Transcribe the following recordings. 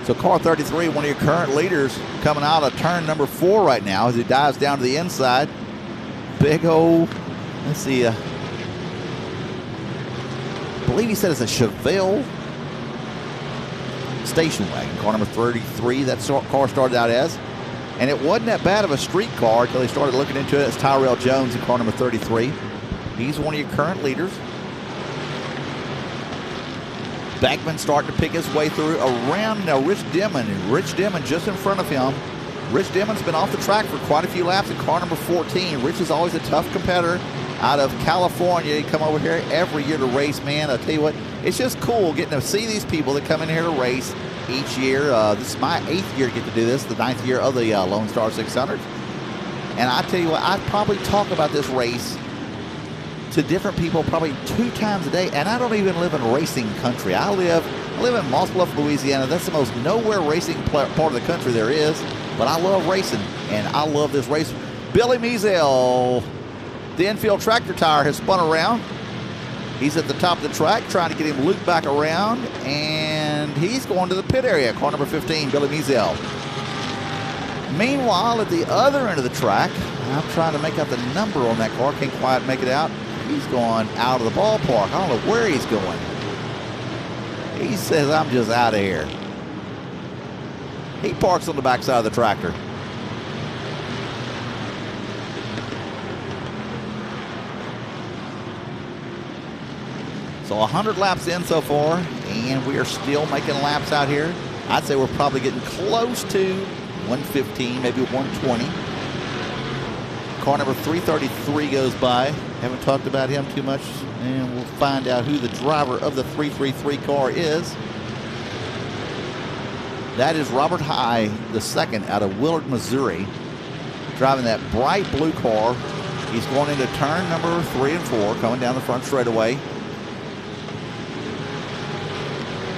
So car 33, one of your current leaders, coming out of turn number 4 right now as he dives down to the inside. Big old, let's see, I believe he said it's a Chevelle station wagon, car number 33, that car started out as. And it wasn't that bad of a street car until they started looking into it. It's Tyrell Jones in car number 33. He's one of your current leaders. Beckman starting to pick his way through around now Rich Dimon. And Rich Dimon just in front of him. Rich Dimon's been off the track for quite a few laps in car number 14. Rich is always a tough competitor out of California. He come over here every year to race, man. I'll tell you what, it's just cool getting to see these people that come in here to race each year. This is my 8th year to get to do this, the 9th year of the Lone Star 600. And I tell you what, I probably talk about this race to different people probably 2 times a day, and I don't even live in racing country. I live in Moss Bluff, Louisiana. That's the most nowhere racing part of the country there is, but I love racing, and I love this race. Billy Measle, the infield tractor tire has spun around. He's at the top of the track trying to get him looped back around, and he's going to the pit area, car number 15, Billy Measle. Meanwhile, at the other end of the track, I'm trying to make out the number on that car, can't quite make it out. He's going out of the ballpark. I don't know where he's going. He says, I'm just out of here. He parks on the backside of the tractor. So 100 laps in so far, and we are still making laps out here. I'd say we're probably getting close to 115, maybe 120. Car number 333 goes by. Haven't talked about him too much, and we'll find out who the driver of the 333 car is. That is Robert High, the second, out of Willard, Missouri, driving that bright blue car. He's going into turn number 3 and 4, coming down the front straightaway.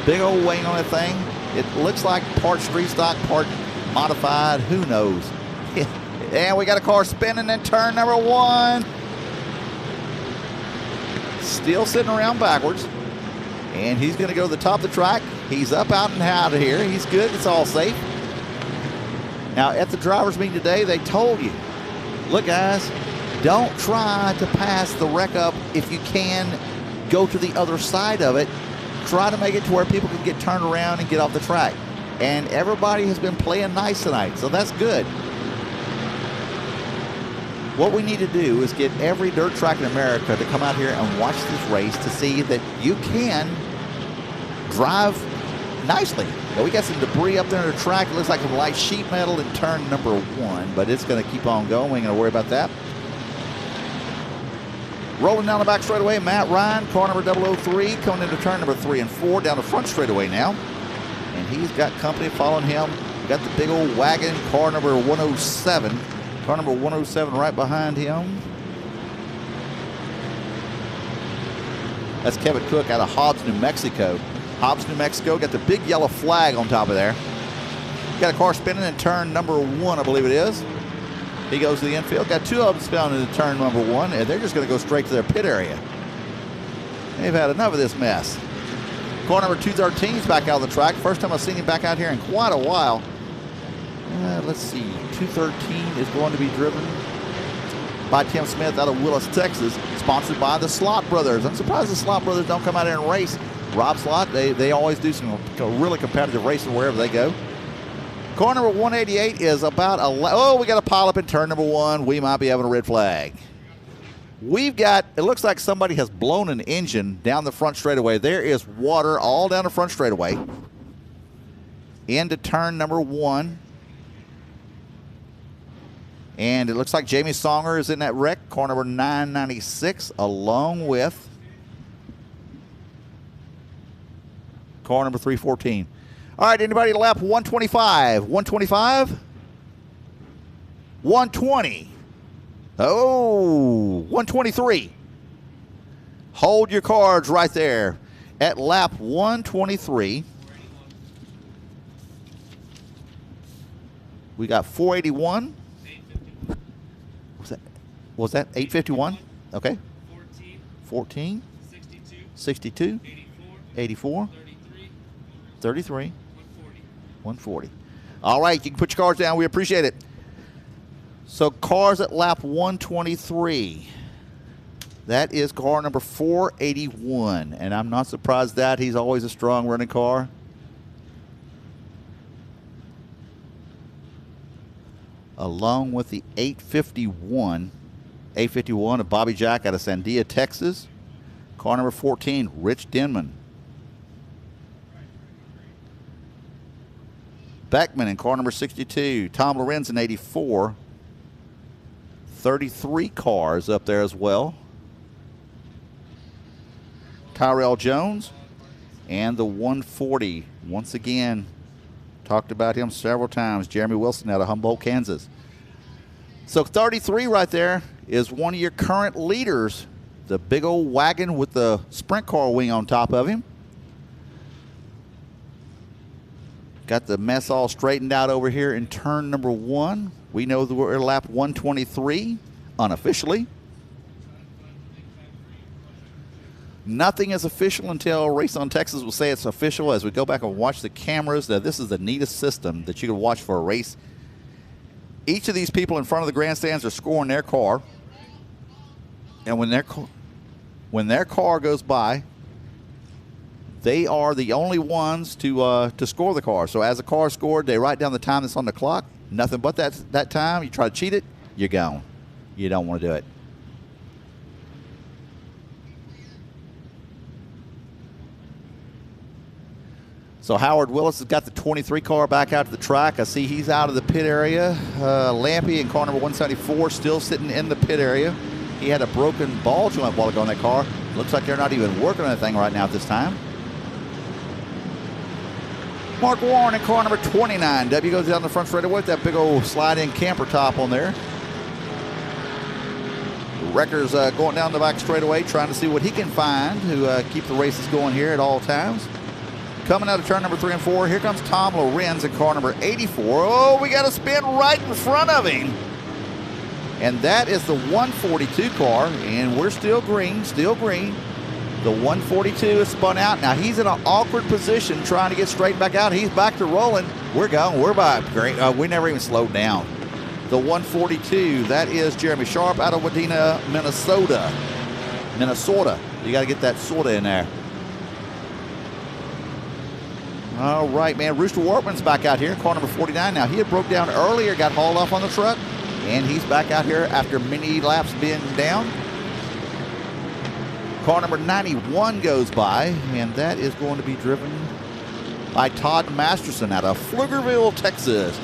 Big old wing on that thing. It looks like part street stock, part modified. Who knows? And we got a car spinning in turn number 1. Still sitting around backwards. And he's going to go to the top of the track. He's up, out, and out of here. He's good. It's all safe. Now, at the driver's meeting today, they told you, look, guys, don't try to pass the wreck up if you can. Go to the other side of it. Try to make it to where people can get turned around and get off the track. And everybody has been playing nice tonight, so that's good. What we need to do is get every dirt track in America to come out here and watch this race to see that you can drive nicely. Now, we got some debris up there on the track. It looks like some light sheet metal in turn number 1, but it's going to keep on going. We ain't going to worry about that. Rolling down the back straightaway, Matt Ryan, car number 003, coming into turn number 3 and 4, down the front straightaway now. And he's got company following him. Got the big old wagon, car number 107. Car number 107 right behind him. That's Kevin Cook out of Hobbs, New Mexico. Hobbs, New Mexico, got the big yellow flag on top of there. Got a car spinning in turn number 1, I believe it is. He goes to the infield. Got 2 of them spinning into turn number 1, and they're just going to go straight to their pit area. They've had enough of this mess. Car number 213 is back out of the track. First time I've seen him back out here in quite a while. Let's see. 213 is going to be driven by Tim Smith out of Willis, Texas, sponsored by the Slot Brothers. I'm surprised the Slot Brothers don't come out here and race. Rob Slot, they always do some really competitive racing wherever they go. Car number 188 is about we got a pileup in turn number 1. We might be having a red flag. We've got, it looks like somebody has blown an engine down the front straightaway. There is water all down the front straightaway into turn number 1. And it looks like Jamie Songer is in that wreck, car number 996, along with car number 314. All right, anybody to lap 125? 125? 120. Oh, 123. Hold your cards right there. At lap 123, we got 481. Was that 851? Okay. 14. 62. 84. 33. 140. All right, you can put your cards down. We appreciate it. So cars at lap 123. That is car number 481, and I'm not surprised that he's always a strong running car. Along with the 851 of Bobby Jack out of Sandia, Texas. Car number 14, Rich Denman. Beckman in car number 62. Tom Lorenz in 84. 33 cars up there as well. Tyrell Jones and the 140. Once again, talked about him several times. Jeremy Wilson out of Humboldt, Kansas. So 33 right there is one of your current leaders. The big old wagon with the sprint car wing on top of him. Got the mess all straightened out over here in turn number 1. We know that we're at lap 123 unofficially. Nothing is official until Race on Texas will say it's official. As we go back and watch the cameras, now this is the neatest system that you can watch for a race. Each of these people in front of the grandstands are scoring their car. And when their car goes by, they are the only ones to score the car. So as the car is scored, they write down the time that's on the clock. Nothing but that time. You try to cheat it, you're gone. You don't want to do it. So Howard Willis has got the 23 car back out to the track. I see he's out of the pit area. Lampy in car number 174 still sitting in the pit area. He had a broken ball joint a while ago in that car. Looks like they're not even working on anything right now at this time. Mark Warren in car number 29. W goes down the front straightaway with that big old slide-in camper top on there. Wrecker's going down the back straightaway trying to see what he can find to keep the races going here at all times. Coming out of turn number 3 and 4, here comes Tom Lorenz in car number 84. Oh, we got a spin right in front of him. And that is the 142 car, and we're still green, still green. The 142 is spun out. Now he's in an awkward position trying to get straight back out. He's back to rolling. We're going. We're by. Great. We never even slowed down. The 142, that is Jeremy Sharp out of Wadena, Minnesota. You got to get that soda in there. All right, man. Rooster Workman's back out here in car number 49. Now, he had broke down earlier, got hauled off on the truck, and he's back out here after many laps being down. Car number 91 goes by, and that is going to be driven by Todd Masterson out of Pflugerville, Texas,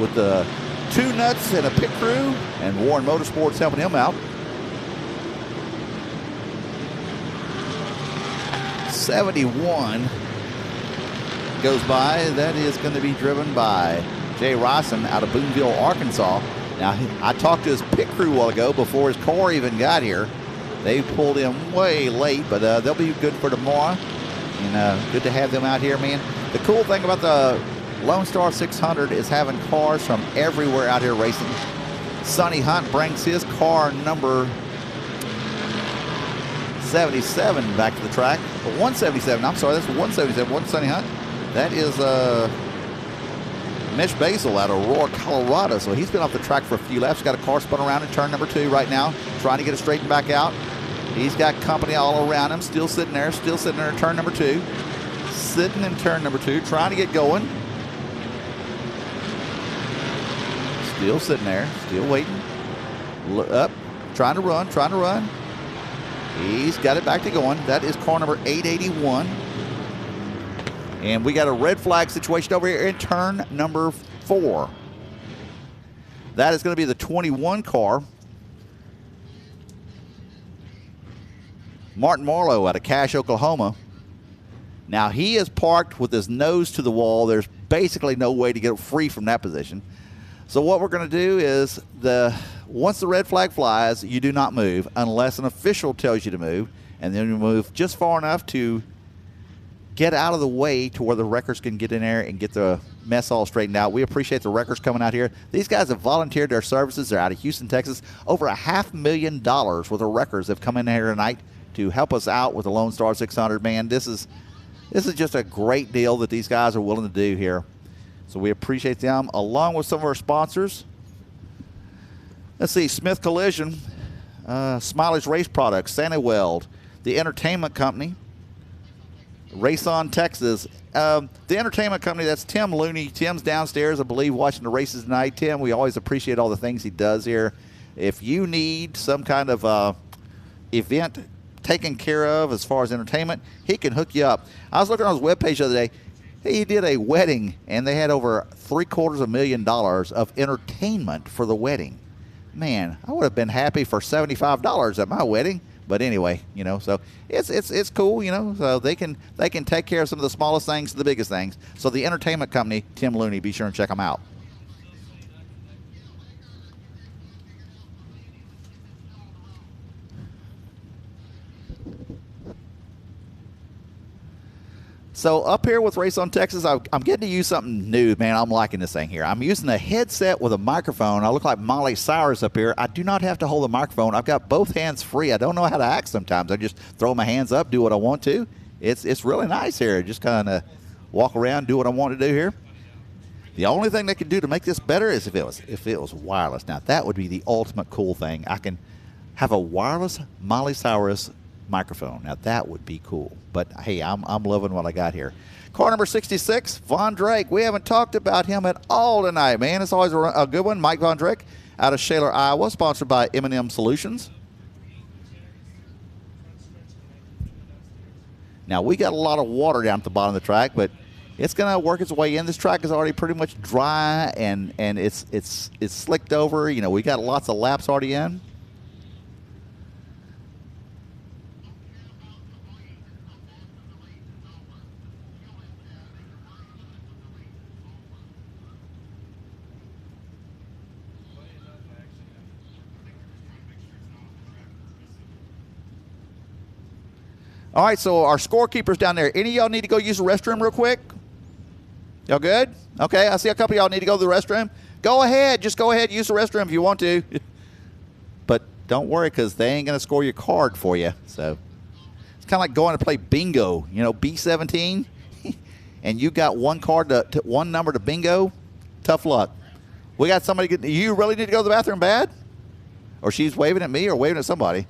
with the 2 nuts and a pit crew, and Warren Motorsports helping him out. 71 goes by. That is going to be driven by Jay Ryson out of Boonville, Arkansas. Now, I talked to his pit crew a while ago before his car even got here. They pulled him way late, but they'll be good for tomorrow. And good to have them out here, man. The cool thing about the Lone Star 600 is having cars from everywhere out here racing. Sonny Hunt brings his car number 77 back to the track. 177, I'm sorry, that's 177. One Sonny Hunt. That is Mitch Basil out of Aurora, Colorado. So he's been off the track for a few laps. Got a car spun around in turn number 2 right now, trying to get it straightened back out. He's got company all around him, still sitting there in turn number 2. Sitting in turn number 2, trying to get going. Still sitting there, still waiting. Up, trying to run. He's got it back to going. That is car number 881. And we got a red flag situation over here in turn number 4. That is going to be the 21 car. Martin Marlowe out of Cache, Oklahoma. Now he is parked with his nose to the wall. There's basically no way to get free from that position. So what we're going to do is, once the red flag flies, you do not move unless an official tells you to move. And then you move just far enough to get out of the way to where the wreckers can get in there and get the mess all straightened out. We appreciate the wreckers coming out here. These guys have volunteered their services. They're out of Houston, Texas. Over $500,000 worth of wreckers have come in here tonight to help us out with the Lone Star 600. Man, this is just a great deal that these guys are willing to do here. So we appreciate them, along with some of our sponsors. Let's see, Smith Collision, Smiley's Race Products, Santa Weld, the Entertainment Company, Race On Texas. The entertainment company, that's Tim Looney. Tim's downstairs, I believe, watching the races tonight. Tim, we always appreciate all the things he does here. If you need some kind of event taken care of as far as entertainment, he can hook you up. I was looking on his webpage the other day. He did a wedding, and they had over $750,000 of entertainment for the wedding. Man, I would have been happy for $75 at my wedding. But anyway, you know, so it's cool, you know. So they can take care of some of the smallest things to the biggest things. So the entertainment company, Tim Looney, be sure and check them out. So up here with Race on Texas, I'm getting to use something new, man. I'm liking this thing here. I'm using a headset with a microphone. I look like Miley Cyrus up here. I do not have to hold the microphone. I've got both hands free. I don't know how to act sometimes. I just throw my hands up, do what I want to. It's really nice here. Just kind of walk around, do what I want to do here. The only thing they could do to make this better is if it was wireless. Now, that would be the ultimate cool thing. I can have a wireless Miley Cyrus microphone. Now, that would be cool. But, hey, I'm loving what I got here. Car number 66, Von Drake. We haven't talked about him at all tonight, man. It's always a good one. Mike Von Drake out of Shaler, Iowa, sponsored by M&M Solutions. Now, we got a lot of water down at the bottom of the track, but it's going to work its way in. This track is already pretty much dry, and it's slicked over. You know, we got lots of laps already in. All right, so our scorekeepers down there. Any of y'all need to go use the restroom real quick? Y'all good? Okay, I see a couple of y'all need to go to the restroom. Go ahead. Just go ahead and use the restroom if you want to. But don't worry, because they ain't going to score your card for you. So it's kind of like going to play bingo, you know, B17, and you got one card, one number to bingo. Tough luck. We got somebody. You really need to go to the bathroom bad? Or she's waving at me or waving at somebody.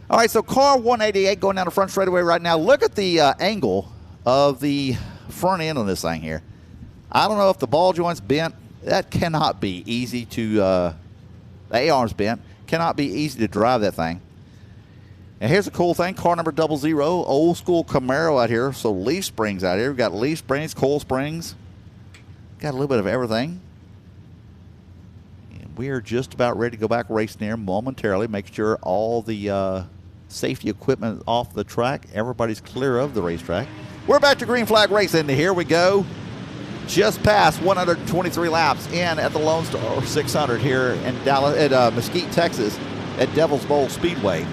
All right, so car 188 going down the front straightaway right now. Look at the angle of the front end on this thing here. I don't know if the ball joint's bent. That cannot be easy to, the A-arm's bent. Cannot be easy to drive that thing. And here's a cool thing, car number 00, old school Camaro out here. So leaf springs out here. We've got leaf springs, coil springs. Got a little bit of everything. And we are just about ready to go back racing here momentarily. Make sure all the safety equipment off the track. Everybody's clear of the racetrack. We're back to green flag racing. Here we go. Just past 123 laps in at the Lone Star 600 here in Dallas, at Mesquite, Texas, at Devil's Bowl Speedway.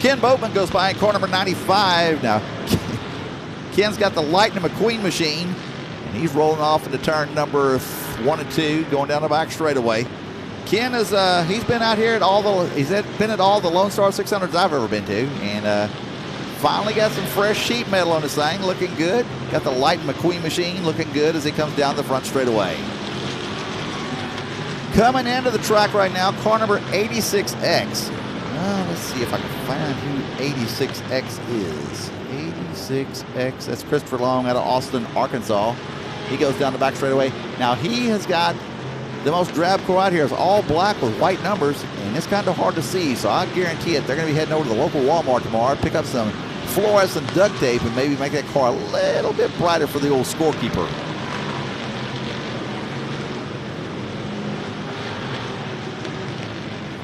Ken Boatman goes by in car number 95. Now, Ken's got the Lightning McQueen machine, and he's rolling off into turn number 1 and 2, going down the back straightaway. Ken is he's been out here at all the Lone Star 600s I've ever been to, and finally got some fresh sheet metal on this thing, looking good. Got the Lightning McQueen machine looking good as he comes down the front straightaway. Coming into the track right now, car number 86X. Let's see if I can find who 86X is. 86X, that's Christopher Long out of Austin, Arkansas. He goes down the back straightaway. Now he has got the most drab car out here. Is all black with white numbers, and it's kind of hard to see, so I guarantee it, they're going to be heading over to the local Walmart tomorrow, pick up some fluorescent duct tape, and maybe make that car a little bit brighter for the old scorekeeper.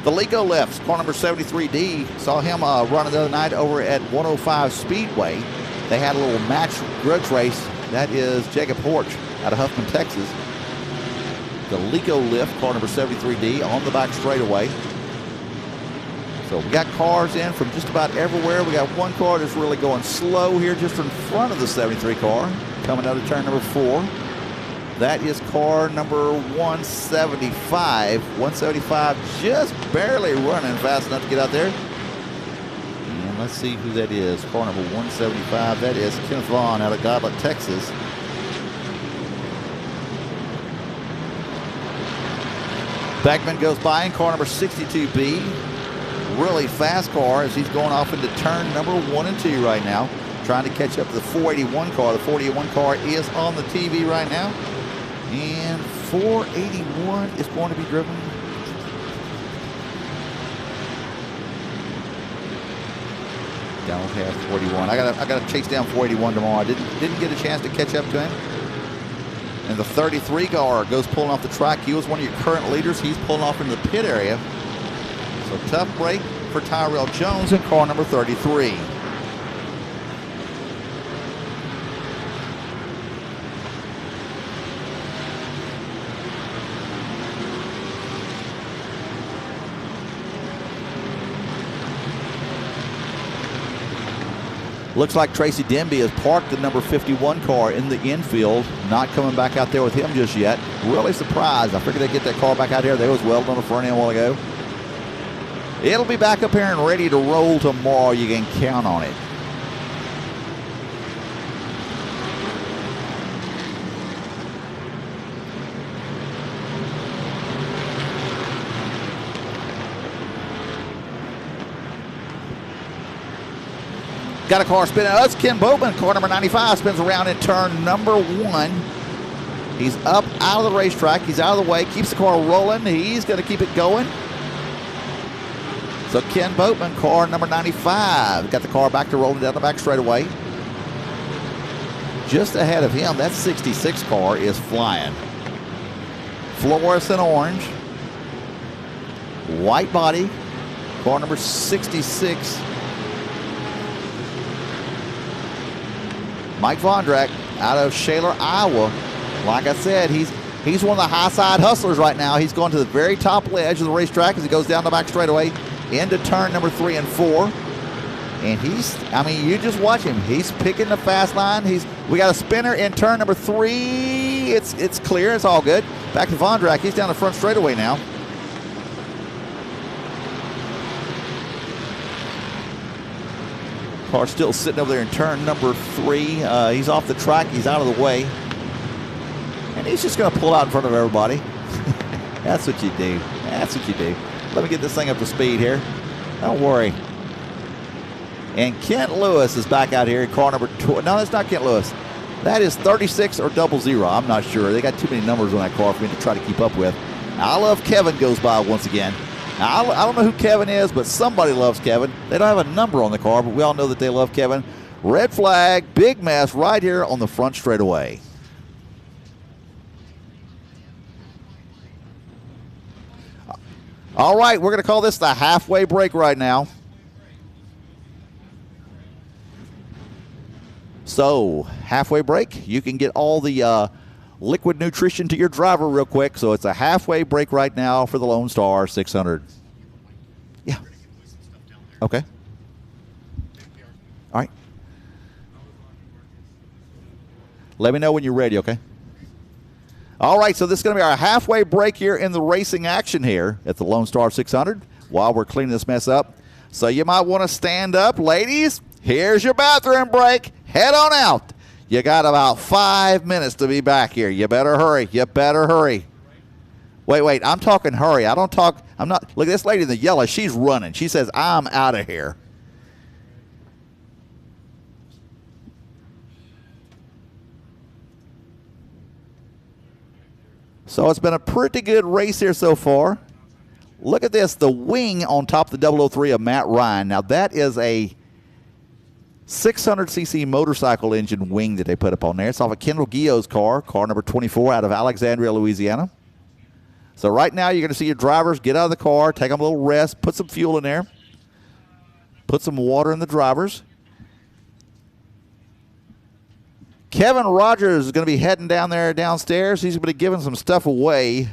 The Lico lifts, car number 73D. Saw him running the other night over at 105 Speedway. They had a little match grudge race. That is Jacob Horch out of Huffman, Texas. The Lico lift, car number 73D, on the back straightaway. So we got cars in from just about everywhere. We got one car that's really going slow here just in front of the 73 car, coming out of turn number 4. That is car number 175. 175 just barely running fast enough to get out there. And let's see who that is. Car number 175. That is Kenneth Vaughn out of Godlet, Texas. Beckman goes by in car number 62B. Really fast car as he's going off into turn number 1 and 2 right now. Trying to catch up to the 481 car. The 481 car is on the TV right now. And 481 is going to be driven. Don't have 41. I gotta chase down 481 tomorrow. I didn't get a chance to catch up to him. And the 33 car goes pulling off the track. He was one of your current leaders. He's pulling off into the pit area. So tough break for Tyrell Jones in car number 33. Looks like Tracy Denby has parked the number 51 car in the infield. Not coming back out there with him just yet. Really surprised. I figured they'd get that car back out here. They was welded on the front end a while ago. It'll be back up here and ready to roll tomorrow. You can count on it. Got a car spinning. That's Ken Boatman. Car number 95 spins around in turn number 1. He's up out of the racetrack. He's out of the way. Keeps the car rolling. He's going to keep it going. So Ken Boatman, car number 95. Got the car back to rolling down the back straightaway. Just ahead of him, that 66 car is flying. Fluorescent orange. White body. Car number 66. Mike Vondrak out of Shaler, Iowa. Like I said, he's one of the high side hustlers right now. He's going to the very top edge of the racetrack as he goes down the back straightaway into turn number 3 and 4. And you just watch him. He's picking the fast line. We got a spinner in turn number 3. It's clear. It's all good. Back to Vondrak. He's down the front straightaway now. Car still sitting over there in turn number 3. He's off the track. He's out of the way. And he's just going to pull out in front of everybody. That's what you do. That's what you do. Let me get this thing up to speed here. Don't worry. And Kent Lewis is back out here in car number 2. No, that's not Kent Lewis. That is 36 or 00. I'm not sure. They got too many numbers on that car for me to try to keep up with. I Love Kevin goes by once again. Now, I don't know who Kevin is, but somebody loves Kevin. They don't have a number on the car, but we all know that they love Kevin. Red flag, big mess right here on the front straightaway. All right, we're going to call this the halfway break right now. So, halfway break, you can get all the liquid nutrition to your driver real quick. So it's a halfway break right now for the Lone Star 600. Yeah. Okay. All right. Let me know when you're ready, okay? All right, so this is going to be our halfway break here in the racing action here at the Lone Star 600 while we're cleaning this mess up. So you might want to stand up. Ladies, here's your bathroom break. Head on out. You got about 5 minutes to be back here. You better hurry. You better hurry. Wait. I'm talking hurry. I'm not. Look at this lady in the yellow. She's running. She says, I'm out of here. So it's been a pretty good race here so far. Look at this. The wing on top of the 003 of Matt Ryan. Now that is a 600cc motorcycle engine wing that they put up on there. It's off of Kendall Guillot's car number 24 out of Alexandria, Louisiana. So right now you're going to see your drivers get out of the car, take them a little rest, put some fuel in there, put some water in the drivers. Kevin Rogers is going to be heading down there downstairs. He's going to be giving some stuff away.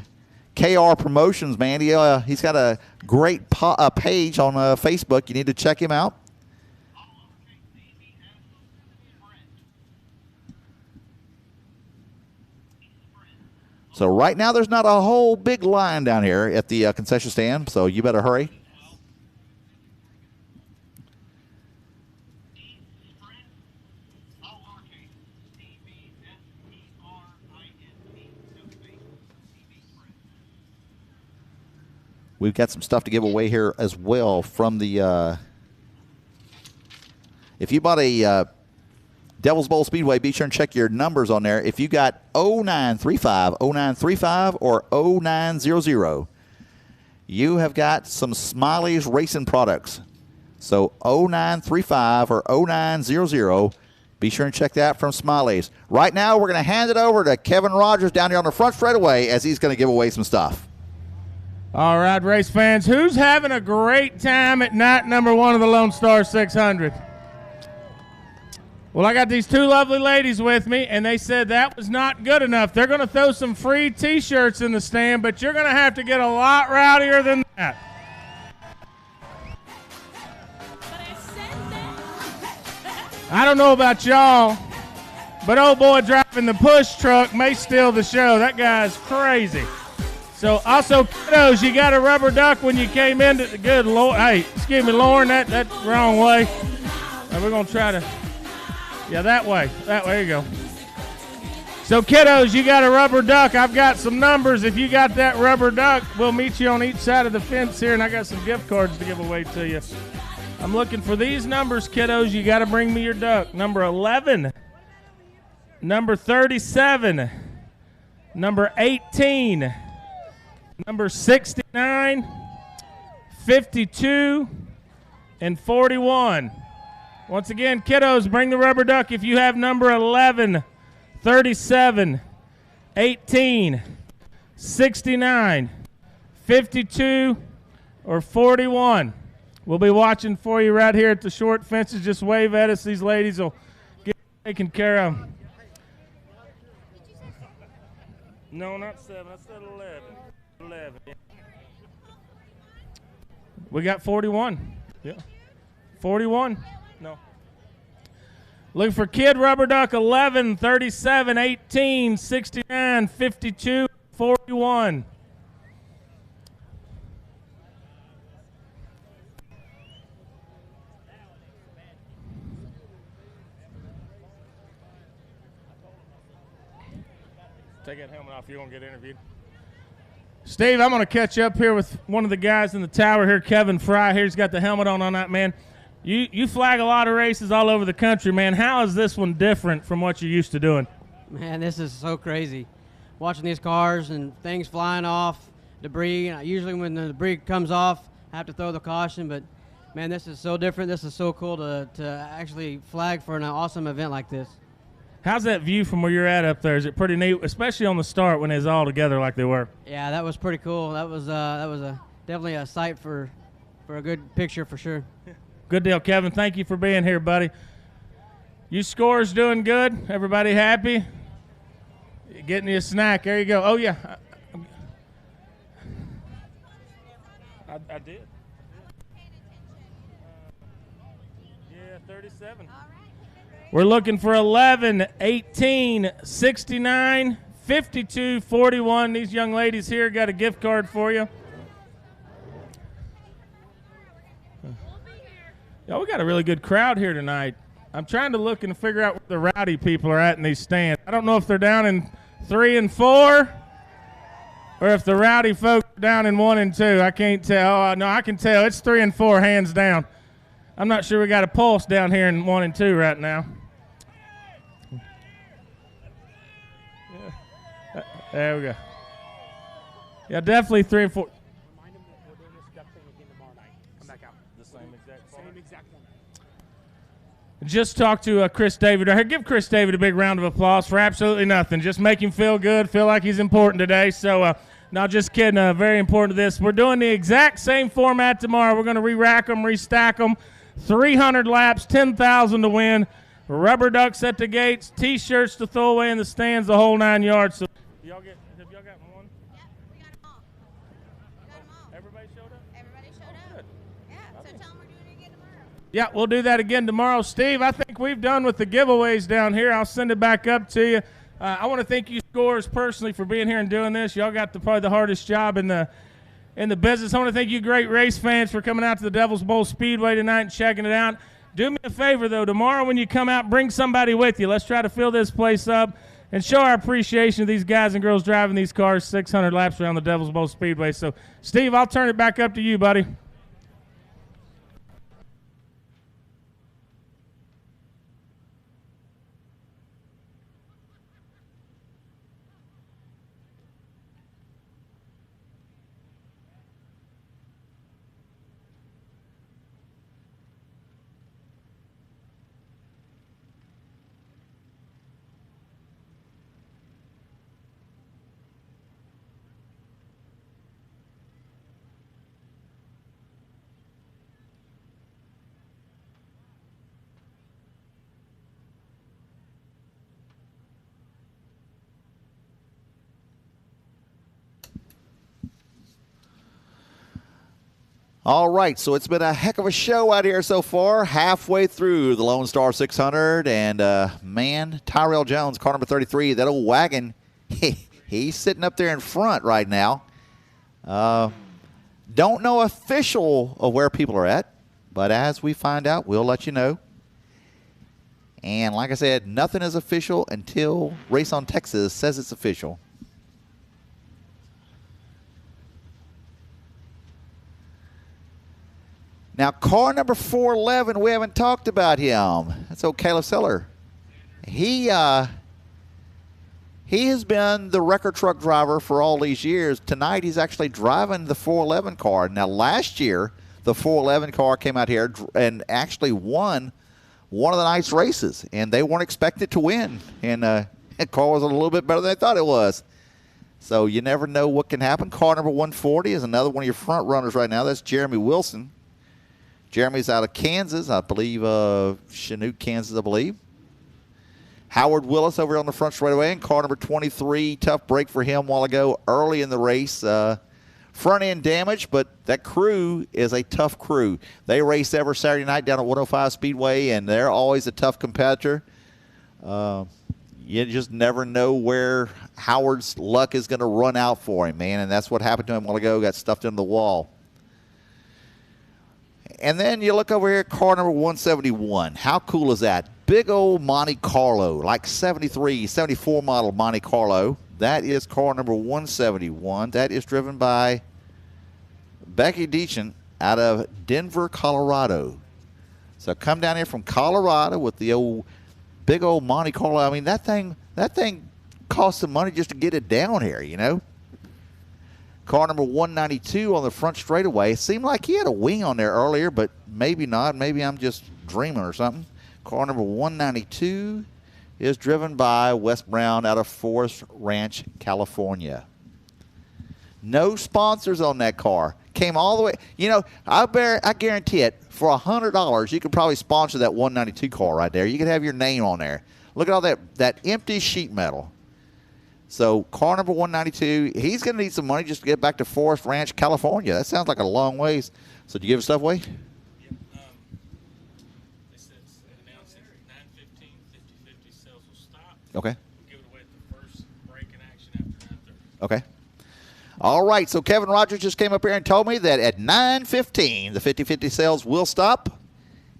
KR Promotions, man. He's got a great page on Facebook. You need to check him out. So right now there's not a whole big line down here at the concession stand, so you better hurry. we've got some stuff to give away here as well from the if you bought a Devil's Bowl Speedway, be sure and check your numbers on there. If you got 0935 or 0900, you have got some Smiley's Racing products. So 0935 or 0900, be sure and check that from Smiley's. Right now, we're going to hand it over to Kevin Rogers down here on the front straightaway as he's going to give away some stuff. All right, race fans, who's having a great time at night number 1 of the Lone Star 600? Well, I got these 2 lovely ladies with me, and they said that was not good enough. They're going to throw some free T-shirts in the stand, but you're going to have to get a lot rowdier than that. I don't know about y'all, but old boy driving the push truck may steal the show. That guy's crazy. So, also, kiddos, you got a rubber duck when you came in. Good Lord. Hey, excuse me, Lauren, that's wrong way. We're going to try to... Yeah, that way. There you go. So, kiddos, you got a rubber duck. I've got some numbers. If you got that rubber duck, we'll meet you on each side of the fence here, and I got some gift cards to give away to you. I'm looking for these numbers, kiddos. You got to bring me your duck. Number 11, number 37, number 18, number 69, 52, and 41. Once again, kiddos, bring the rubber duck if you have number 11, 37, 18, 69, 52, or 41. We'll be watching for you right here at the short fences. Just wave at us. These ladies will get taken care of. No, not 7. I said 11. 11. Yeah. We got 41. Yeah. 41. No. Looking for kid rubber duck 11, 37, 18, 69, 52, 41. Take that helmet off. You're going to get interviewed. Steve, I'm going to catch up here with one of the guys in the tower here, Kevin Fry. Here, he's got the helmet on that, man. You flag a lot of races all over the country, man. How is this one different from what you're used to doing? Man, this is so crazy. Watching these cars and things flying off, debris. Usually when the debris comes off, I have to throw the caution. But, man, this is so different. This is so cool to actually flag for an awesome event like this. How's that view from where you're at up there? Is it pretty neat, especially on the start when it's all together like they were? Yeah, that was pretty cool. That was definitely a sight for a good picture for sure. Good deal, Kevin. Thank you for being here, buddy. You scores doing good? Everybody happy? Getting you a snack. There you go. Oh, yeah. I did. Yeah, 37. We're looking for 11, 18, 69, 52, 41. These young ladies here got a gift card for you. Yeah, we got a really good crowd here tonight. I'm trying to look and figure out where the rowdy people are at in these stands. I don't know if they're down in 3 and 4 or if the rowdy folks are down in 1 and 2. I can't tell. Oh, no, I can tell. It's 3 and 4, hands down. I'm not sure we got a pulse down here in 1 and 2 right now. Yeah. There we go. Yeah, definitely 3 and 4. Remind them that we're doing this duck thing again tomorrow night. Come back out. The same exact one. Just talked to Chris David. Here, give Chris David a big round of applause for absolutely nothing. Just make him feel good, feel like he's important today. So, no, just kidding. Very important to this. We're doing the exact same format tomorrow. We're going to re-rack them, restack them. 300 laps, 10,000 to win. Rubber ducks at the gates, T-shirts to throw away in the stands, the whole 9 yards. So, have y'all got one? Yeah, we got them all. Everybody showed up? Everybody showed up. Good. Yeah, so tell them we're doing it again tomorrow. Yeah, we'll do that again tomorrow. Steve, I think we've done with the giveaways down here. I'll send it back up to you. I want to thank you, Scores, personally for being here and doing this. Y'all got probably the hardest job in the business. I want to thank you, great race fans, for coming out to the Devil's Bowl Speedway tonight and checking it out. Do me a favor, though. Tomorrow when you come out, bring somebody with you. Let's try to fill this place up. and show our appreciation to these guys and girls driving these cars 600 laps around the Devil's Bowl Speedway. So, Steve, I'll turn it back up to you, buddy. All right, so it's been a heck of a show out here so far, halfway through the Lone Star 600. And, man, Tyrell Jones, car number 33, that old wagon, he's sitting up there in front right now. Don't know official of where people are at, but as we find out, we'll let you know. And like I said, nothing is official until Race on Texas says it's official. Now, car number 411, we haven't talked about him. That's old Caleb Seller. He has been the record truck driver for all these years. Tonight, he's actually driving the 411 car. Now, last year, the 411 car came out here and actually won one of the night's races, and they weren't expected to win. And the car was a little bit better than they thought it was. So you never know what can happen. Car number 140 is another one of your front runners right now. That's Jeremy Wilson. Jeremy's out of Kansas, I believe, Chinook, Kansas, I believe. Howard Willis over on the front straightaway, and car number 23, tough break for him a while ago, early in the race. Front end damage, but that crew is a tough crew. They race every Saturday night down at 105 Speedway, and they're always a tough competitor. You just never know where Howard's luck is going to run out for him, man, and that's what happened to him a while ago, got stuffed into the wall. And then you look over here at car number 171. How cool is that? Big old Monte Carlo, like 73, 74 model Monte Carlo. That is car number 171. That is driven by Becky Deachin out of Denver, Colorado. So come down here from Colorado with the old big old Monte Carlo. I mean, that thing cost some money just to get it down here, you know. Car number 192 on the front straightaway. It seemed like he had a wing on there earlier, but maybe not. Maybe I'm just dreaming or something. Car number 192 is driven by Wes Brown out of Forest Ranch, California. No sponsors on that car. Came all the way. You know, I guarantee it, for $100, you could probably sponsor that 192 car right there. You could have your name on there. Look at all that empty sheet metal. So car number 192, he's going to need some money just to get back to Forest Ranch, California. That sounds like a long ways. So did you give stuff away? Yep. They said announced at 9:15, 50/50 sales will stop. Okay. We'll give it away at the first break in action after 9:30. Okay. All right, so Kevin Rogers just came up here and told me that at 9:15, the 50/50 sales will stop,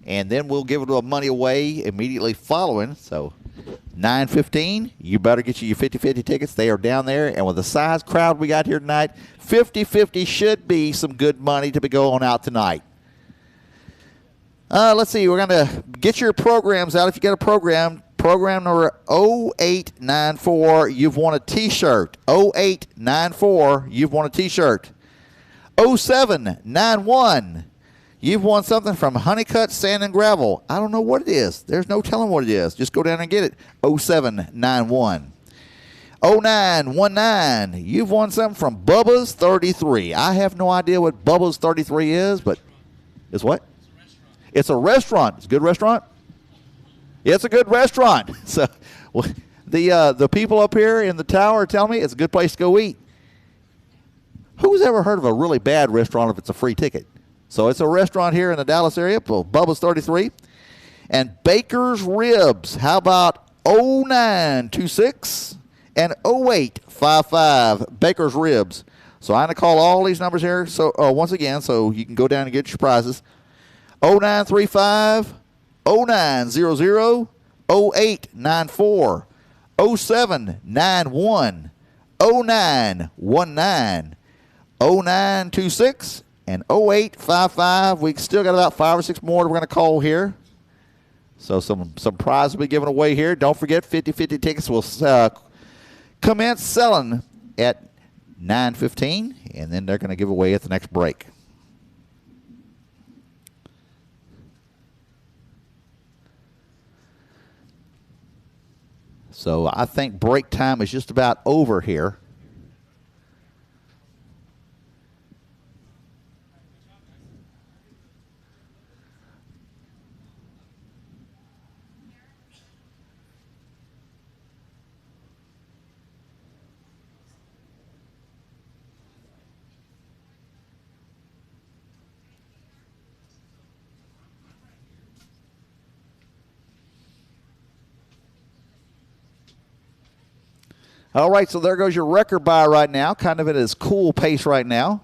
and then we'll give it money away immediately following. So 9:15, you better get your 50/50 tickets. They are down there, and with the size crowd we got here tonight, 50/50 should be some good money to be going out tonight. Let's see, we're going to get your programs out. If you got a program number 0894, you've won a T-shirt. 0894, you've won a T-shirt. 0791, you've won something from Honeycutt Sand and Gravel. I don't know what it is. There's no telling what it is. Just go down and get it. 0791. 0919, you've won something from Bubba's 33. I have no idea what Bubba's 33 is, but it's what? It's a restaurant. It's a good restaurant? It's a good restaurant. So the people up here in the tower tell me it's a good place to go eat. Who's ever heard of a really bad restaurant if it's a free ticket? So it's a restaurant here in the Dallas area, Bubba's 33. And Baker's Ribs, how about 0926 and 0855, Baker's Ribs. So I'm going to call all these numbers here so once again so you can go down and get your prizes. 0935, 0900, 0894, 0791 0919 0926 and 0855. We still got about 5 or 6 more we're going to call here. So some prizes will be given away here. Don't forget, 50-50 tickets will commence selling at 9:15, and then they're going to give away at the next break. So I think break time is just about over here. All right, so there goes your record buy right now, kind of at his cool pace right now.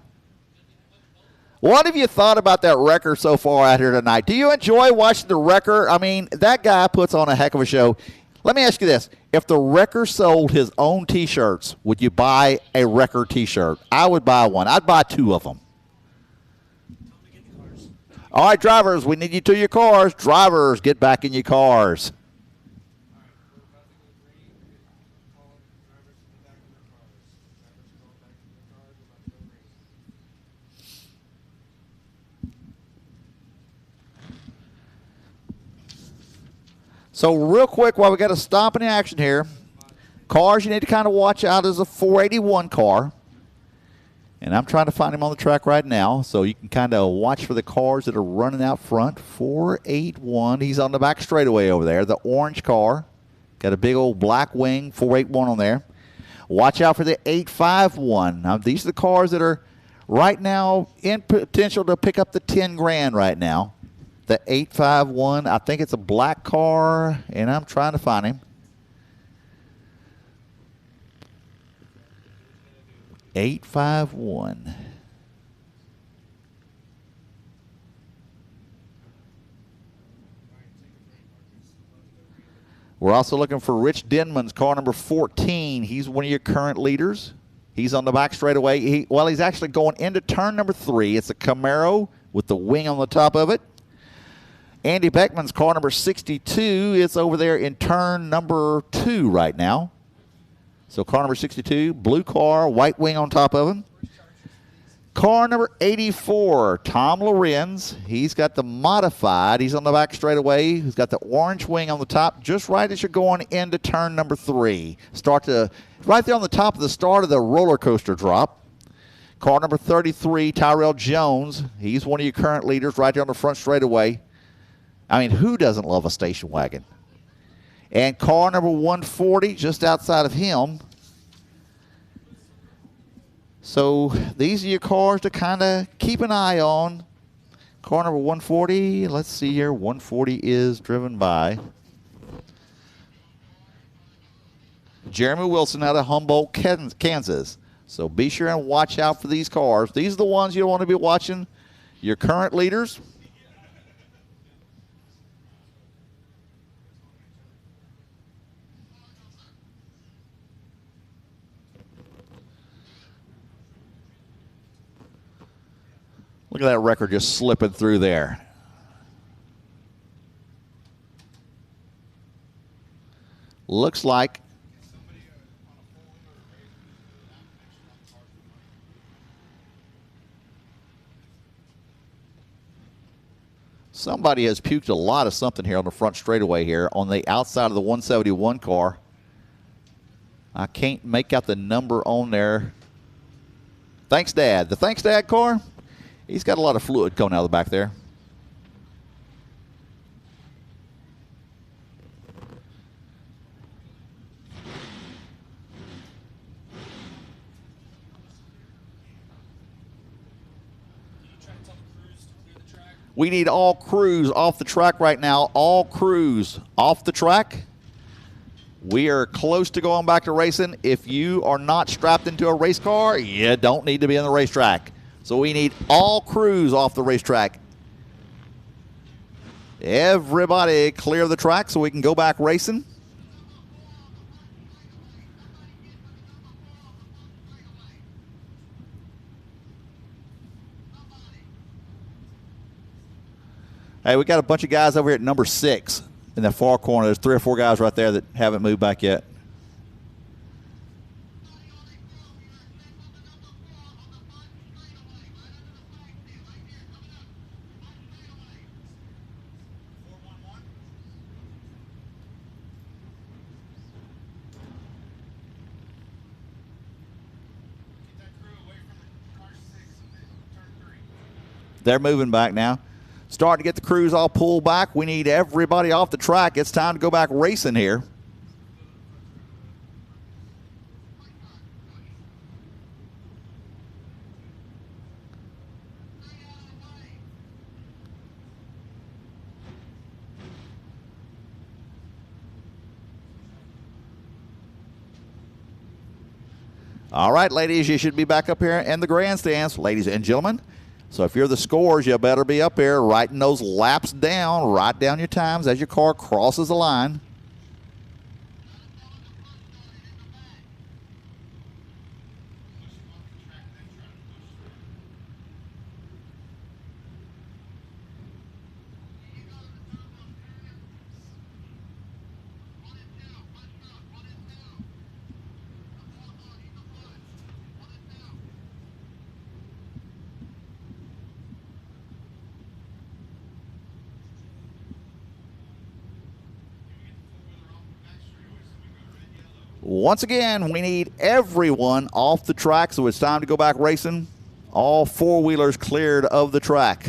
What have you thought about that wrecker so far out here tonight? Do you enjoy watching the wrecker? I mean, that guy puts on a heck of a show. Let me ask you this. If the wrecker sold his own T-shirts, would you buy a wrecker T-shirt? I would buy one. I'd buy 2 of them. All right, drivers, we need you to your cars. Drivers, get back in your cars. So real quick, while we got to stop in the action here, cars you need to kind of watch out is a 481 car. And I'm trying to find him on the track right now, so you can kind of watch for the cars that are running out front. 481, he's on the back straightaway over there. The orange car, got a big old black wing, 481 on there. Watch out for the 851. Now, these are the cars that are right now in potential to pick up the 10 grand right now. The 851, I think it's a black car, and I'm trying to find him. 851. We're also looking for Rich Denman's car number 14. He's one of your current leaders. He's on the back straightaway. He's actually going into turn number 3. It's a Camaro with the wing on the top of it. Andy Beckman's car number 62 is over there in turn number 2 right now. So car number 62, blue car, white wing on top of him. Car number 84, Tom Lorenz. He's got the modified. He's on the back straightaway. He's got the orange wing on the top, just right as you're going into turn number 3. Right there on the top of the start of the roller coaster drop. Car number 33, Tyrell Jones. He's one of your current leaders right there on the front straightaway. I mean, who doesn't love a station wagon? And car number 140, just outside of him. So these are your cars to kind of keep an eye on. Car number 140, let's see here. 140 is driven by Jeremy Wilson out of Humboldt, Kansas. So be sure and watch out for these cars. These are the ones you want to be watching. Your current leaders. Look at that record just slipping through there. Looks like somebody has puked a lot of something here on the front straightaway here on the outside of the 171 car. I can't make out the number on there. Thanks, Dad. The Thanks, Dad car. He's got a lot of fluid coming out of the back there. We need all crews off the track right now. All crews off the track. We are close to going back to racing. If you are not strapped into a race car, you don't need to be on the racetrack. So we need all crews off the racetrack. Everybody clear the track so we can go back racing. Hey, we got a bunch of guys over here at number 6 in that far corner. There's 3 or 4 guys right there that haven't moved back yet. They're moving back now. Starting to get the crews all pulled back. We need everybody off the track. It's time to go back racing here. All right, ladies, you should be back up here in the grandstands, ladies and gentlemen. So if you're the scores, you better be up here writing those laps down. Write down your times as your car crosses the line. Once again, we need everyone off the track, so it's time to go back racing. All four-wheelers cleared of the track.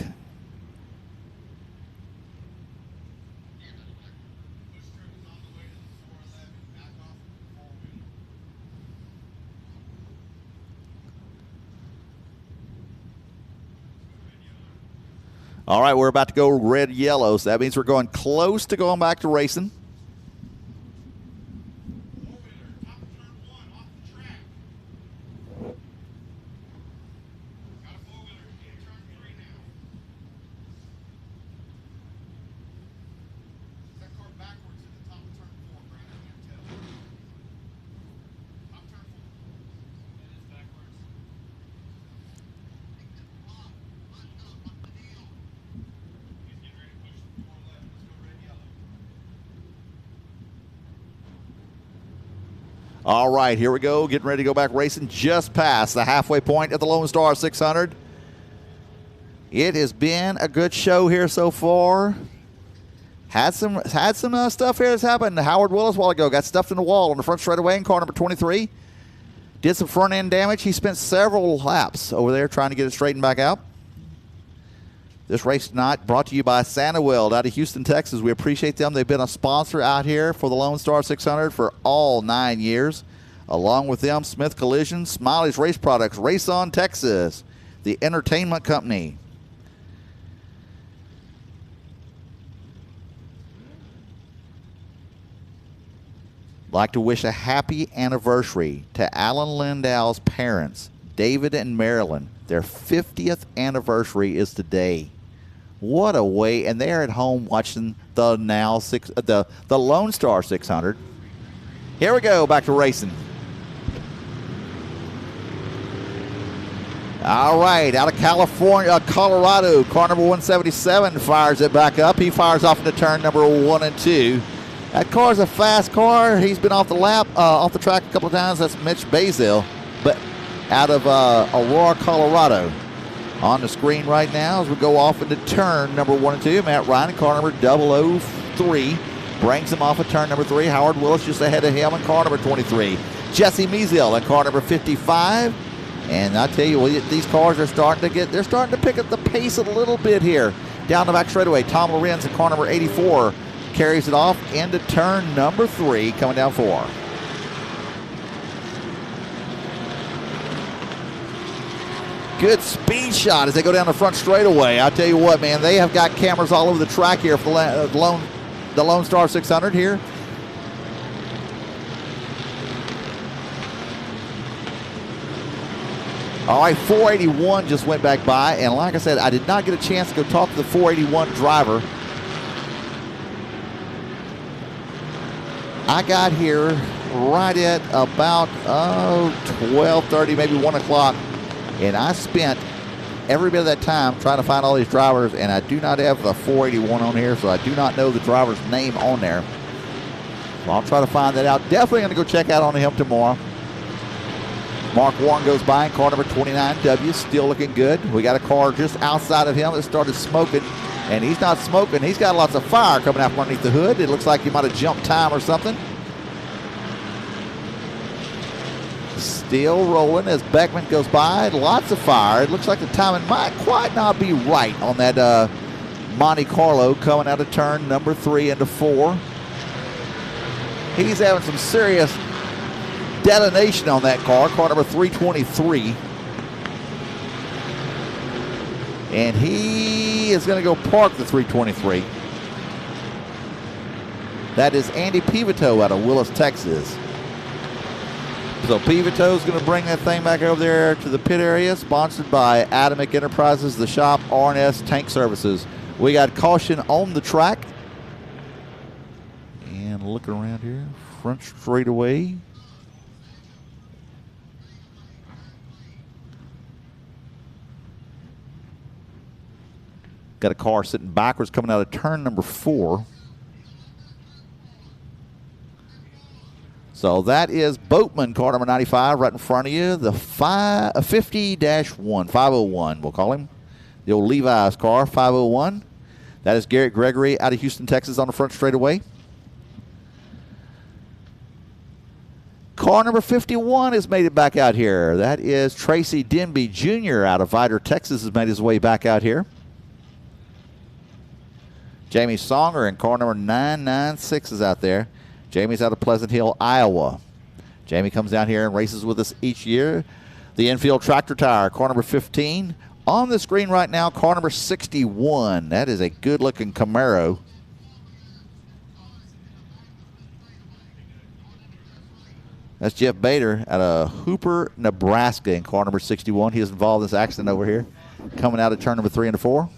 All right, we're about to go red-yellow, so that means we're going close to going back to racing. All right, here we go. Getting ready to go back racing just past the halfway point at the Lone Star 600. It has been a good show here so far. Had some stuff here that's happened. Howard Willis a while ago got stuffed in the wall on the front straightaway in car number 23. Did some front end damage. He spent several laps over there trying to get it straightened back out. This race tonight brought to you by Santa Weld out of Houston, Texas. We appreciate them. They've been a sponsor out here for the Lone Star 600 for all 9 years. Along with them, Smith Collision, Smiley's Race Products, Race On Texas, the entertainment company. Like to wish a happy anniversary to Alan Lindau's parents, David and Marilyn. Their 50th anniversary is today. What a way, and they're at home watching the Lone Star 600. Here we go, back to racing. All right, out of California, Colorado, car number 177 fires it back up. He fires off into turn number 1 and 2. That car's a fast car. He's been off the track a couple of times. That's Mitch Basil, but out of Aurora, Colorado. On the screen right now as we go off into turn number 1 and 2. Matt Ryan, car number 003, brings him off of turn number 3. Howard Willis just ahead of him in car number 23. Jesse Measel in car number 55. And I tell you, these cars are starting to pick up the pace a little bit here. Down the back straightaway, Tom Lorenz in car number 84 carries it off into turn number 3, coming down 4. Good speed shot as they go down the front straightaway. I'll tell you what, man, they have got cameras all over the track here for the Lone Star 600 here. All right, 481 just went back by, and like I said, I did not get a chance to go talk to the 481 driver. I got here right at about 12:30, maybe 1 o'clock. And I spent every bit of that time trying to find all these drivers, and I do not have the 481 on here, so I do not know the driver's name on there. So I'll try to find that out. Definitely going to go check out on him tomorrow. Mark Warren goes by in car number 29W, still looking good. We got a car just outside of him that started smoking, and he's not smoking. He's got lots of fire coming out from underneath the hood. It looks like he might have jumped time or something. Still rolling as Beckman goes by. Lots of fire. It looks like the timing might quite not be right on that Monte Carlo coming out of turn number 3 into 4. He's having some serious detonation on that car number 323. And he is going to go park the 323. That is Andy Pivito out of Willis, Texas. So Pivito's going to bring that thing back over there to the pit area, sponsored by Atomic Enterprises, the shop, R&S Tank Services. We got caution on the track. And looking around here, front straightaway. Got a car sitting backwards coming out of turn number 4. So that is Boatman, car number 95, right in front of you. The 50-1, 501, we'll call him. The old Levi's car, 501. That is Garrett Gregory out of Houston, Texas on the front straightaway. Car number 51 has made it back out here. That is Tracy Denby Jr. out of Vidor, Texas has made his way back out here. Jamie Songer in car number 996 is out there. Jamie's out of Pleasant Hill, Iowa. Jamie comes down here and races with us each year. The infield tractor tire, car number 15. On the screen right now, car number 61. That is a good-looking Camaro. That's Jeff Bader out of Hooper, Nebraska in car number 61. He was involved in this accident over here, coming out of turn number 3 and 4.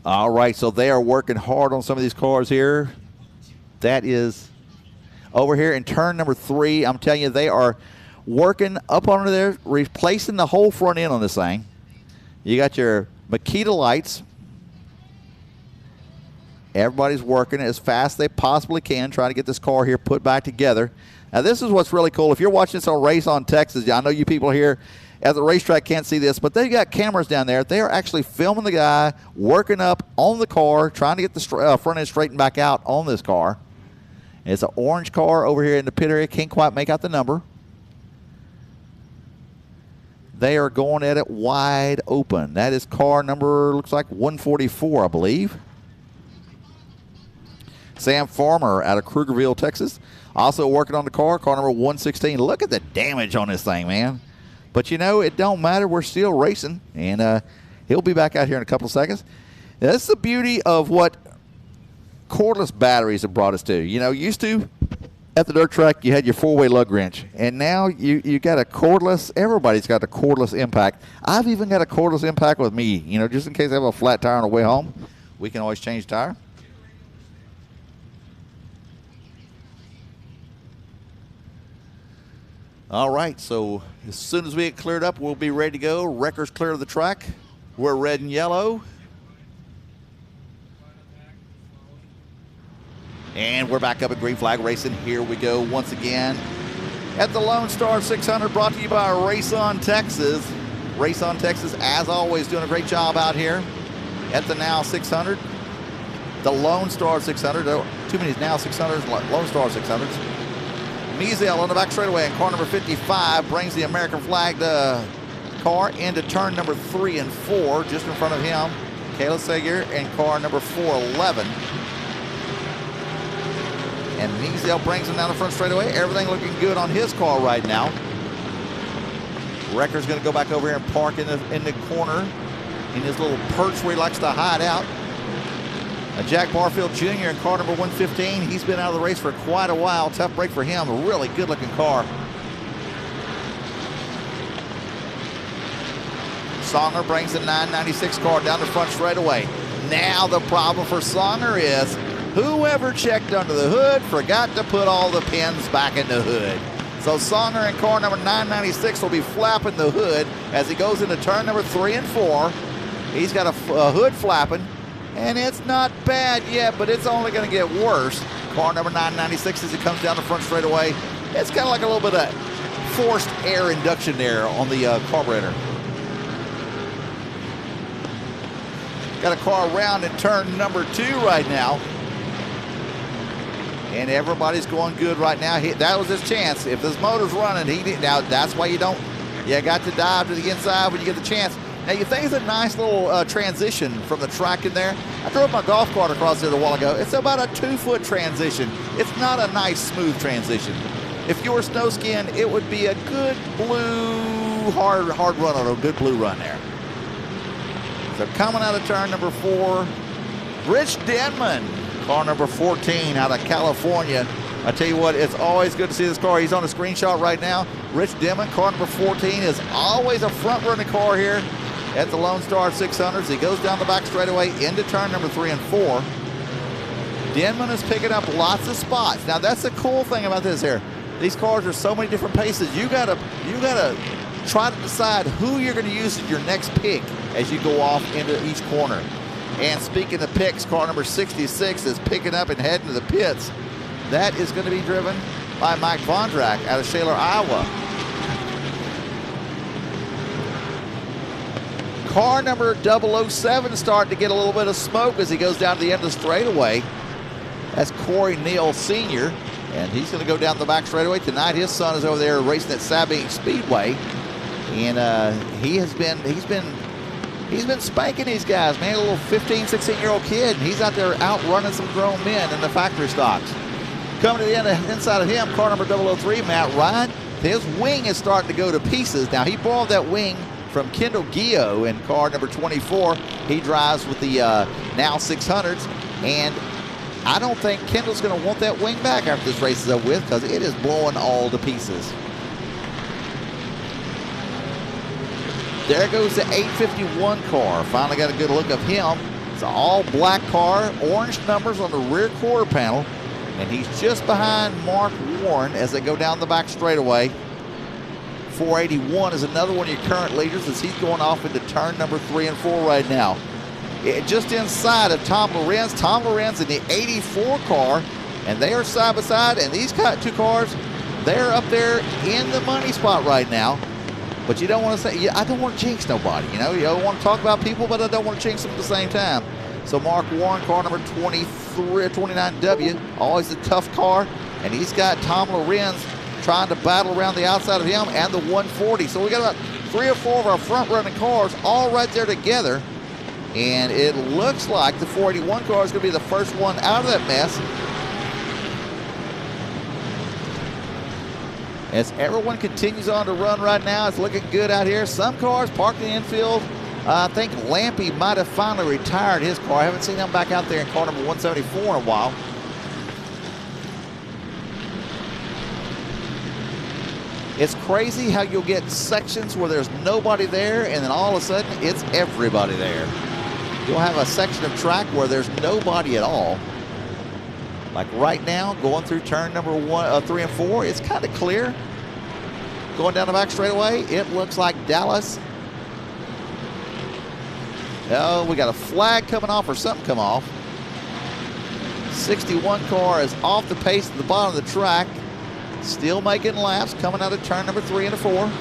All right, so they are working hard on some of these cars here. That is over here in turn number 3. I'm telling you, they are working up under there, replacing the whole front end on this thing. You got your Makita lights. Everybody's working as fast as they possibly can, trying to get this car here put back together. Now, this is what's really cool. If you're watching this on Race on Texas, I know you people here at the racetrack can't see this, but they've got cameras down there. They are actually filming the guy working up on the car, trying to get the front end straightened back out on this car. It's an orange car over here in the pit area. Can't quite make out the number. They are going at it wide open. That is car number, looks like 144, I believe. Sam Farmer out of Krugerville, Texas. Also working on the car number 116. Look at the damage on this thing, man. But, you know, it don't matter. We're still racing, and he'll be back out here in a couple of seconds. Now, that's the beauty of what cordless batteries have brought us to. You know, used to, at the dirt track, you had your 4-way lug wrench, and now you got a cordless. Everybody's got a cordless impact. I've even got a cordless impact with me, you know, just in case I have a flat tire on the way home. We can always change tire. All right, so as soon as we get cleared up, we'll be ready to go. Wrecker's clear of the track. We're red and yellow. And we're back up at Green Flag Racing. Here we go once again at the Lone Star 600, brought to you by Race on Texas. Race on Texas, as always, doing a great job out here at the Now 600. The Lone Star 600. Too many Now 600s, Lone Star 600s. Measel on the back straightaway in car number 55 brings the American flagged car into turn number 3 and 4. Just in front of him, Kayla Seger in car number 411. And Measel brings him down the front straightaway. Everything looking good on his car right now. Wrecker's going to go back over here and park in the corner in his little perch where he likes to hide out. Jack Barfield Jr. in car number 115. He's been out of the race for quite a while. Tough break for him. A really good-looking car. Songer brings the 996 car down the front straightaway. Now the problem for Songer is whoever checked under the hood forgot to put all the pins back in the hood. So Songer in car number 996 will be flapping the hood as he goes into turn number 3 and 4. He's got a hood flapping, and it's not bad yet, but it's only going to get worse. Car number 996 as he comes down the front straightaway. It's kind of like a little bit of forced air induction there on the carburetor. Got a car around in turn number 2 right now. And everybody's going good right now. That was his chance. If this motor's running, now that's why you got to dive to the inside when you get the chance. Now you think it's a nice little transition from the track in there. I drove my golf cart across there a while ago. It's about a 2-foot transition. It's not a nice smooth transition. If you were snow skiing, it would be a good blue hard run on a good blue run there. So coming out of turn number 4, Rich Denman. Car number 14 out of California. I tell you what, it's always good to see this car. He's on a screenshot right now. Rich Denman, car number 14, is always a front-running car here at the Lone Star 600s. He goes down the back straightaway into turn number 3 and 4. Denman is picking up lots of spots. Now, that's the cool thing about this here. These cars are so many different paces. You gotta try to decide who you're going to use as your next pick as you go off into each corner. And speaking of picks, car number 66 is picking up and heading to the pits. That is going to be driven by Mike Vondrak out of Shaler, Iowa. Car number 007 starting to get a little bit of smoke as he goes down to the end of the straightaway. That's Corey Neal Sr., and he's going to go down the back straightaway. Tonight his son is over there racing at Sabine Speedway, and he's been spanking these guys, man. A little 15, 16-year-old kid, and he's out there outrunning some grown men in the factory stocks. Coming to the end inside of him, car number 003, Matt Ryan. His wing is starting to go to pieces. Now, he borrowed that wing from Kendall Gio in car number 24. He drives with the now 600s, and I don't think Kendall's going to want that wing back after this race is over with because it is blowing all to pieces. There goes the 851 car. Finally got a good look of him. It's an all-black car, orange numbers on the rear quarter panel, and he's just behind Mark Warren as they go down the back straightaway. 481 is another one of your current leaders as he's going off into turn number 3 and 4 right now. Just inside of Tom Lorenz. Tom Lorenz in the 84 car, and they are side by side, and these two cars, they're up there in the money spot right now. But you don't want to say, I don't want to jinx nobody, you know. You don't want to talk about people, but I don't want to jinx them at the same time. So Mark Warren, car number 29W, always a tough car. And he's got Tom Lorenz trying to battle around the outside of him and the 140. So we got about 3 or 4 of our front-running cars all right there together. And it looks like the 481 car is going to be the first one out of that mess. As everyone continues on to run right now, it's looking good out here. Some cars parked in the infield. I think Lampy might have finally retired his car. I haven't seen him back out there in car number 174 in a while. It's crazy how you'll get sections where there's nobody there, and then all of a sudden, it's everybody there. You'll have a section of track where there's nobody at all. Like right now, going through turn number 3 and 4, it's kind of clear. Going down the back straightaway, it looks like Dallas. Oh, we got a flag coming off or something come off. 61 car is off the pace at the bottom of the track. Still making laps, coming out of turn number 3 and 4.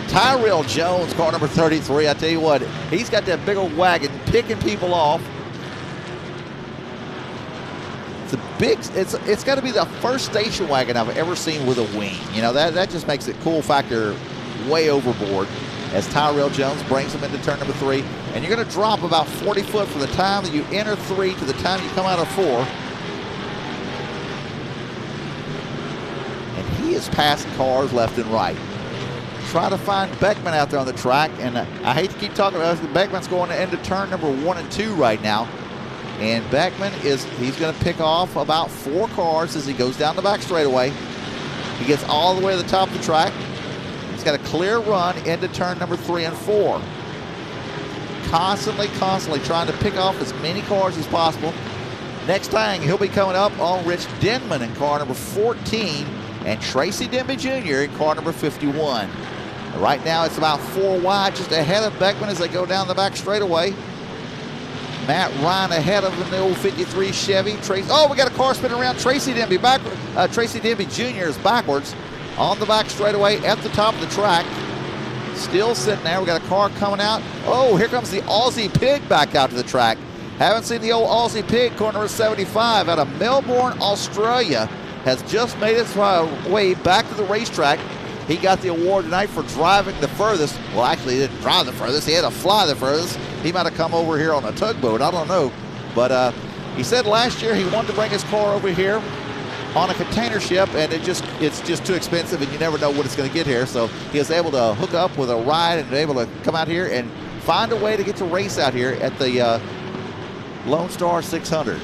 Tyrell Jones, car number 33. I tell you what, he's got that big old wagon picking people off. It's got to be the first station wagon I've ever seen with a wing. You know, that just makes it cool factor way overboard as Tyrell Jones brings him into turn number 3. And you're going to drop about 40 foot from the time that you enter 3 to the time you come out of 4. And he is passing cars left and right. Try to find Beckman out there on the track. And I hate to keep talking about this, but Beckman's going to into turn number 1 and 2 right now. And Beckman he's going to pick off about 4 cars as he goes down the back straightaway. He gets all the way to the top of the track. He's got a clear run into turn number 3 and 4. Constantly trying to pick off as many cars as possible. Next time, he'll be coming up on Rich Denman in car number 14 and Tracy Denby Jr. in car number 51. Right now, it's about 4 wide, just ahead of Beckman as they go down the back straightaway. Matt Ryan ahead of him in the old 53 Chevy. Oh, we got a car spinning around. Tracy Denby Tracy Denby Jr. is backwards on the back straightaway at the top of the track. Still sitting there. We got a car coming out. Oh, here comes the Aussie Pig back out to the track. Haven't seen the old Aussie Pig, car number 75 out of Melbourne, Australia. Has just made its way back to the racetrack. He got the award tonight for driving the furthest. Well, actually, he didn't drive the furthest. He had to fly the furthest. He might have come over here on a tugboat. I don't know. But he said last year he wanted to bring his car over here on a container ship, and it's just too expensive, and you never know what it's going to get here. So he was able to hook up with a ride and able to come out here and find a way to get to race out here at the Lone Star 600.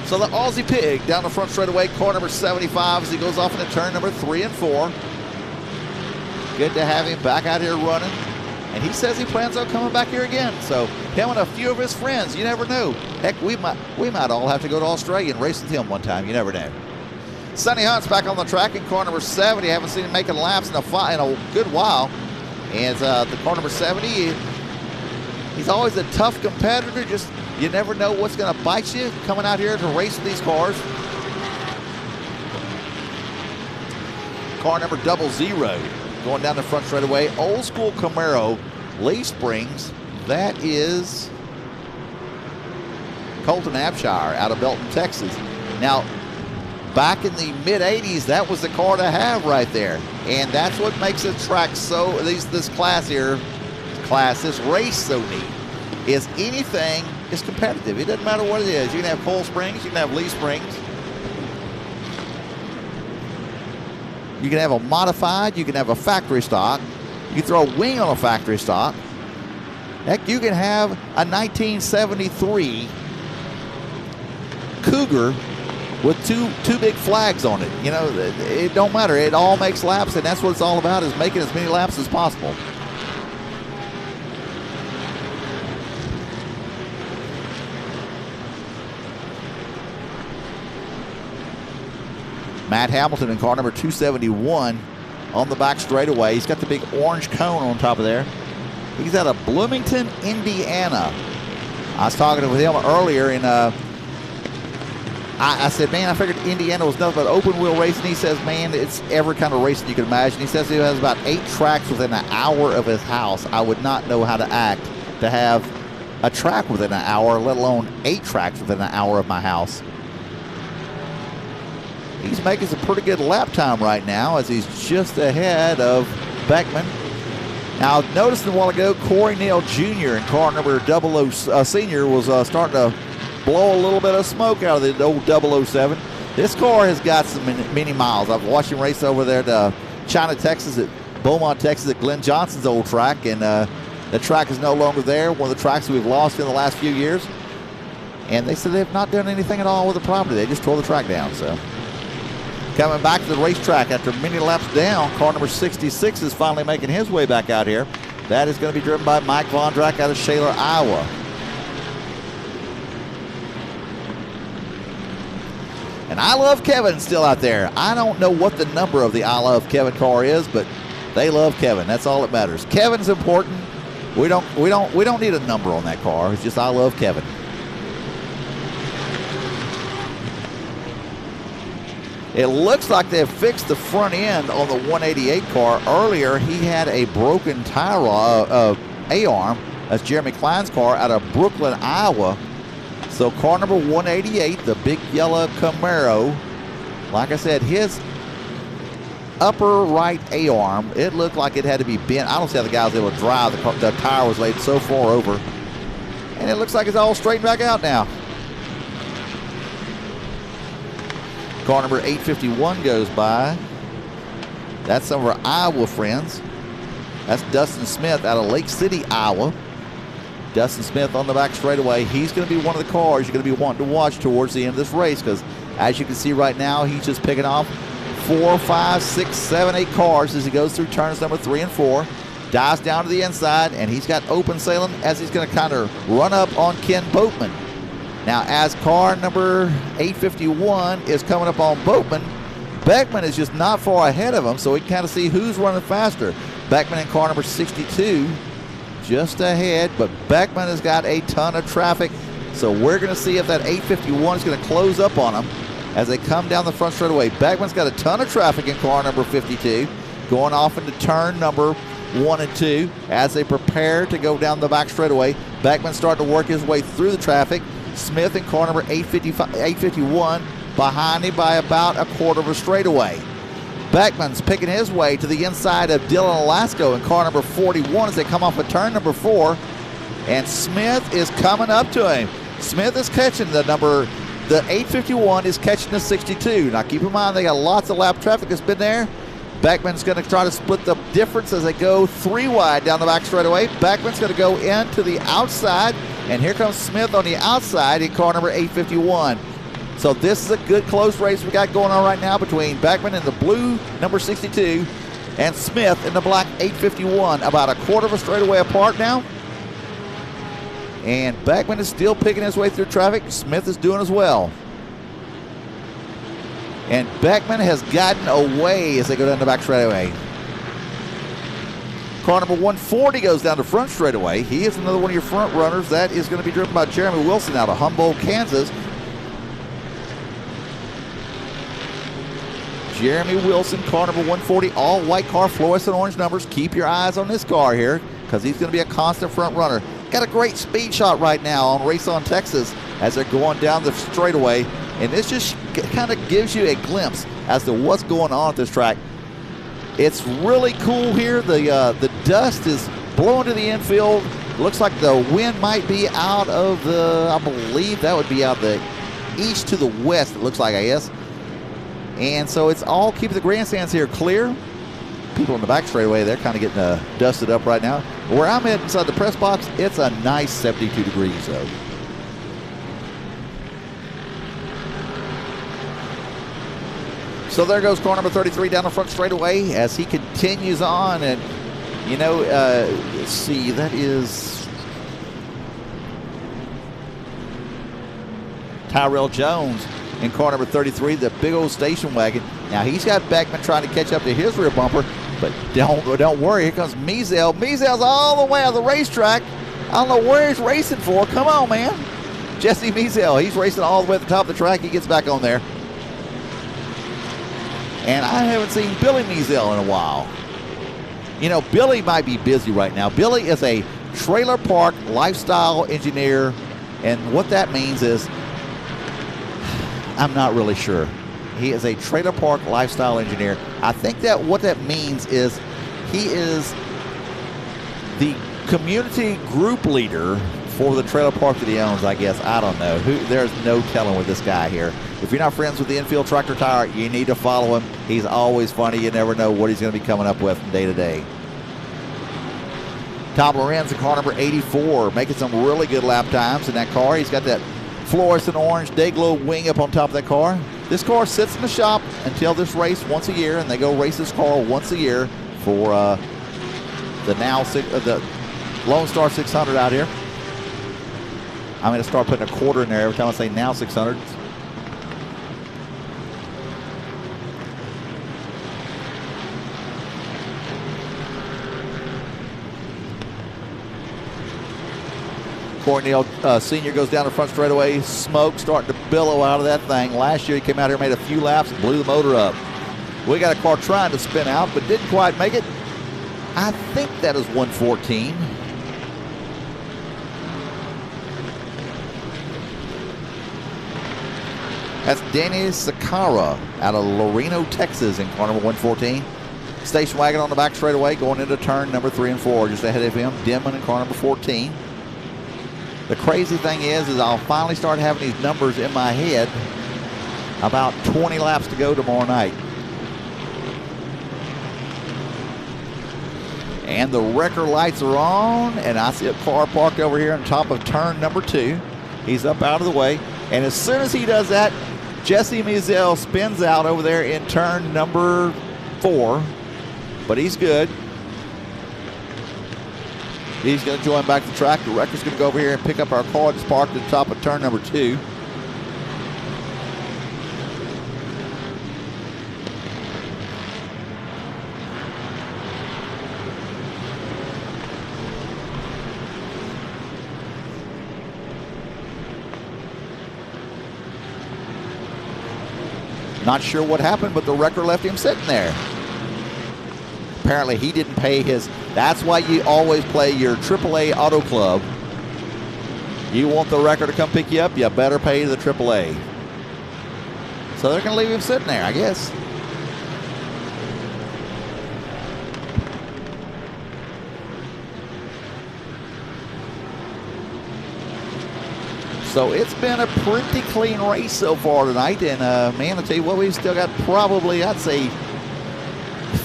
So the Aussie Pig down the front straightaway, car number 75 as he goes off into turn number 3 and 4. Good to have him back out here running. And he says he plans on coming back here again. So him and a few of his friends, you never know. Heck, we might all have to go to Australia and race with him one time. You never know. Sonny Hunt's back on the track in car number 70. Haven't seen him making laps in a good while. And the car number 70, he's always a tough competitor. Just you never know what's going to bite you coming out here to race with these cars. Car number 00 going down the front straightaway. Old school Camaro, Lee Springs. That is Colton Abshire out of Belton, Texas. Now, back in the mid-'80s, that was the car to have right there. And that's what makes this track so, this race so neat, is anything is competitive. It doesn't matter what it is. You can have Coil Springs, you can have Lee Springs. You can have a modified, you can have a factory stock. You can throw a wing on a factory stock. Heck, you can have a 1973 Cougar with two big flags on it. You know, it don't matter. It all makes laps, and that's what it's all about, is making as many laps as possible. Matt Hamilton in car number 271 on the back straightaway. He's got the big orange cone on top of there. He's out of Bloomington, Indiana. I was talking with him earlier, and I said, man, I figured Indiana was nothing but open wheel racing. He says, man, it's every kind of racing you can imagine. He says he has about 8 tracks within an hour of his house. I would not know how to act to have a track within an hour, let alone 8 tracks within an hour of my house. He's making some pretty good lap time right now as he's just ahead of Beckman. Now, noticed a while ago, Corey Neal Jr. in car number 00 Senior was starting to blow a little bit of smoke out of the old 007. This car has got some many miles. I've watched him race over there to China, Texas, at Beaumont, Texas, at Glenn Johnson's old track, and the track is no longer there, one of the tracks that we've lost in the last few years. And they said they've not done anything at all with the property. They just tore the track down. So coming back to the racetrack after many laps down, car number 66 is finally making his way back out here. That is going to be driven by Mike Vondrack out of Shaler, Iowa. And I Love Kevin still out there. I don't know what the number of the I Love Kevin car is, but they love Kevin. That's all that matters. Kevin's important. We don't need a number on that car. It's just I Love Kevin. It looks like they've fixed the front end on the 188 car. Earlier, he had a broken tie rod, A-arm. That's Jeremy Klein's car out of Brooklyn, Iowa. So car number 188, the big yellow Camaro, like I said, his upper right A-arm, it looked like it had to be bent. I don't see how the guy was able to drive. The tire was laid so far over. And it looks like it's all straightened back out now. Car number 851 goes by. That's some of our Iowa friends. That's Dustin Smith out of Lake City, Iowa. Dustin Smith on the back straightaway. He's going to be one of the cars you're going to be wanting to watch towards the end of this race, because as you can see right now, he's just picking off 4, 5, 6, 7, 8 cars as he goes through turns number 3 and 4. Dives down to the inside, and he's got open sailing as he's going to kind of run up on Ken Boatman. Now, as car number 851 is coming up on Boatman, Beckman is just not far ahead of him, so we can kind of see who's running faster. Beckman in car number 62 just ahead, but Beckman has got a ton of traffic, so we're going to see if that 851 is going to close up on him as they come down the front straightaway. Beckman's got a ton of traffic in car number 52, going off into turn number 1 and 2 as they prepare to go down the back straightaway. Beckman starting to work his way through the traffic. Smith in car number 851 behind him by about a quarter of a straightaway. Beckman's picking his way to the inside of Dylan Alasko in car number 41 as they come off of turn number 4. And Smith is coming up to him. Smith is catching the 851 is catching the 62. Now keep in mind they got lots of lap traffic that's been there. Beckman's going to try to split the difference as they go 3 wide down the back straightaway. Beckman's going to go into the outside, and here comes Smith on the outside in car number 851. So this is a good close race we got going on right now between Beckman in the blue number 62 and Smith in the black 851. About a quarter of a straightaway apart now. And Beckman is still picking his way through traffic. Smith is doing as well. And Beckman has gotten away as they go down the back straightaway. Car number 140 goes down the front straightaway. He is another one of your front runners. That is going to be driven by Jeremy Wilson out of Humboldt, Kansas. Jeremy Wilson, car number 140, all white car, fluorescent orange numbers. Keep your eyes on this car here because he's going to be a constant front runner. Got a great speed shot right now on Race on Texas as they're going down the straightaway. And this just kind of gives you a glimpse as to what's going on at this track. It's really cool here. The dust is blowing to the infield. Looks like the wind might be out of the, I believe that would be out the east to the west, it looks like, I guess. And so it's all keeping the grandstands here clear. People in the back straightaway, they're kind of getting dusted up right now. Where I'm at inside the press box, it's a nice 72 degrees though. So there goes car number 33 down the front straightaway as he continues on. And, you know, let's see, that is Tyrell Jones in car number 33, the big old station wagon. Now he's got Beckman trying to catch up to his rear bumper, but don't worry, here comes Measel. Measel's all the way out of the racetrack. I don't know where he's racing for. Come on, man. Jesse Measel, he's racing all the way at the top of the track. He gets back on there. And I haven't seen Billy Measel in a while. You know, Billy might be busy right now. Billy is a trailer park lifestyle engineer, and what that means is, I'm not really sure. He is a trailer park lifestyle engineer. I think that what that means is he is the community group leader for the trailer park that he owns, I guess. I don't know. There's no telling with this guy here. If you're not friends with the Infield Tractor Tire, you need to follow him. He's always funny. You never know what he's going to be coming up with from day to day. Tom Lorenz in car number 84, making some really good lap times in that car. He's got that fluorescent orange Dayglow wing up on top of that car. This car sits in the shop until this race once a year, and they go race this car once a year for the Lone Star 600 out here. I'm going to start putting a quarter in there every time I say now 600. Cornell Sr. goes down the front straightaway. Smoke starting to billow out of that thing. Last year he came out here, made a few laps, and blew the motor up. We got a car trying to spin out, but didn't quite make it. I think that is 114. That's Danny Sakara out of Loreno, Texas in car number 114. Station wagon on the back straightaway going into turn number 3 and 4. Just ahead of him, Denman in car number 14. The crazy thing is I'll finally start having these numbers in my head about 20 laps to go tomorrow night. And the wrecker lights are on, and I see a car parked over here on top of turn number 2. He's up out of the way, and as soon as he does that, Jesse Mizell spins out over there in turn number 4, but he's good. He's going to join back the track. The wrecker's going to go over here and pick up our car that's parked at the top of turn number 2. Not sure what happened, but the wrecker left him sitting there. Apparently he didn't pay his. That's why you always play your AAA Auto Club. You want the wrecker to come pick you up, you better pay the AAA. So they're going to leave him sitting there, I guess. So it's been a pretty clean race so far tonight. And, man, I'll tell you what, we've still got probably, I'd say,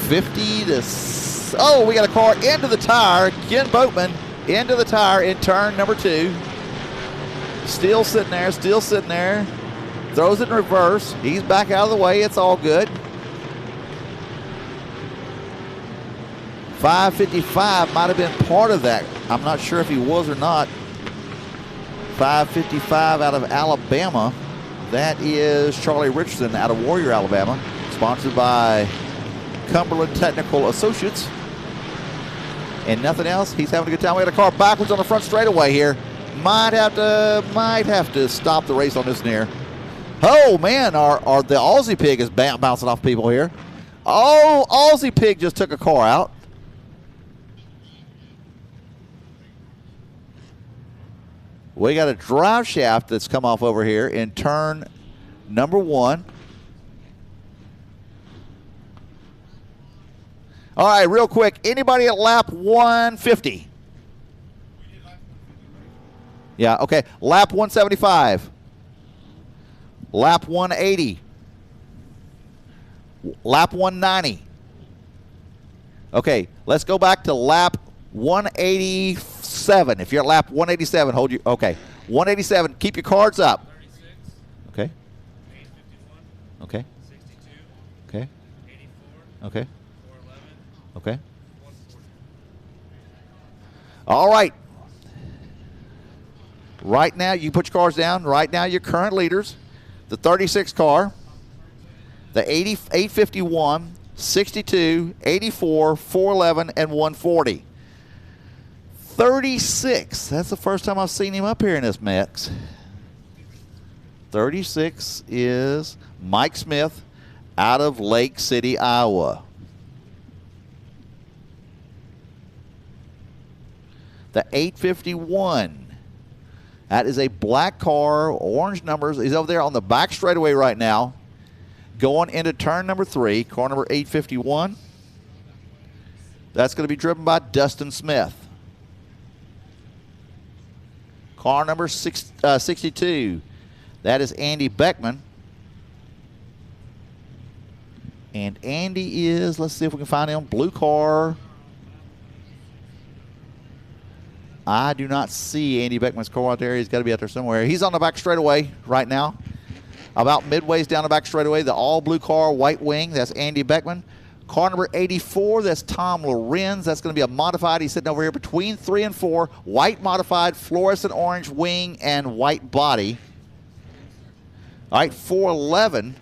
50 to... Oh, we got a car into the tire. Ken Boatman into the tire in turn number 2. Still sitting there, still sitting there. Throws it in reverse. He's back out of the way. It's all good. 555 might have been part of that. I'm not sure if he was or not. 555 out of Alabama. That is Charlie Richardson out of Warrior, Alabama. Sponsored by Cumberland Technical Associates. And nothing else. He's having a good time. We got a car backwards on the front straightaway here. Might have to stop the race on this near. Oh man, our the Aussie Pig is bouncing off people here. Oh, Aussie Pig just took a car out. We got a drive shaft that's come off over here in turn number 1. All right, real quick. Anybody at lap 150? Yeah, okay. Lap 175. Lap 180. Lap 190. Okay, let's go back to lap 187. If you're at lap 187, hold you. Okay, 187. Keep your cards up. 36. Okay. 851. Okay. 62. Okay. 84. Okay. 411. Okay. 140. All right. Right now, you put your cars down. Right now, your current leaders. The 36 car. The 851, 62, 84, 411, and 140. 36. That's the first time I've seen him up here in this mix. 36 is Mike Smith out of Lake City, Iowa. The 851. That is a black car, orange numbers. He's over there on the back straightaway right now. Going into turn number 3, car number 851. That's going to be driven by Dustin Smith. Car number 62. That is Andy Beckman. And Andy is, let's see if we can find him, blue car. I do not see Andy Beckman's car out there. He's got to be out there somewhere. He's on the back straightaway right now. About midways down the back straightaway, the all-blue car, white wing, that's Andy Beckman. Car number 84, that's Tom Lorenz. That's going to be a modified. He's sitting over here between 3 and 4. White modified, fluorescent orange wing, and white body. All right, 411.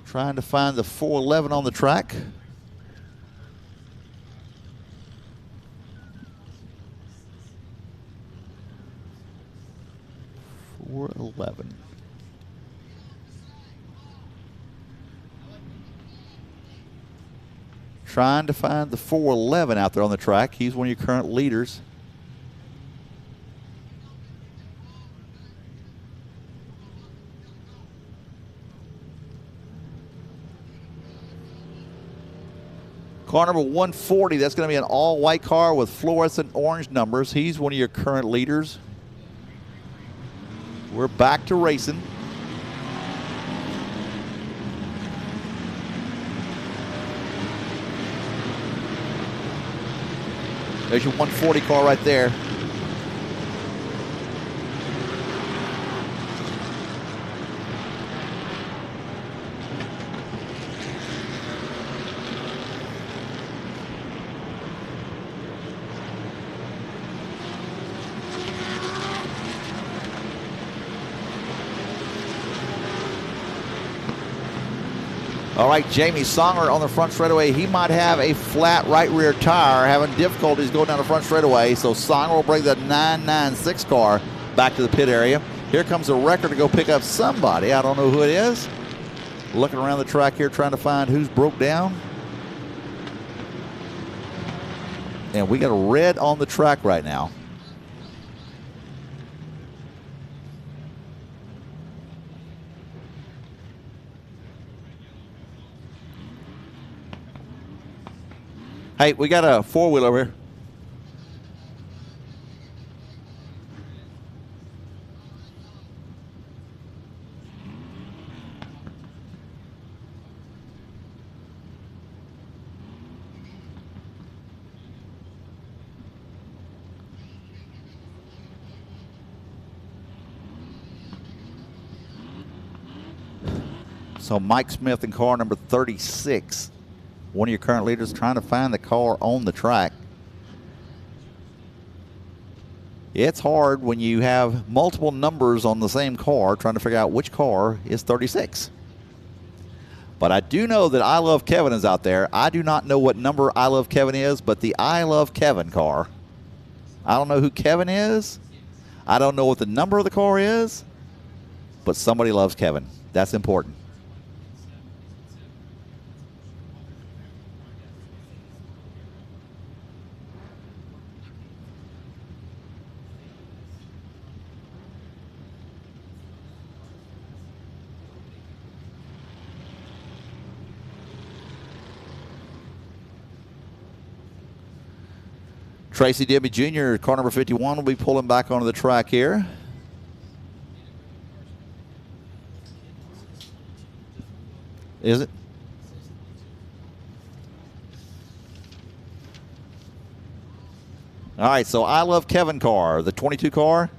Trying to find the 411 on the track. 411. Trying to find the 411 out there on the track. He's one of your current leaders. Car number 140, that's going to be an all-white car with fluorescent orange numbers. He's one of your current leaders. We're back to racing. There's your 140 car right there. All right, Jamie Songer on the front straightaway. He might have a flat right rear tire, having difficulties going down the front straightaway. So Songer will bring the 996 car back to the pit area. Here comes a wrecker to go pick up somebody. I don't know who it is. Looking around the track here, trying to find who's broke down. And we got a red on the track right now. Hey, we got a four-wheel over here. So Mike Smith in car number 36. One of your current leaders trying to find the car on the track. It's hard when you have multiple numbers on the same car trying to figure out which car is 36. But I do know that I Love Kevin is out there. I do not know what number I Love Kevin is, but the I Love Kevin car. I don't know who Kevin is. I don't know what the number of the car is, but somebody loves Kevin. That's important. Tracy Dibby Jr., car number 51, will be pulling back onto the track here. Is it? All right, so I Love Kevin car, the 22 car.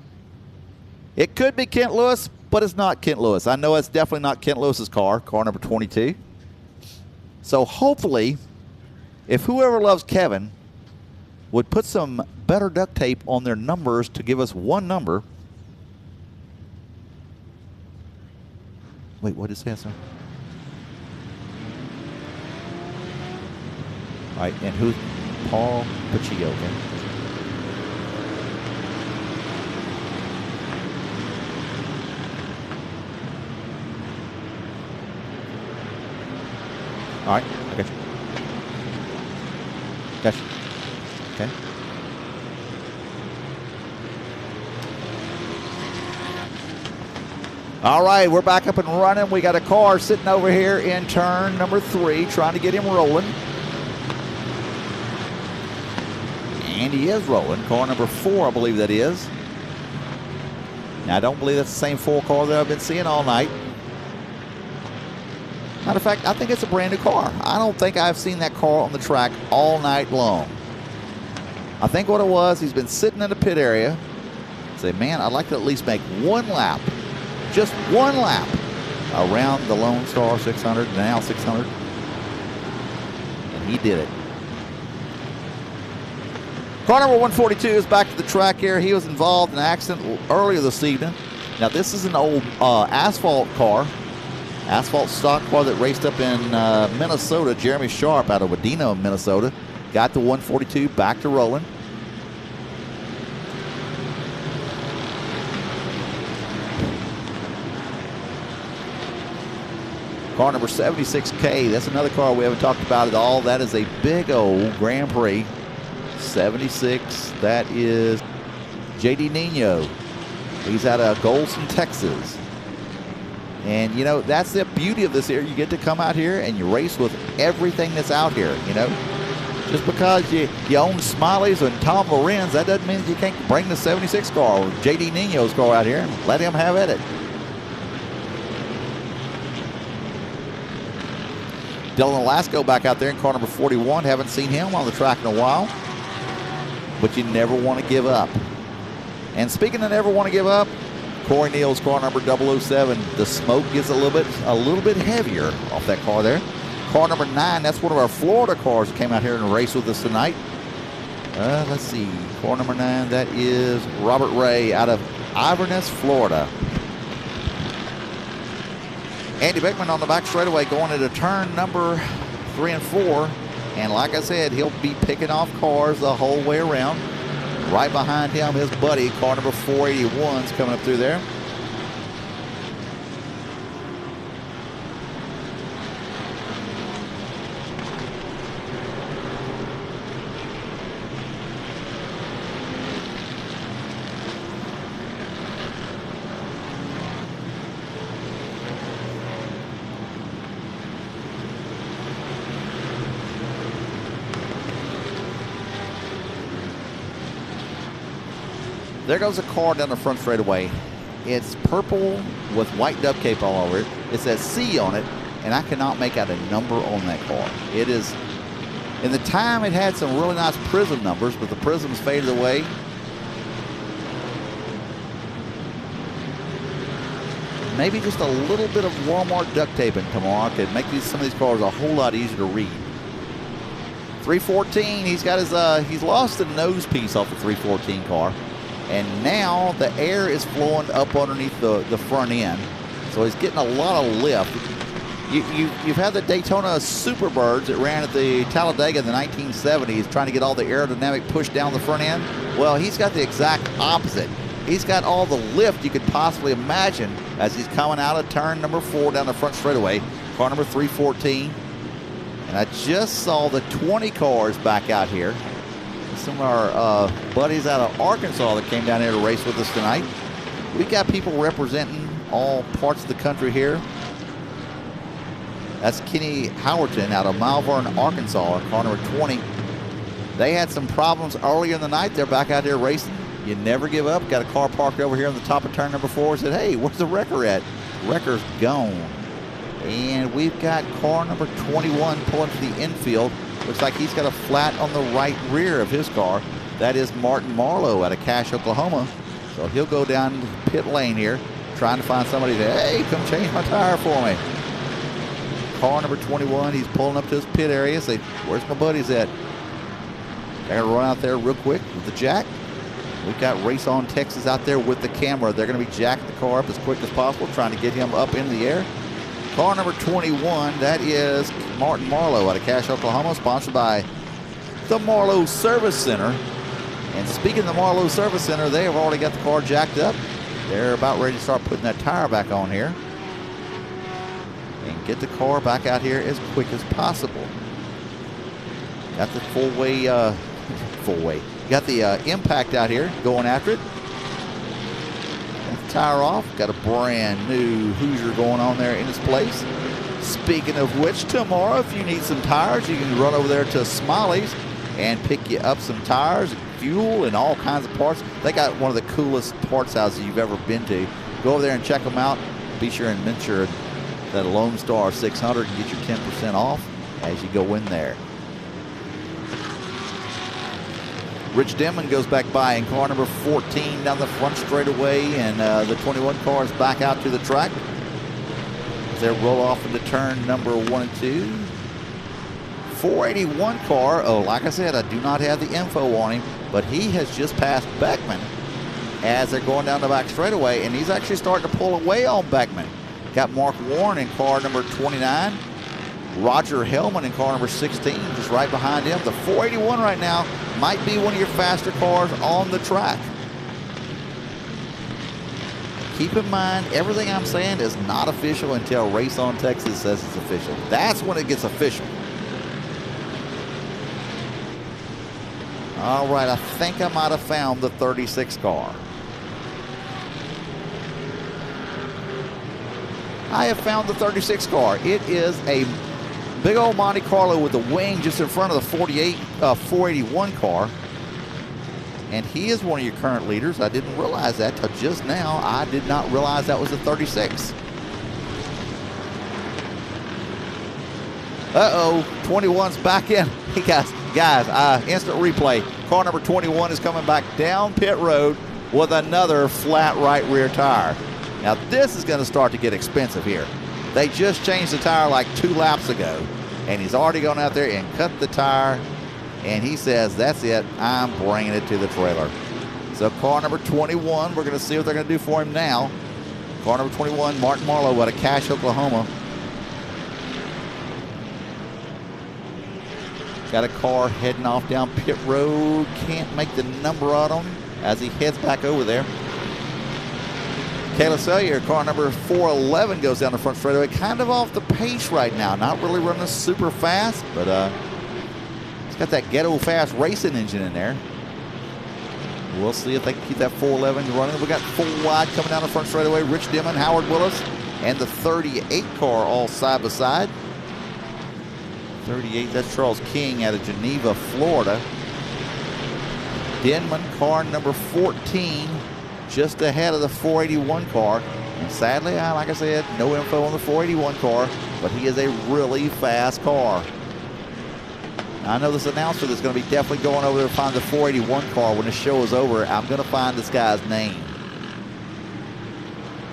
It could be Kent Lewis, but it's not Kent Lewis. I know it's definitely not Kent Lewis's car number 22. So hopefully, if whoever loves Kevin would put some better duct tape on their numbers to give us one number. Wait, what did it say, sir? All right, and who's Paul Paccio, okay? All right, I got you. Got you. Okay. All right, we're back up and running. We got a car sitting over here in turn number 3, trying to get him rolling. And he is rolling. Car number 4, I believe that is. Now, I don't believe that's the same 4 car that I've been seeing all night. Matter of fact, I think it's a brand new car. I don't think I've seen that car on the track all night long. I think what it was, he's been sitting in the pit area. Say, man, I'd like to at least make one lap, just one lap, around the Lone Star 600, now 600. And he did it. Car number 142 is back to the track here. He was involved in an accident earlier this evening. Now, this is an old asphalt car, asphalt stock car that raced up in Minnesota. Jeremy Sharp out of Wadena, Minnesota. Got the 142 back to rolling. Car number 76K, that's another car we haven't talked about at all. That is a big old Grand Prix 76. That is JD Nino. He's out of Golson, Texas. And, you know, that's the beauty of this here. You get to come out here and you race with everything that's out here, you know. Just because you own Smiley's and Tom Lorenz, that doesn't mean you can't bring the 76 car or JD Nino's car out here and let him have at it. Dylan Lasco back out there in car number 41. Haven't seen him on the track in a while. But you never want to give up. And speaking of never want to give up, Corey Neal's car number 007. The smoke gets a little bit heavier off that car there. Car number 9, that's one of our Florida cars that came out here and raced with us tonight. Let's see, car number 9, that is Robert Ray out of Inverness, Florida. Andy Beckman on the back straightaway going into turn number 3 and 4. And like I said, he'll be picking off cars the whole way around. Right behind him, his buddy, car number 481's coming up through there. There goes a car down the front straightaway. It's purple with white duct tape all over it. It says C on it, and I cannot make out a number on that car. It is, in the time it had some really nice prism numbers, but the prisms faded away. Maybe just a little bit of Walmart duct taping tomorrow could make some of these cars a whole lot easier to read. 314, he's got his, he's lost the nose piece off the 314 car. And now the air is flowing up underneath the front end. So he's getting a lot of lift. You've had the Daytona Superbirds that ran at the Talladega in the 1970s trying to get all the aerodynamic pushed down the front end. Well, he's got the exact opposite. He's got all the lift you could possibly imagine as he's coming out of turn number 4 down the front straightaway. Car number 314. And I just saw the 20 cars back out here. Some of our buddies out of Arkansas that came down here to race with us tonight. We got people representing all parts of the country here. That's Kenny Howerton out of Malvern, Arkansas, car number 20. They had some problems earlier in the night. They're back out there racing. You never give up. Got a car parked over here on the top of turn number 4. Said, hey, where's the wrecker at? Wrecker's gone. And we've got car number 21 pulling to the infield. Looks like he's got a flat on the right rear of his car. That is Martin Marlowe out of Cache, Oklahoma. So he'll go down the pit lane here, trying to find somebody to, hey, come change my tire for me. Car number 21, he's pulling up to his pit area. Say, where's my buddies at? They're gonna run out there real quick with the jack. We've got Race On Texas out there with the camera. They're gonna be jacking the car up as quick as possible, trying to get him up into the air. Car number 21, that is Martin Marlowe out of Cache, Oklahoma, sponsored by the Marlowe Service Center. And speaking of the Marlowe Service Center, they have already got the car jacked up. They're about ready to start putting that tire back on here and get the car back out here as quick as possible. Got the got the impact out here going after it. Tire off. Got a brand new Hoosier going on there in its place. Speaking of which, tomorrow if you need some tires, you can run over there to Smiley's and pick you up some tires, fuel, and all kinds of parts. They got one of the coolest parts houses you've ever been to. Go over there and check them out. Be sure and mention that Lone Star 600 and get your 10% off as you go in there. Rich Denman goes back by in car number 14 down the front straightaway, and the 21 car is back out to the track. They roll off into turn number 1 and 2. 481 car, oh, like I said, I do not have the info on him, but he has just passed Beckman as they're going down the back straightaway, and he's actually starting to pull away on Beckman. Got Mark Warren in car number 29. Roger Hellman in car number 16, just right behind him. The 481 right now might be one of your faster cars on the track. Keep in mind, everything I'm saying is not official until Race On Texas says it's official. That's when it gets official. All right, I think I might have found the 36 car. I have found the 36 car. It is a big old Monte Carlo with the wing just in front of the 481 car. And he is one of your current leaders. I didn't realize that till just now. I did not realize that was a 36. Uh-oh, 21's back in. Hey guys, instant replay. Car number 21 is coming back down pit road with another flat right rear tire. Now this is going to start to get expensive here. They just changed the tire like 2 laps ago, and he's already gone out there and cut the tire, and he says, that's it, I'm bringing it to the trailer. So car number 21, we're going to see what they're going to do for him now. Car number 21, Martin Marlowe out of Cache, Oklahoma. Got a car heading off down pit road. Can't make the number out on him as he heads back over there. Kayla Sellier, car number 411, goes down the front straightaway. Kind of off the pace right now. Not really running super fast, but it's got that ghetto fast racing engine in there. We'll see if they can keep that 411 running. We got 4 wide coming down the front straightaway. Rich Dimon, Howard Willis, and the 38 car all side by side. 38, that's Charles King out of Geneva, Florida. Denman, car number 14, just ahead of the 481 car. And sadly, like I said, no info on the 481 car, but he is a really fast car. Now, I know this announcer that's going to be definitely going over there to find the 481 car when the show is over. I'm going to find this guy's name.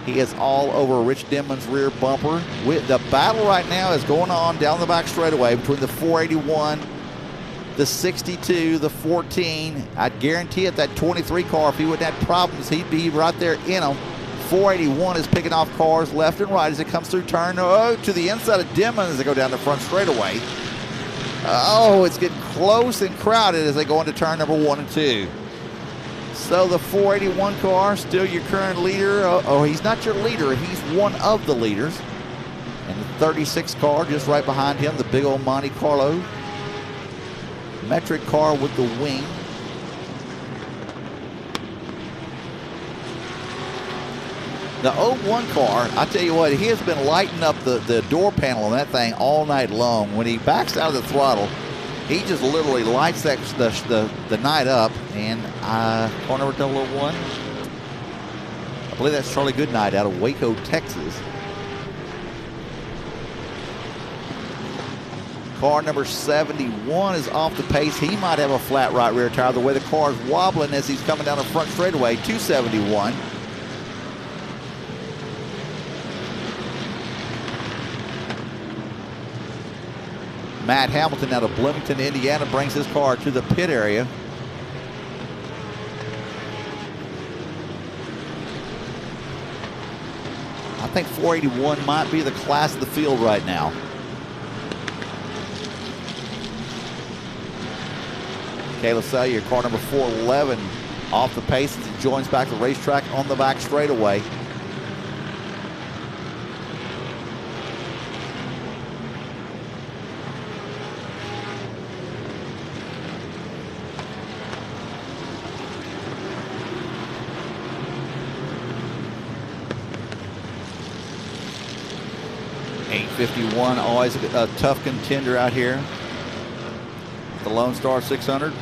He is all over Rich Denman's rear bumper. The battle right now is going on down the back straightaway between the 481, the 62, the 14. I'd guarantee it, that 23 car, if he wouldn't have problems, he'd be right there in them. 481 is picking off cars left and right as it comes through turn to the inside of Denman as they go down the front straightaway. Oh, it's getting close and crowded as they go into turn number 1 and 2. So the 481 car, still your current leader. Oh, he's not your leader. He's one of the leaders. And the 36 car just right behind him, the big old Monte Carlo. Metric car with the wing. The 01 car, I tell you what, he has been lighting up the door panel on that thing all night long. When he backs out of the throttle, he just literally lights the night up. And car number 01, I believe that's Charlie Goodnight out of Waco, Texas. Car number 71 is off the pace. He might have a flat right rear tire the way the car is wobbling as he's coming down the front straightaway. 271. Matt Hamilton out of Bloomington, Indiana, brings his car to the pit area. I think 481 might be the class of the field right now. Kayla Sellier, car number 411, off the pace as he joins back the racetrack on the back straightaway. .851, always a tough contender out here. The Lone Star 600.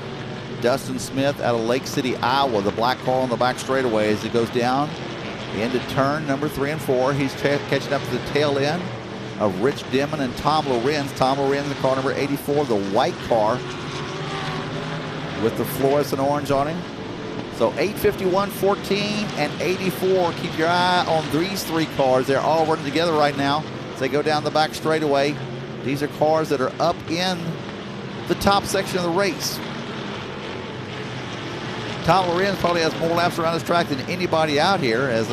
Dustin Smith out of Lake City, Iowa, the black car on the back straightaway as it goes down into turn number 3 and 4. He's catching up to the tail end of Rich Dimon and Tom Lorenz. Tom Lorenz, the car number 84, the white car with the fluorescent orange on him. So 851, 14, and 84. Keep your eye on these 3 cars. They're all running together right now as they go down the back straightaway. These are cars that are up in the top section of the race. Tom Lorenz probably has more laps around this track than anybody out here, as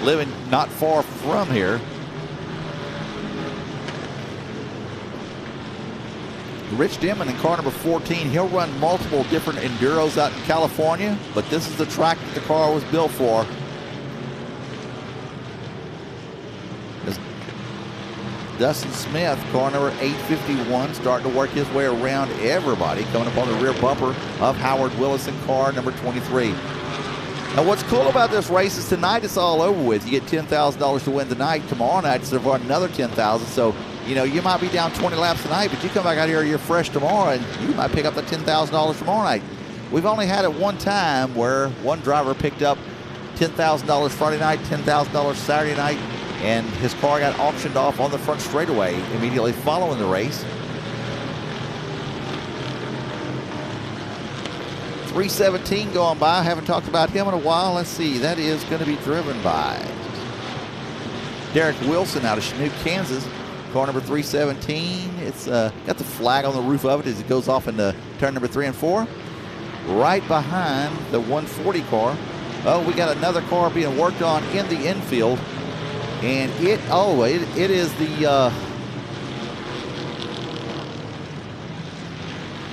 living not far from here. Rich Dimon in car number 14, he'll run multiple different enduros out in California, but this is the track that the car was built for. Dustin Smith, car number 851, starting to work his way around everybody, coming up on the rear bumper of Howard Willison, car number 23. Now, what's cool about this race is tonight it's all over with. You get $10,000 to win tonight. Tomorrow night, it's another $10,000. So, you know, you might be down 20 laps tonight, but you come back out here, you're fresh tomorrow, and you might pick up the $10,000 tomorrow night. We've only had it one time where one driver picked up $10,000 Friday night, $10,000 Saturday night, and his car got auctioned off on the front straightaway immediately following the race. 317 going by. Haven't talked about him in a while. Let's see. That is going to be driven by Derek Wilson out of Chinook, Kansas. Car number 317. It's got the flag on the roof of it as it goes off into turn number 3 and 4. Right behind the 140 car Oh, we got another car being worked on in the infield. And it is the,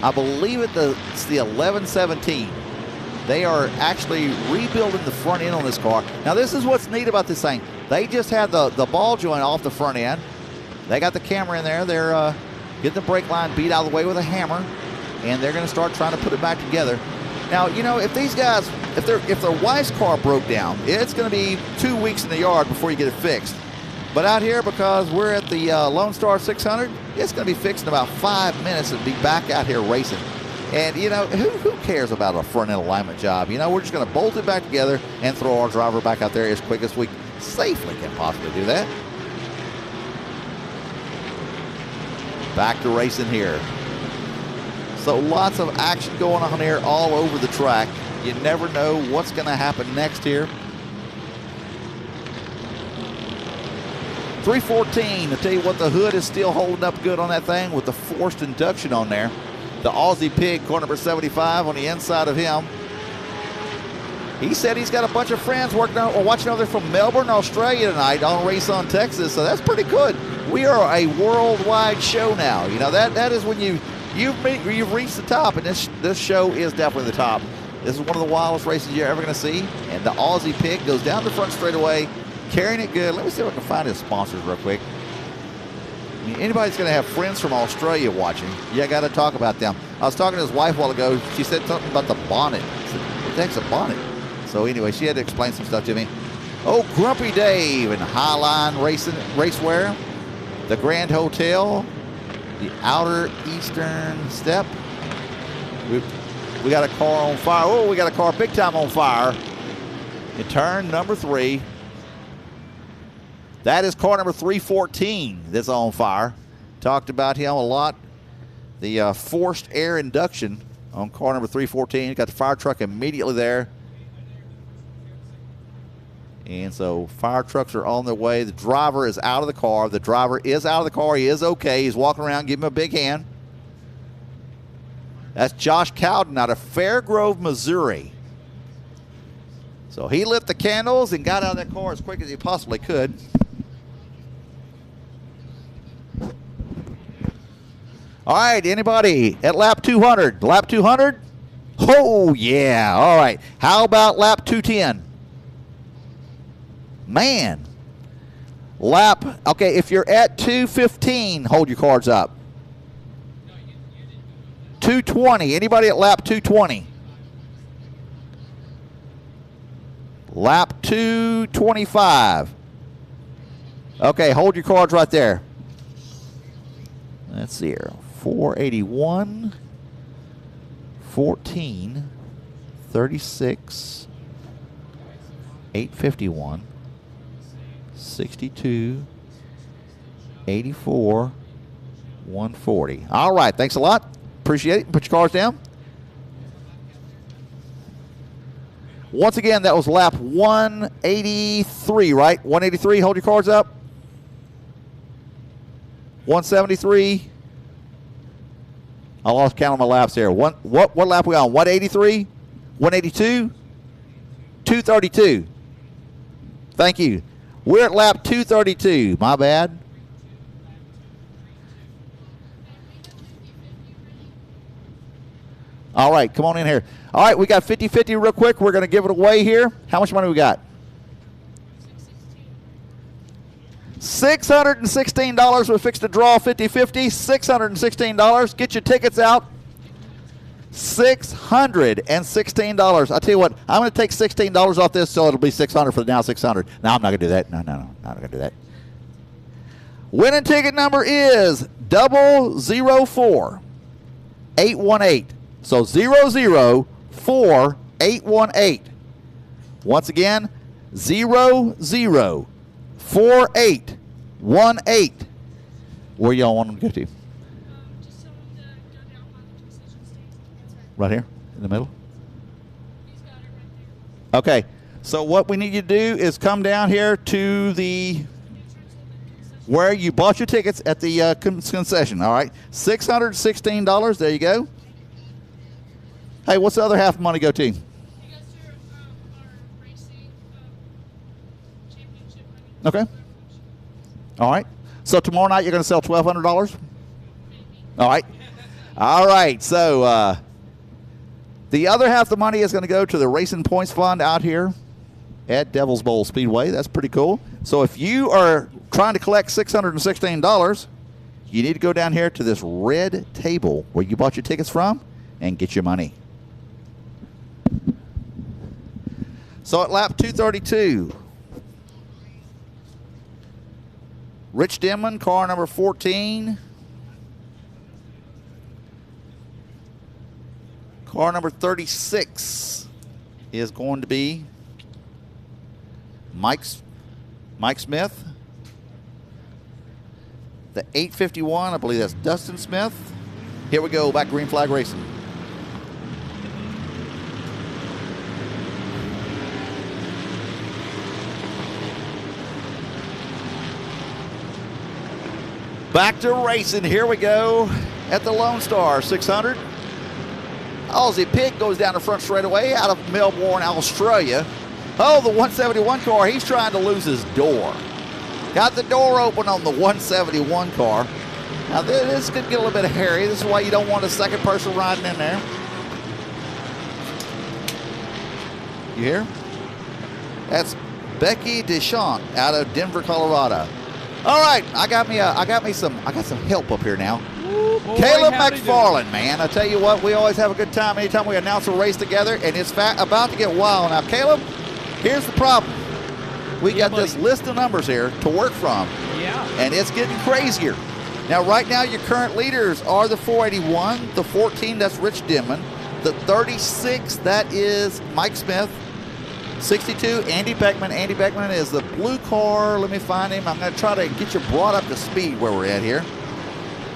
I believe it's the 1117. They are actually rebuilding the front end on this car. Now, this is what's neat about this thing. They just had the ball joint off the front end. They got the camera in there. They're getting the brake line beat out of the way with a hammer, and they're going to start trying to put it back together. Now, you know, if these guys, if their wife's car broke down, it's going to be 2 weeks in the yard before you get it fixed. But out here, because we're at the Lone Star 600, it's going to be fixed in about 5 minutes and be back out here racing. And, you know, who cares about a front end alignment job? You know, we're just going to bolt it back together and throw our driver back out there as quick as we safely can possibly do that. Back to racing here. So lots of action going on here all over the track. You never know what's going to happen next here. 314, to tell you what, the hood is still holding up good on that thing with the forced induction on there. The Aussie Pig, car number 75 on the inside of him. He said he's got a bunch of friends watching over there from Melbourne, Australia tonight on Race on Texas, so that's pretty good. We are a worldwide show now. You know, that is when you've reached the top, and this show is definitely the top. This is one of the wildest races you're ever going to see, and the Aussie Pig goes down the front straightaway, carrying it good. Let me see if I can find his sponsors real quick. I mean, anybody's going to have friends from Australia watching. You got to talk about them. I was talking to his wife a while ago. She said something about the bonnet. I said, what the heck's a bonnet? So anyway, she had to explain some stuff to me. Oh, Grumpy Dave and Highline Racewear, the Grand Hotel, the Outer Eastern Step. We got a car on fire. Oh, we got a car big time on fire in turn number 3. That is car number 314 that's on fire. Talked about him a lot. The forced air induction on car number 314. Got the fire truck immediately there. And so fire trucks are on their way. The driver is out of the car. The driver is out of the car. He is okay. He's walking around. Give him a big hand. That's Josh Cowden out of Fairgrove, Missouri. So he lit the candles and got out of that car as quick as he possibly could. All right, anybody at lap 200? Lap 200? Oh, yeah. All right. How about lap 210? Man. Okay, if you're at 215, hold your cards up. 220. Anybody at lap 220? Lap 225. Okay, hold your cards right there. Let's see here. 481, 14, 36, 851, 62, 84, 140. All right, thanks a lot. Appreciate it. Put your cards down. Once again, that was lap 183, right? 183, hold your cards up. 173. I lost count on my laps there. What lap we on? 183? 182? 232. Thank you. We're at lap 232. My bad. All right, come on in here. All right, we got 50-50 real quick. We're going to give it away here. How much money we got? $616. We're fixed to draw 50-50. $616. Get your tickets out. $616. I'll tell you what, I'm going to take $16 off this so it'll be $600 for the now $600. No, I'm not going to do that. No, I'm not going to do that. Winning ticket number is 004818. So 004818. Once again, 004818. Where y'all want them to go to? Just tell them to go down by the concession stand. Right here in the middle? He's got it right there. Okay. So what we need you to do is come down here to the where you bought your tickets at the concession. All right. $616. There you go. Hey, what's the other half of the money go to? You guys do our race Okay. All right. So tomorrow night you're going to sell $1,200? All right. All right. So the other half of the money is going to go to the Racing Points Fund out here at Devil's Bowl Speedway. That's pretty cool. So if you are trying to collect $616, you need to go down here to this red table where you bought your tickets from and get your money. So at lap 232, Rich Denman, car number 14. Car number 36 is going to be Mike Smith. The 851, I believe that's Dustin Smith. Here we go, back green flag racing. Back to racing, here we go at the Lone Star 600. Aussie Pig goes down the front straightaway out of Melbourne, Australia. Oh, the 171 car, he's trying to lose his door. Got the door open on the 171 car. Now this could get a little bit hairy. This is why you don't want a second person riding in there. You hear? That's Becky Deschamps out of Denver, Colorado. All right, I got some help up here now. Ooh, boy, Caleb howdy do. McFarland, man. I tell you what, we always have a good time anytime we announce a race together, and it's about to get wild. Now, Caleb, here's the problem. We got this list of numbers here to work from, and it's getting crazier. Now, right now, your current leaders are the 481, the 14, that's Rich Denman, the 36, that is Mike Smith, 62, Andy Beckman. Andy Beckman is the blue car. Let me find him. I'm going to try to get you brought up to speed where we're at here.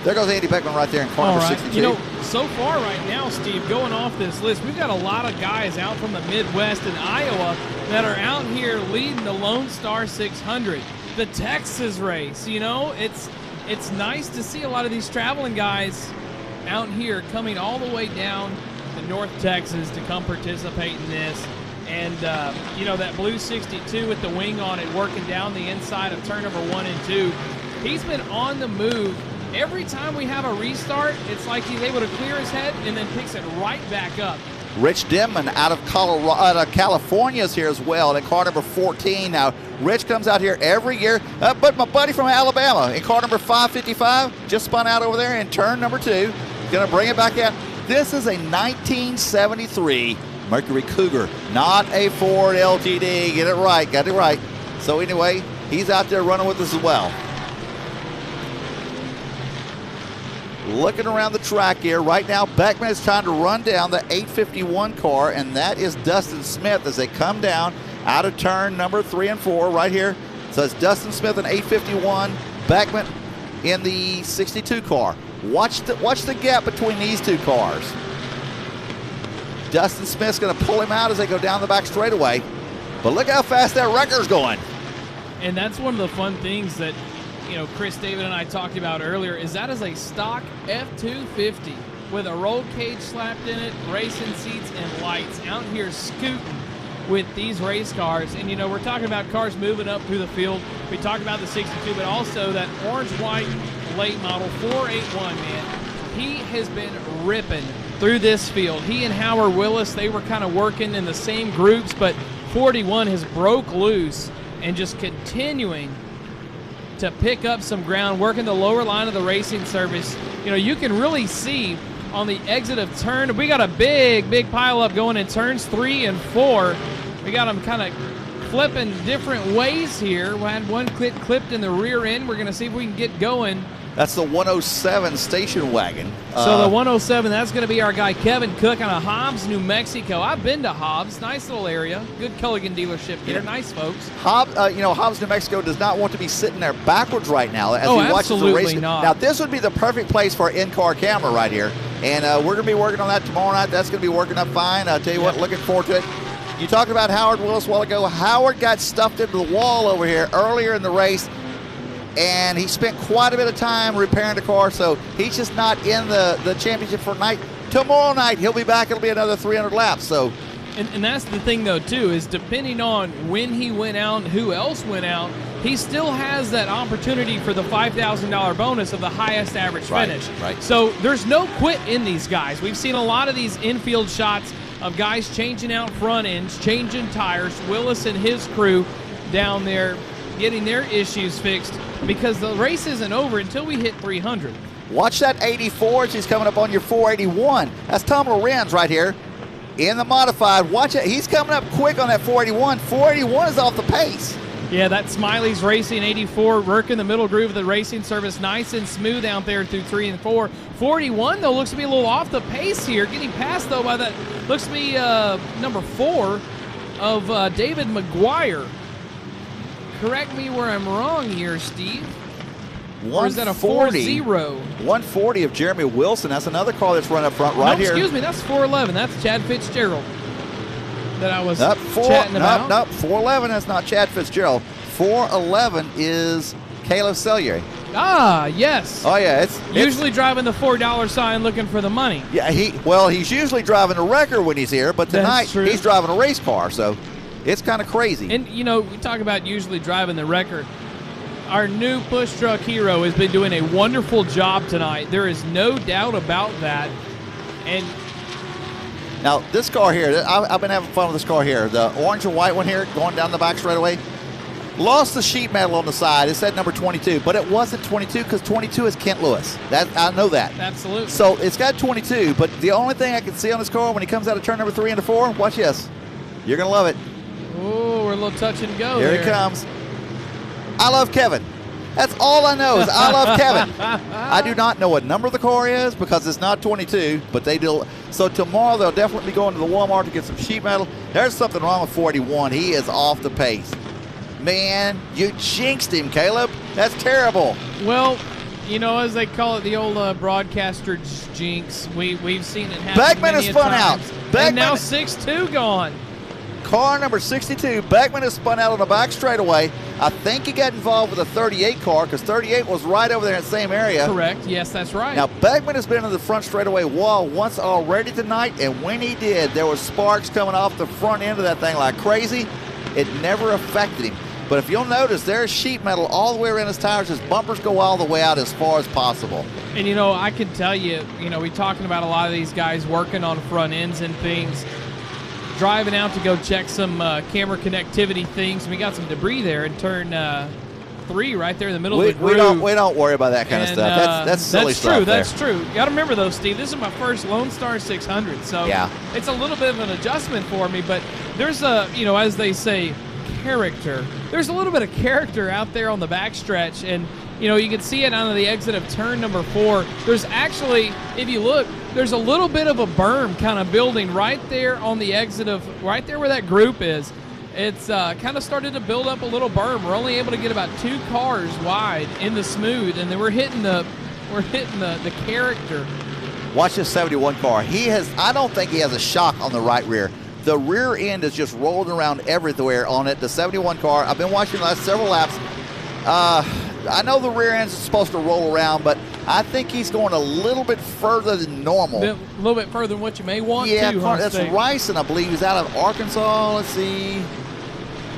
There goes Andy Beckman right there in car number 62. You know, so far right now, Steve, going off this list, we've got a lot of guys out from the Midwest and Iowa that are out here leading the Lone Star 600, the Texas race. You know, it's nice to see a lot of these traveling guys out here coming all the way down to North Texas to come participate in this. And, you know, that blue 62 with the wing on it working down the inside of turn number 1 and 2. He's been on the move. Every time we have a restart, it's like he's able to clear his head and then picks it right back up. Rich Denman out of California is here as well in car number 14. Now, Rich comes out here every year, but my buddy from Alabama in car number 555 just spun out over there in turn number 2. Going to bring it back out. This is a 1973 Mercury Cougar, not a Ford LTD. Get it right, got it right. So anyway, he's out there running with us as well. Looking around the track here. Right now, Beckman is trying to run down the 851 car, and that is Dustin Smith as they come down out of turn number 3 and 4 right here. So it's Dustin Smith in 851, Beckman in the 62 car. Watch the gap between these two cars. Dustin Smith's going to pull him out as they go down the back straightaway. But look how fast that wrecker's going. And that's one of the fun things that, you know, Chris David and I talked about earlier, is that is a stock F250 with a roll cage slapped in it, racing seats and lights, out here scooting with these race cars. And, you know, we're talking about cars moving up through the field. We talked about the 62, but also that orange-white late model 481, man. He has been ripping through this field. He and Howard Willis, they were kind of working in the same groups, but 41 has broke loose and just continuing to pick up some ground, working the lower line of the racing surface. You know, you can really see on the exit of turn, we got a big pile up going in turns 3 and 4. We got them kind of flipping different ways here. We had one clipped in the rear end. We're going to see if we can get going. That's the 107 station wagon. So the 107, that's going to be our guy Kevin Cook out of Hobbs, New Mexico. I've been to Hobbs, nice little area. Good Culligan dealership here, nice folks. Hobbs, New Mexico does not want to be sitting there backwards right now as he watches the race. Not. Now this would be the perfect place for an in-car camera right here, and we're going to be working on that tomorrow night. That's going to be working up fine. I'll tell you what, looking forward to it. You talked about Howard Willis a while ago. Howard got stuffed into the wall over here earlier in the race, and he spent quite a bit of time repairing the car, so he's just not in the championship for tonight. Tomorrow night, he'll be back. It'll be another 300 laps, so And that's the thing, though, too, is depending on when he went out and who else went out, he still has that opportunity for the $5,000 bonus of the highest average finish. Right. So there's no quit in these guys. We've seen a lot of these infield shots of guys changing out front ends, changing tires. Willis and his crew down there getting their issues fixed because the race isn't over until we hit 300. Watch that 84 as he's coming up on your 481. That's Tom Lorenz right here in the modified. Watch it. He's coming up quick on that 481. 481 is off the pace. Yeah, that Smiley's Racing 84 working the middle groove of the racing service nice and smooth out there through 3 and 4. 41, though, looks to be a little off the pace here. Getting passed, though, by that looks to be number 4 of David McGuire. Correct me where I'm wrong here, Steve. Or is that a 4-0? 140 of Jeremy Wilson. That's another car that's run up front right here. Excuse me, that's 411. That's Chad Fitzgerald that I was chatting about. Nope, 411, that's not Chad Fitzgerald. 411 is Caleb Sellier. Ah, yes. Oh, yeah. It's usually driving the $4 sign looking for the money. Yeah, he's usually driving a wrecker when he's here, but tonight he's driving a race car, so it's kind of crazy. And, you know, we talk about usually driving the wrecker. Our new push truck hero has been doing a wonderful job tonight. There is no doubt about that. And now, this car here, I've been having fun with this car here. The orange and white one here, going down the back straightaway, lost the sheet metal on the side. It said number 22, but it wasn't 22 because 22 is Kent Lewis. I know that. Absolutely. So it's got 22, but the only thing I can see on this car when he comes out of turn number 3 into 4, watch this. You're going to love it. Oh, we're a little touch and go Here there. he comes. I love Kevin. That's all I know is I love Kevin. I do not know what number the car is because it's not 22, but they do. So tomorrow they'll definitely be going to the Walmart to get some sheet metal. There's something wrong with 41. He is off the pace. Man, you jinxed him, Caleb. That's terrible. Well, you know, as they call it, the old broadcaster jinx. We've seen it happen. Beckman has spun out. And now 6-2 gone. Car number 62, Beckman has spun out on the back straightaway. I think he got involved with a 38 car because 38 was right over there in the same area. Correct. Yes, that's right. Now, Beckman has been in the front straightaway wall once already tonight, and when he did, there was sparks coming off the front end of that thing like crazy. It never affected him. But if you'll notice, there's sheet metal all the way around his tires. His bumpers go all the way out as far as possible. And, you know, I can tell you, we're talking about a lot of these guys working on front ends and things. Driving out to go check some camera connectivity things. We got some debris there in turn 3 right there in the middle of the groove. We don't worry about that kind of stuff. That's silly stuff. That's true. You got to remember, though, Steve, this is my first Lone Star 600, so yeah. It's a little bit of an adjustment for me, but there's a, as they say, character. There's a little bit of character out there on the backstretch, and you can see it on the exit of turn number 4. There's actually, if you look, there's a little bit of a berm kind of building right there on the exit of, right there where that group is. It's kind of started to build up a little berm. We're only able to get about 2 cars wide in the smooth, and then we're hitting the character. Watch this 71 car. I don't think he has a shock on the right rear. The rear end is just rolling around everywhere on it. The 71 car, I've been watching the last several laps. I know the rear end's supposed to roll around, but I think he's going a little bit further than normal. A little bit further than what you may want to. Yeah, that's Rice, and I believe he's out of Arkansas. Let's see.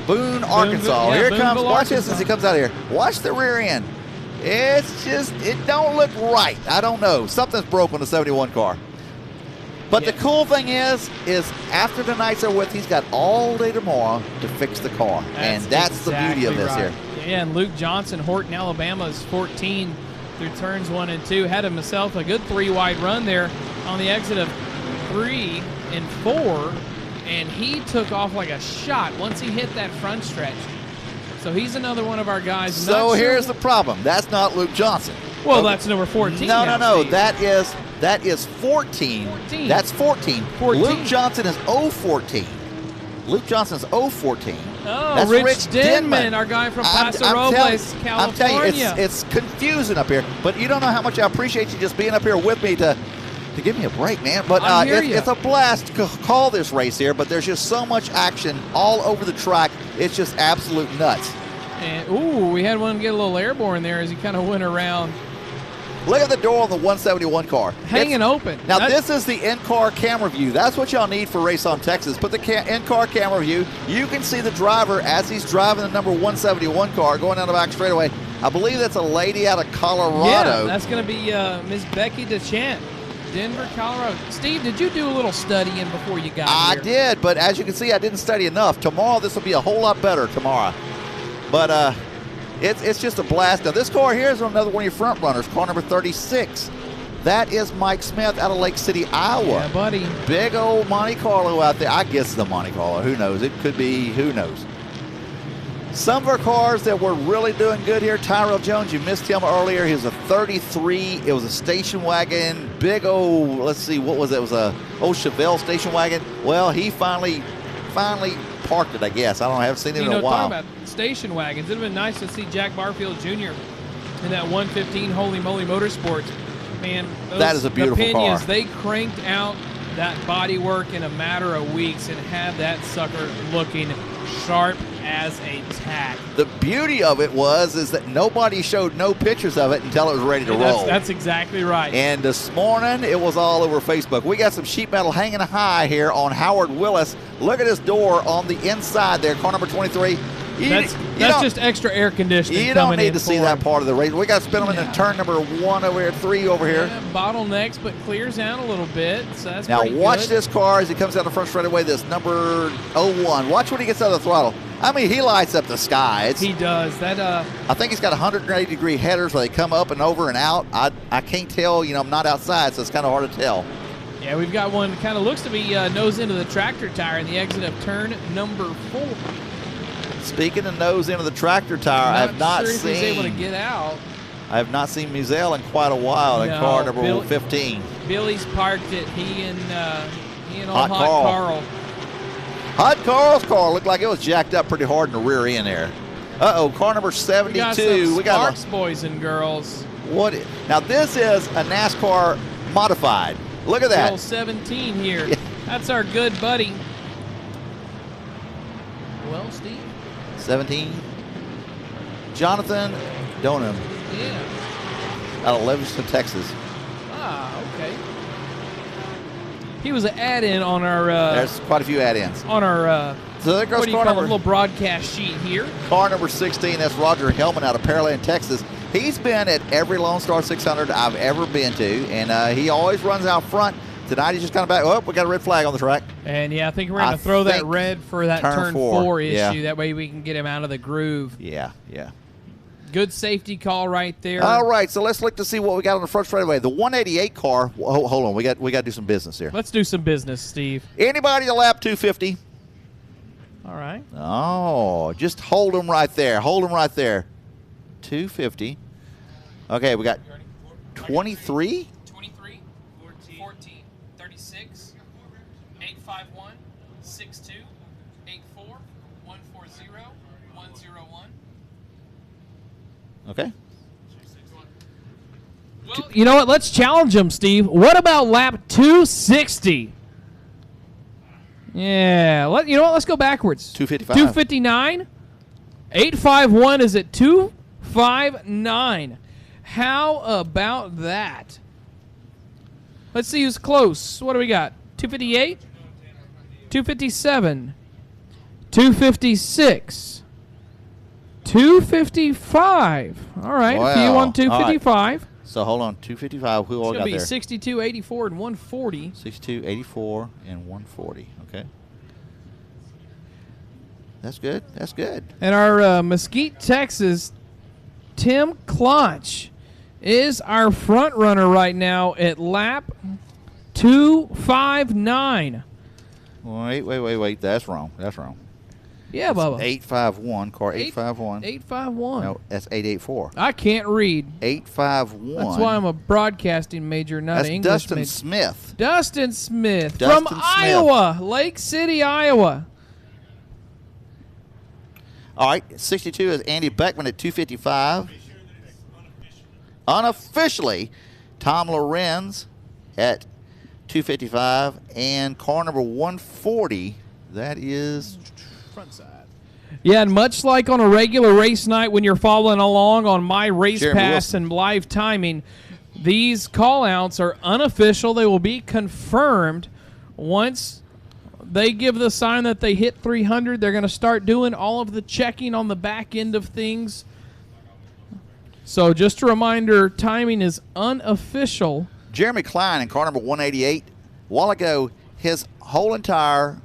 Boone, Arkansas. Here it comes. Watch this as he comes out of here. Watch the rear end. It's just, it don't look right. I don't know. Something's broke on the 71 car. But the cool thing is after tonight's over with, he's got all day tomorrow to fix the car. That's the beauty of this here. Yeah, and Luke Johnson, Horton, Alabama, is 14 through turns 1 and 2. Had himself a good 3-wide run there on the exit of 3 and 4, and he took off like a shot once he hit that front stretch. So he's another one of our guys. So here's the problem. That's not Luke Johnson. Well, that's number 14. No. That is 14. That's 14. Luke Johnson is 014. Luke Johnson's 014. Oh, that's Rich Denman, our guy from Paso Robles, California. I'm telling you, it's confusing up here. But you don't know how much I appreciate you just being up here with me to give me a break, man. But it's a blast to call this race here, but there's just so much action all over the track. It's just absolute nuts. And, we had one get a little airborne there as he kind of went around Look at the door on the 171 car. Hanging open. Now, That's- this is the in-car camera view. That's what y'all need for Race on Texas. Put the in-car camera view. You can see the driver as he's driving the number 171 car going down the back straightaway. I believe that's a lady out of Colorado. Yeah, that's going to be Miss Becky DeChant, Denver, Colorado. Steve, did you do a little studying before you got I here? did, but as you can see, I didn't study enough. Tomorrow, this will be a whole lot better tomorrow. But it's just a blast. Now, this car here is another one of your front runners, car number 36. That is Mike Smith out of Lake City, Iowa. Yeah, buddy. Big old Monte Carlo out there. I guess the Monte Carlo. Who knows? It could be. Who knows? Some of our cars that were really doing good here, Tyrell Jones, you missed him earlier. He was a 33. It was a station wagon. Big old, let's see, what was it? It was a old Chevelle station wagon. Well, he finally parked it, I guess. I haven't seen him in a while. Talking about station wagons, it would have been nice to see Jack Barfield Jr. in that 115 Holy Moly Motorsports. Man, That is a beautiful Pinions, car. They cranked out that bodywork in a matter of weeks and had that sucker looking sharp as a tack. The beauty of it is that nobody showed no pictures of it until it was ready to roll. That's exactly right. And this morning, it was all over Facebook. We got some sheet metal hanging high here on Howard Willis. Look at his door on the inside there, car number 23. That's just extra air conditioning. You don't coming need in to see for that him. part of the race. We got to spin them in turn number 1 over here, 3 over here. Yeah, bottlenecks, but clears out a little bit. So that's Now pretty watch good. this car as he comes down the front straightaway, this number 01. Watch when he gets out of the throttle. I mean, he lights up the sky. He does. That I think he's got 180-degree headers where they come up and over and out. I can't tell. I'm not outside, so it's kind of hard to tell. Yeah, we've got one kind of looks to be nose into the tractor tire in the exit of turn number 4. Speaking of nose into the tractor tire, I have not sure if seen. he's able to get out. I have not seen Muzel in quite a while in No, car number Bill- 15. Billy's parked it. He and old Hot Hot Carl. Carl. Hot Carl's car looked like it was jacked up pretty hard in the rear end there. Uh-oh, car number 72. We got some Sparks boys and girls. Now, this is a NASCAR modified. Look at The that. old 17 here. Yeah. That's our good buddy. Well, Steve? 17. Jonathan Donham Yeah. out of Livingston, Texas. Ah, okay. He was an add-in on our There's quite a few add-ins. So there goes what do you car call it, number, little broadcast sheet here. car number 16. That's Roger Hellman out of Pearland, Texas. He's been at every Lone Star 600 I've ever been to, and he always runs out front. Tonight he's just kind of back. Oh, we got a red flag on the track. And yeah, I think we're going I to throw that think red for that turn turn four, 4 issue. yeah. That way we can get him out of the groove. Yeah. Good safety call right there. All right, so let's look to see what we got on the front straightaway. The 188 car. Hold on, we got to do some business here. Let's do some business, Steve. Anybody to lap 250? All right. Oh, just hold them right there. 250. Okay, we got 23. 23, 14, 36, 851, 62, 84, 140, 101. Okay. Well, you know what? Let's challenge him, Steve. What about lap 260? Yeah. You know what? Let's go backwards. 255. 259. 851 is at 259. How about that? Let's see who's close. What do we got? 258? 257. 256. 255. All right. A few Wow. on 255. So hold on, 255. Who all It's got going to be there? 62, 84, and 140. 62, 84, and 140. Okay. That's good. That's good. And our Mesquite, Texas, Tim Klotch is our front runner right now at lap 259. Wait. That's wrong. Yeah, Bubba. 851. Car 851. 851. No, that's 884. I can't read. 851. That's why I'm a broadcasting major, not That's an English Dustin major. Smith. Dustin Smith Dustin from Smith. Iowa, Lake City, Iowa. All right, 62 is Andy Beckman at 255. Unofficially, Tom Lorenz at 255. And car number 140, that is Front side. Yeah, and much like on a regular race night when you're following along on My Race Jeremy Pass Wilson. and live timing, These call-outs are unofficial. They will be confirmed once they give the sign that they hit 300. They're going to start doing all of the checking on the back end of things. So just a reminder, timing is unofficial. Jeremy Klein in car number 188. A while ago, his whole entire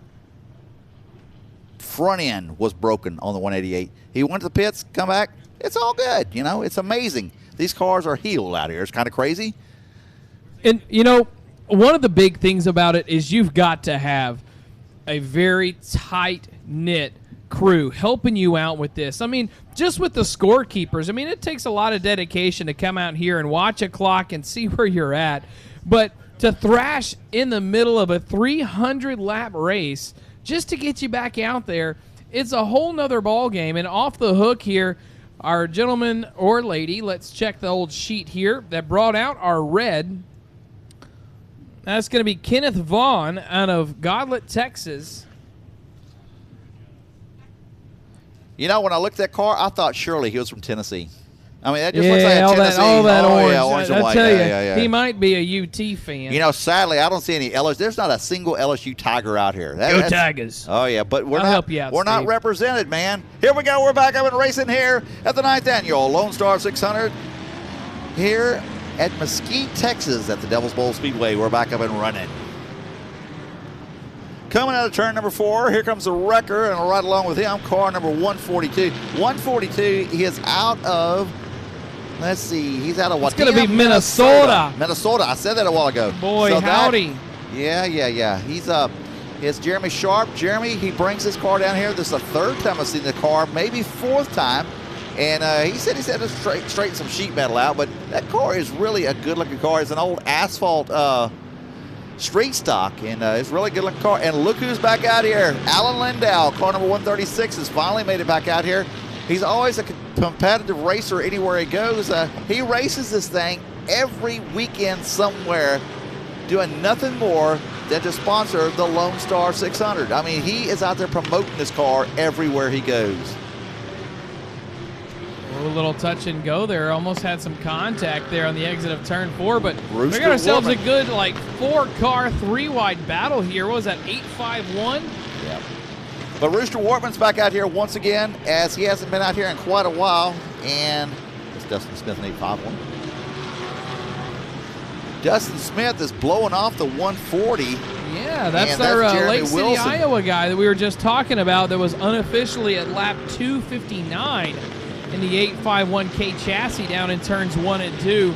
front end was broken on the 188. He went to the pits, come back. It's all good. You know, it's amazing. These cars are healed out here. It's kind of crazy. And, you know, one of the big things about it is you've got to have a very tight-knit crew helping you out with this. I mean, just with the scorekeepers, I mean, it takes a lot of dedication to come out here and watch a clock and see where you're at. But to thrash in the middle of a 300-lap race just to get you back out there, it's a whole nother ball game. And off the hook here, our gentleman or lady, let's check the old sheet here, that brought out our red. That's going to be Kenneth Vaughn out of Godlet, Texas. You know, when I looked at that car, I thought surely he was from Tennessee. I mean, that just looks like a all Tennessee. that orange. Yeah, orange and I white. tell you, Yeah. he might be a UT fan. You know, sadly, I don't see any LSU. There's not a single LSU Tiger out here. Go Tigers. Oh, yeah, but we're I'll not, help you out, we're not Steve. represented, man. Here we go. We're back up and racing here at the 9th Annual Lone Star 600 here at Mesquite, Texas at the Devil's Bowl Speedway. We're back up and running. Coming out of turn number 4, here comes the wrecker, and right along with him, car number 142. 142, he is out of, let's see, he's out of what? It's going to be Minnesota. Minnesota. I said that a while ago. Boy, So howdy. He's it's Jeremy Sharp. Jeremy, he brings his car down here. This is the 3rd time I've seen the car, maybe 4th time. And he said he's had to straighten some sheet metal out, but that car is really a good-looking car. It's an old asphalt street stock, and it's a really good-looking car. And look who's back out here. Alan Lindow, car number 136, has finally made it back out here. He's always a competitive racer anywhere he goes. He races this thing every weekend somewhere, doing nothing more than to sponsor the Lone Star 600. I mean, he is out there promoting this car everywhere he goes. A little touch and go there. Almost had some contact there on the exit of turn 4, but we Rooster got ourselves Woman. a good, like, 4-car, 3-wide battle here. What was that, 8-5-1? Yeah. But Rooster Wortman's back out here once again, as he hasn't been out here in quite a while. And it's Dustin Smith in 851. Dustin Smith is blowing off the 140. Yeah, that's And our that's Jeremy Lake City, Wilson. Iowa guy that we were just talking about that was unofficially at lap 259 in the 851K chassis down in turns 1 and 2.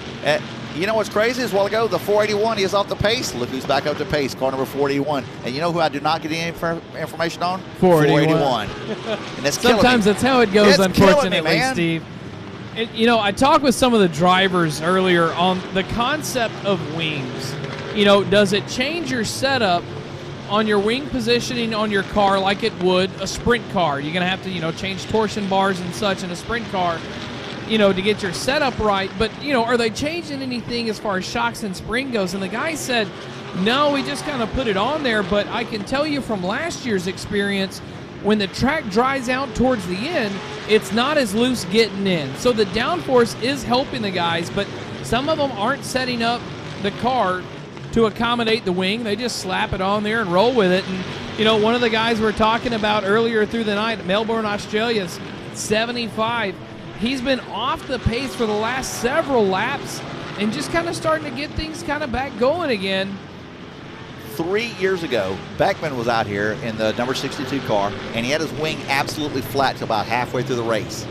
You know what's crazy is a while ago, the 481, he is off the pace. Look who's back up to pace, car number 481. And you know who I do not get any information on? 481. And that's killing Sometimes me. that's how it goes, It's killing unfortunately, me, man. Steve. And, you know, I talked with some of the drivers earlier on the concept of wings. You know, does it change your setup on your wing positioning on your car like it would a sprint car? You're going to have to, you know, change torsion bars and such in a sprint car, you know, to get your setup right. But, you know, are they changing anything as far as shocks and spring goes? And the guy said, no, we just kind of put it on there. But I can tell you from last year's experience, when the track dries out towards the end, it's not as loose getting in. So the downforce is helping the guys, but some of them aren't setting up the car to accommodate the wing. They just slap it on there and roll with it. And, you know, one of the guys we were talking about earlier through the night, Melbourne, Australia's 75. He's been off the pace for the last several laps and just kind of starting to get things kind of back going again. 3 years ago, Beckman was out here in the number 62 car, and he had his wing absolutely flat till about halfway through the race.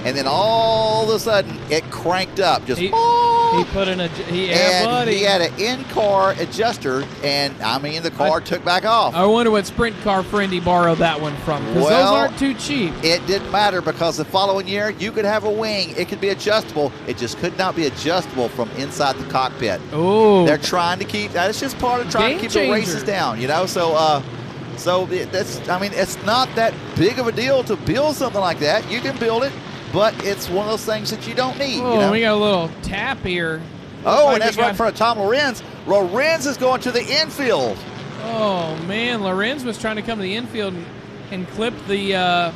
And then all of a sudden, it cranked up. Just He put in a buddy. He had an in-car adjuster, and I mean, the car took back off. I wonder what sprint car friend he borrowed that one from, because those aren't too cheap. It didn't matter, because the following year, you could have a wing. It could be adjustable. It just could not be adjustable from inside the cockpit. Oh, They're trying to keep that. It's just part of trying to keep the races down, you know. So that's. I mean, it's not that big of a deal to build something like that. You can build it, but it's one of those things that you don't need. Oh, you know? we got a little tap here. Oh, Looks and that's we right got- in front of Tom Lorenz. Lorenz is going to the infield. Oh, man, Lorenz was trying to come to the infield and clip the,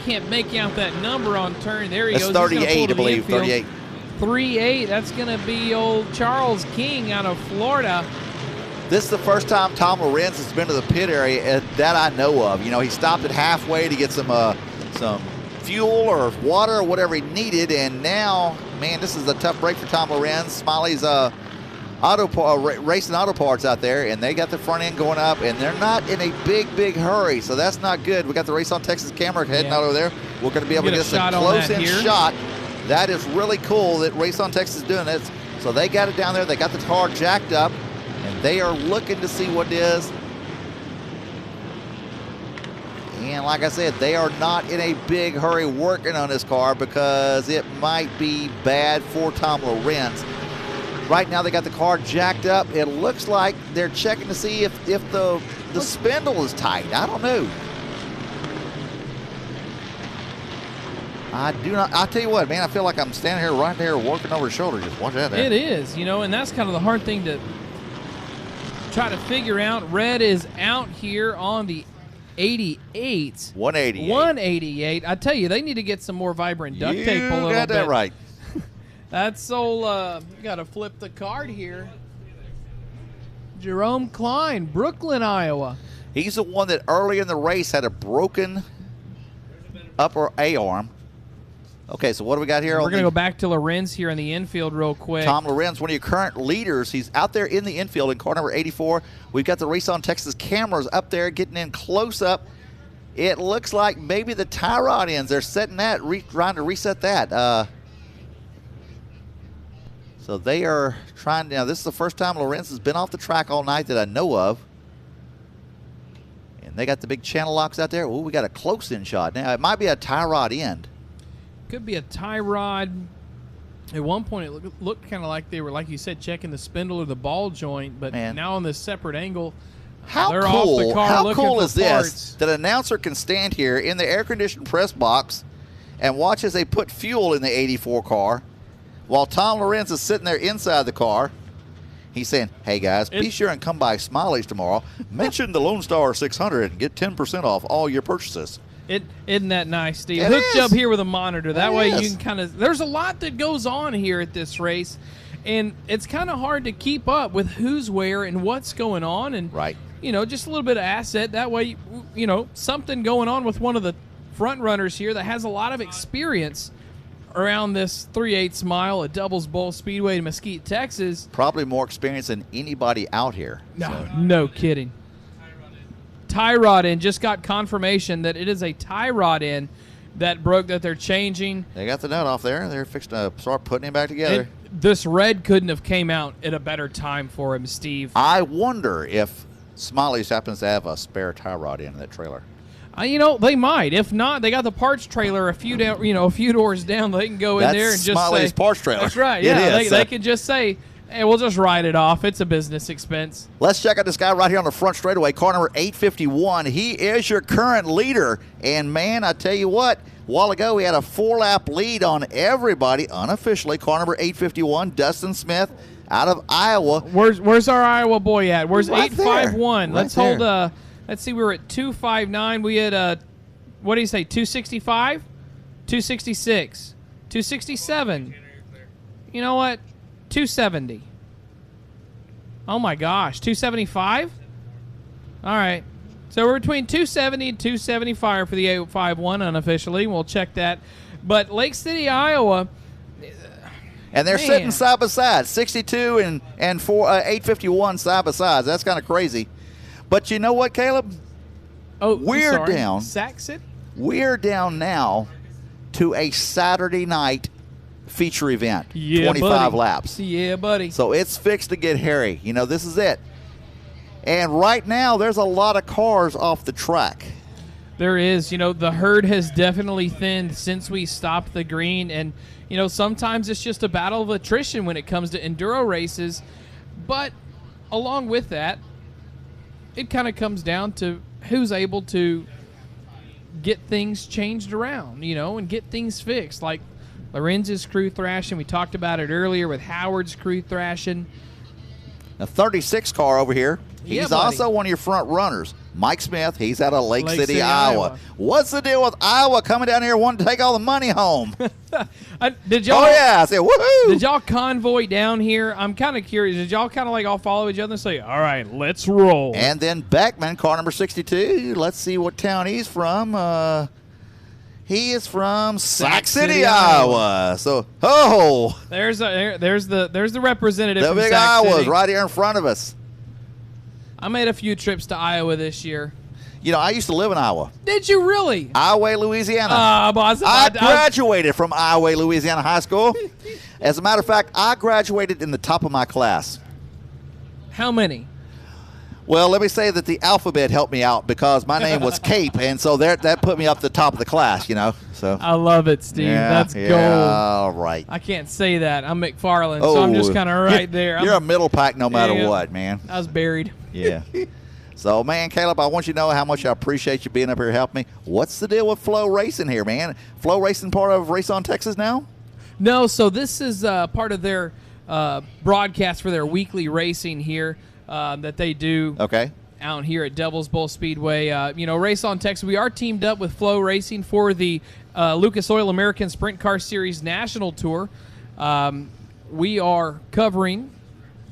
can't make out that number on turn. There he That's goes. He's gonna pull 38, to I the believe. infield. 38. 3-8. That's going to be old Charles King out of Florida. This is the first time Tom Lorenz has been to the pit area that I know of. You know, he stopped at halfway to get some fuel or water or whatever he needed, and now, man, this is a tough break for Tom Lorenz. Smiley's racing auto parts out there, and they got the front end going up, and they're not in a big hurry, so that's not good. We got the Race on Texas camera heading out over there. We're going to be able to get a close-in shot. That is really cool that Race on Texas is doing it. So they got it down there. They got the car jacked up, and they are looking to see what it is. And like I said, they are not in a big hurry working on this car because it might be bad for Tom Lorenz. Right now they got the car jacked up. It looks like they're checking to see if the spindle is tight. I don't know. I'll tell you what, man, I feel like I'm standing here right there working over his shoulder. Just watch that. It is, you know, and that's kind of the hard thing to try to figure out. Red is out here on the 88. 188. 188. I tell you, they need to get some more vibrant duct tape a little bit. You got that right. That's got to flip the card here. Jerome Klein, Brooklyn, Iowa. He's the one that early in the race had a broken upper A-arm. Okay, so what do we got here? We're going to go back to Lorenz here in the infield real quick. Tom Lorenz, one of your current leaders. He's out there in the infield in car number 84. We've got the Race on Texas cameras up there getting in close up. It looks like maybe the tie rod ends. They're setting that, trying to reset that. So they are trying. Now, this is the first time Lorenz has been off the track all night that I know of. And they got the big channel locks out there. Ooh, we got a close-in shot. Now, it might be a tie rod end. Could be a tie rod. At one point, it looked kind of like they were, like you said, checking the spindle or the ball joint. But now on this separate angle, they're off the car looking for is parts. This that an announcer can stand here in the air-conditioned press box and watch as they put fuel in the 84 car while Tom Lorenz is sitting there inside the car. He's saying, hey, guys, be sure and come by Smiley's tomorrow. Mention the Lone Star 600 and get 10% off all your purchases. Isn't that nice, Steve? It Hooked is. up here with a monitor. That way is. you can kind of – there's a lot that goes on here at this race, and it's kind of hard to keep up with who's where and what's going on. And, you know, just a little bit of asset. That way, you know, something going on with one of the front runners here that has a lot of experience around this 3/8 mile at Doubles Bowl Speedway in Mesquite, Texas. Probably more experience than anybody out here. No kidding. Tie rod end. Just got confirmation that it is a tie rod end that broke that they're changing. They got the nut off there. They're fixing to start putting him back together. This red couldn't have came out at a better time for him, Steve. I wonder if Smiley's happens to have a spare tie rod in that trailer. You know, they might. If not, they got the parts trailer a few down, a few doors down. They can go in there and just Smiley's say, parts trailer. That's right. Yeah, they can just say, hey, we'll just write it off. It's a business expense. Let's check out this guy right here on the front straightaway, car number 851. He is your current leader. And, man, I tell you what, a while ago he had a 4-lap lead on everybody unofficially. Car number 851, Dustin Smith out of Iowa. Where's our Iowa boy at? Where's Right 851? there. Let's Right hold let's see, we were at 259. We had what do you say, 265? 266. 267. You know what? 270. Oh my gosh, 275? All right. So we're between 270 and 275 for the 851 unofficially. We'll check that. But Lake City, Iowa. And they're sitting side by side, 62 and 851 side by side. That's kind of crazy. But you know what, Caleb? Oh, we're down. Saxon? We're down now to a Saturday night feature event, 25 buddy. laps. Yeah, buddy. So it's fixed to get hairy. You know, this is it. And right now, there's a lot of cars off the track. There is. You know, the herd has definitely thinned since we stopped the green. And, you know, sometimes it's just a battle of attrition when it comes to enduro races. But along with that, it kind of comes down to who's able to get things changed around, you know, and get things fixed. Like Lorenz's crew thrashing. We talked about it earlier with Howard's crew thrashing. A 36 car over here. He's also one of your front runners. Mike Smith. He's out of Lake Lake City, City, Iowa. Iowa. What's the deal with Iowa coming down here wanting to take all the money home? Did y'all? Oh, yeah. I said, woohoo. Did y'all convoy down here? I'm kind of curious. Did y'all kind of like all follow each other and say, "All right, let's roll"? And then Beckman, car number 62. Let's see what town he's from. He is from Sac City, Iowa. So, there's the representative the from big Sac Iowa's City. right here in front of us. I made a few trips to Iowa this year. You know, I used to live in Iowa. Did you really? Iowa, Louisiana. Boss, I graduated from Iowa, Louisiana High School. As a matter of fact, I graduated in the top of my class. How many? Well, let me say that the alphabet helped me out because my name was Cape, and so that put me up the top of the class, you know. So I love it, Steve. That's gold. All right. I can't say that. I'm McFarland, so I'm just kind of right there. You're a middle pack no matter Yeah. what, man. I was buried. Yeah. So, man, Caleb, I want you to know how much I appreciate you being up here helping me. What's the deal with Flow Racing here, man? Flow Racing part of Race on Texas now? No, so this is part of their broadcast for their weekly racing here that they do Okay. out here at Devil's Bowl Speedway. Race on Texas. We are teamed up with Flow Racing for the Lucas Oil American Sprint Car Series National Tour. We are covering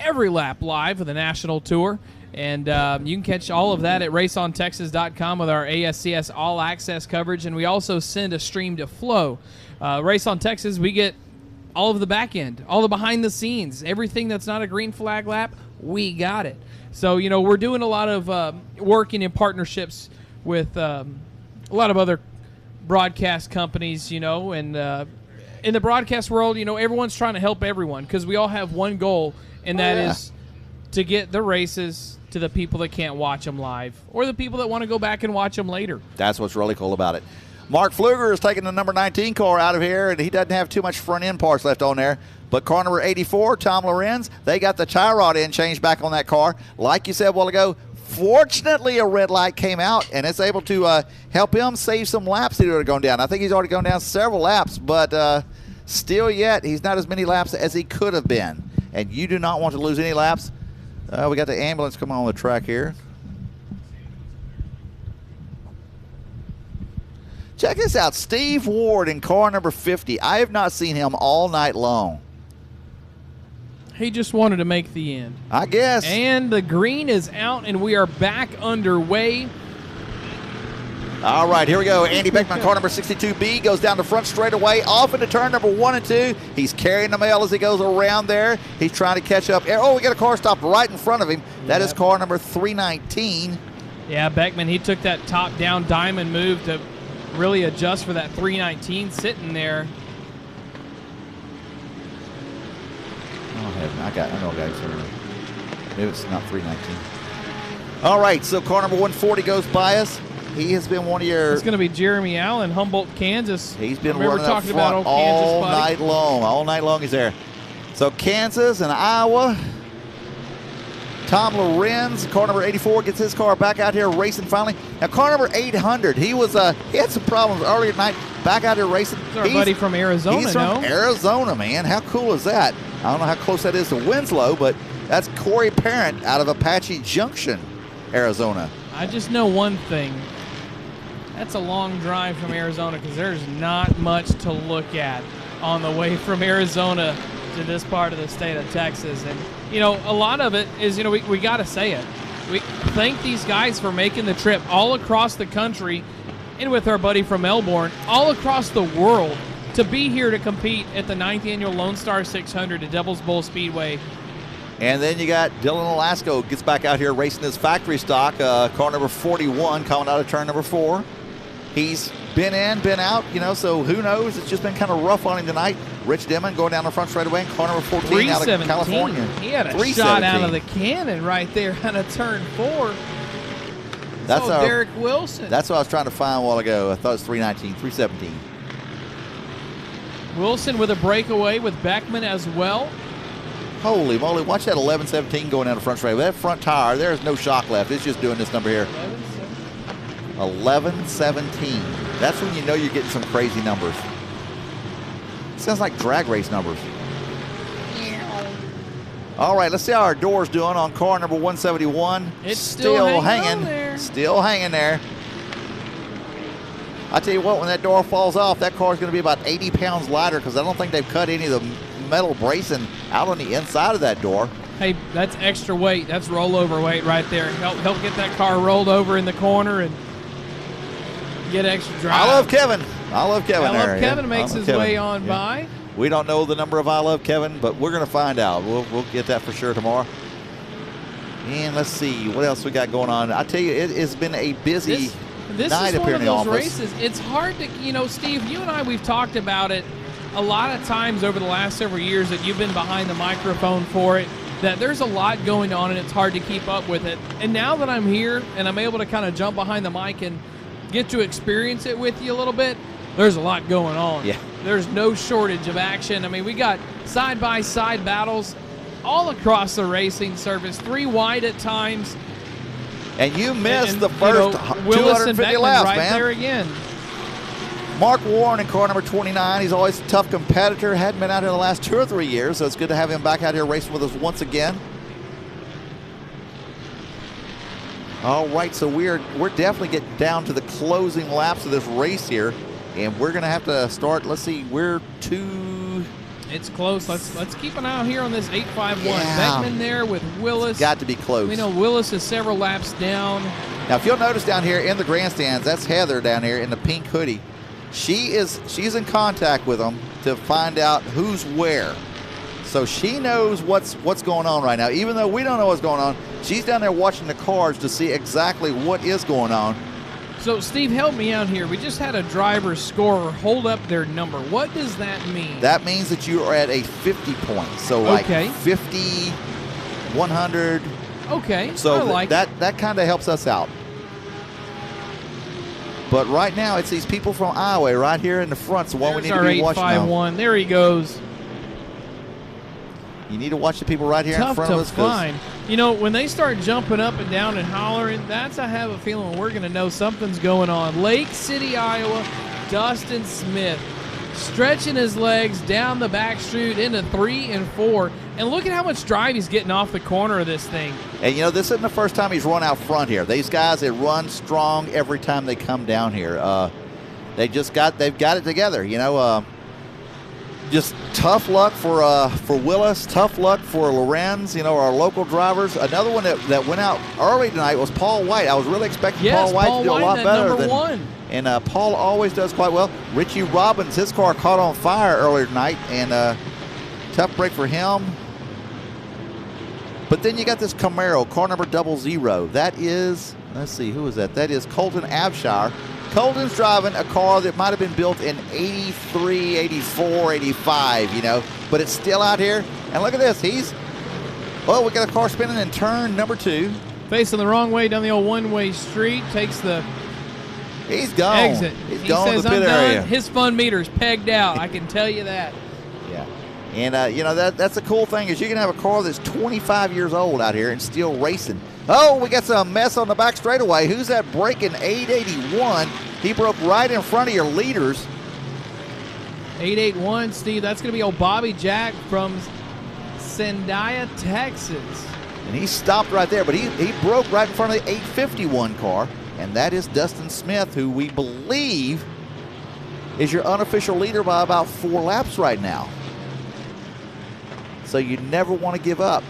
every lap live of the National Tour. And you can catch all of that at raceontexas.com with our ASCS All Access coverage. And we also send a stream to Flow. Race on Texas, we get all of the back end, all the behind the scenes, everything that's not a green flag lap, we got it. So, we're doing a lot of working in partnerships with a lot of other broadcast companies, and in the broadcast world, everyone's trying to help everyone because we all have one goal, and that is to get the races to the people that can't watch them live or the people that want to go back and watch them later. That's what's really cool about it. Mark Pfluger is taking the number 19 car out of here, and he doesn't have too much front end parts left on there. But car number 84, Tom Lorenz, they got the tie rod end changed back on that car. Like you said a while ago, fortunately a red light came out, and it's able to help him save some laps that are going down. I think he's already gone down several laps, but still yet he's not as many laps as he could have been. And you do not want to lose any laps. We got the ambulance coming on the track here. Check this out. Steve Ward in car number 50. I have not seen him all night long. He just wanted to make the end. I guess. And the green is out, and we are back underway. All right, here we go. Andy Beckman, car number 62B, goes down the front straightaway, off into turn number 1 and 2. He's carrying the mail as he goes around there. He's trying to catch up. Oh, we got a car stopped right in front of him. That is car number 319. Yeah, Beckman, he took that top-down diamond move to really adjust for that 319 sitting there. I know, guys. Maybe it's not 319. All right, so car number 140 goes by us. He has been one of your... It's going to be Jeremy Allen, Humboldt, Kansas. He's been Remember running up talking about front old Kansas, all buddy? night long. All night long he's there. So Kansas and Iowa. Tom Lorenz, car number 84, gets his car back out here racing finally. Now, car number 800, he had some problems earlier at night, back out here racing. He's our buddy from Arizona, He's from Arizona, man. How cool is that? I don't know how close that is to Winslow, but that's Corey Parent out of Apache Junction, Arizona. I just know one thing. That's a long drive from Arizona because there's not much to look at on the way from Arizona to this part of the state of Texas. And, a lot of it is, we got to say it. We thank these guys for making the trip all across the country and with our buddy from Melbourne, all across the world to be here to compete at the 9th Annual Lone Star 600 at Devil's Bowl Speedway. And then you got Dylan Alasko gets back out here racing his factory stock, car number 41 coming out of turn number 4. He's been in, been out, so who knows? It's just been kind of rough on him tonight. Rich Dimon going down the front straightaway in car number 14 out of California. He had a shot out of the cannon right there out of turn 4. That's Derek Wilson. That's what I was trying to find a while ago. I thought it was 319, 317. Wilson with a breakaway with Beckman as well. Holy moly, watch that 1117 going down the front straightaway. That front tire, there's no shock left. It's just doing this number here. 1117. That's when you know you're getting some crazy numbers. Sounds like drag race numbers. All right, let's see how our door's doing on car number 171. It's still hanging on there. there? Still hanging there. I tell you what, when that door falls off, that car's going to be about 80 pounds lighter because I don't think they've cut any of the metal bracing out on the inside of that door. Hey, that's extra weight. That's rollover weight right there. Help get that car rolled over in the corner and get extra drive. I love Kevin. I love Kevin. I love there, Kevin yeah. makes I love his way Kevin. on Yeah. by. We don't know the number of I love Kevin, but we're going to find out. We'll get that for sure tomorrow. And let's see what else we got going on. I tell you, it has been a busy This night is up one here of in the those office. races. It's hard to, Steve, you and I, we've talked about it a lot of times over the last several years that you've been behind the microphone for it, that there's a lot going on and it's hard to keep up with it. And now that I'm here and I'm able to kind of jump behind the mic and get to experience it with you a little bit, there's a lot going on. Yeah. There's no shortage of action. I mean, we got side-by-side battles all across the racing surface, 3 wide at times. And you missed And, the first Willis and 250 Beckman laps, right man. there again. Mark Warren in car number 29. He's always a tough competitor. Hadn't been out here the last 2 or 3 years, so it's good to have him back out here racing with us once again. All right, so we're definitely getting down to the closing laps of this race here, and we're going to have to start. Let's see, we're 2. It's close. Let's keep an eye out here on this 851. Yeah. Beckman there with Willis. Got to be close. We know Willis is several laps down. Now, if you'll notice down here in the grandstands, that's Heather down here in the pink hoodie. She's in contact with them to find out who's where. So she knows what's going on right now. Even though we don't know what's going on, she's down there watching the cars to see exactly what is going on. So, Steve, help me out here. We just had a driver scorer hold up their number. What does that mean? That means that you are at a 50 point. So like Okay. 50, 100. Okay, So I like it. that kind of helps us out. But right now, it's these people from Iowa right here in the front. So what we There's need to our be watching now. 851. There he goes. You need to watch the people right here in Tough front of to us. 'Cause find. When they start jumping up and down and hollering, I have a feeling we're going to know something's going on. Lake City, Iowa, Dustin Smith stretching his legs down the back straight into 3 and 4. And look at how much drive he's getting off the corner of this thing. And this isn't the first time he's run out front here. These guys, they run strong every time they come down here. They've got it together. Just tough luck for Willis, tough luck for Lorenz, our local drivers. Another one that went out early tonight was Paul White. I was really expecting Yes, Paul White to do a lot that better number than 1. And Paul always does quite well. Richie Robbins, his car caught on fire earlier tonight, and tough break for him. But then you got this Camaro, car number 00. That is, let's see, who is that? That is Colton Abshire. Colton's driving a car that might have been built in 83, 84, 85, but it's still out here. And look at this. We got a car spinning in turn number 2. Facing the wrong way down the old one-way street, takes the He's gone. exit. He's He gone says, to the I'm pit done. area. His fun meter's pegged out. I can tell you that. Yeah. And, that's the cool thing is you can have a car that's 25 years old out here and still racing. Oh, we got some mess on the back straightaway. Who's that breaking 881? He broke right in front of your leaders. 881, Steve. That's going to be old Bobby Jack from Zendaya, Texas. And he stopped right there, but he broke right in front of the 851 car. And that is Dustin Smith, who we believe is your unofficial leader by about 4 laps right now. So you never want to give up.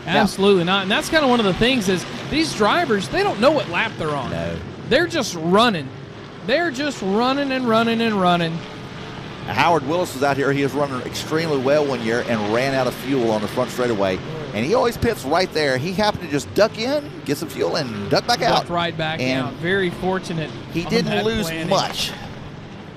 Absolutely not. And that's kind of one of the things is these drivers, they don't know what lap they're on. No. They're just running. They're just running and running and running. Howard Willis was out here. He was running extremely well one year and ran out of fuel on the front straightaway. And he always pits right there. He happened to just duck in, get some fuel, and duck back out. Ducked right back And out. Very fortunate. He on didn't that lose planning. much.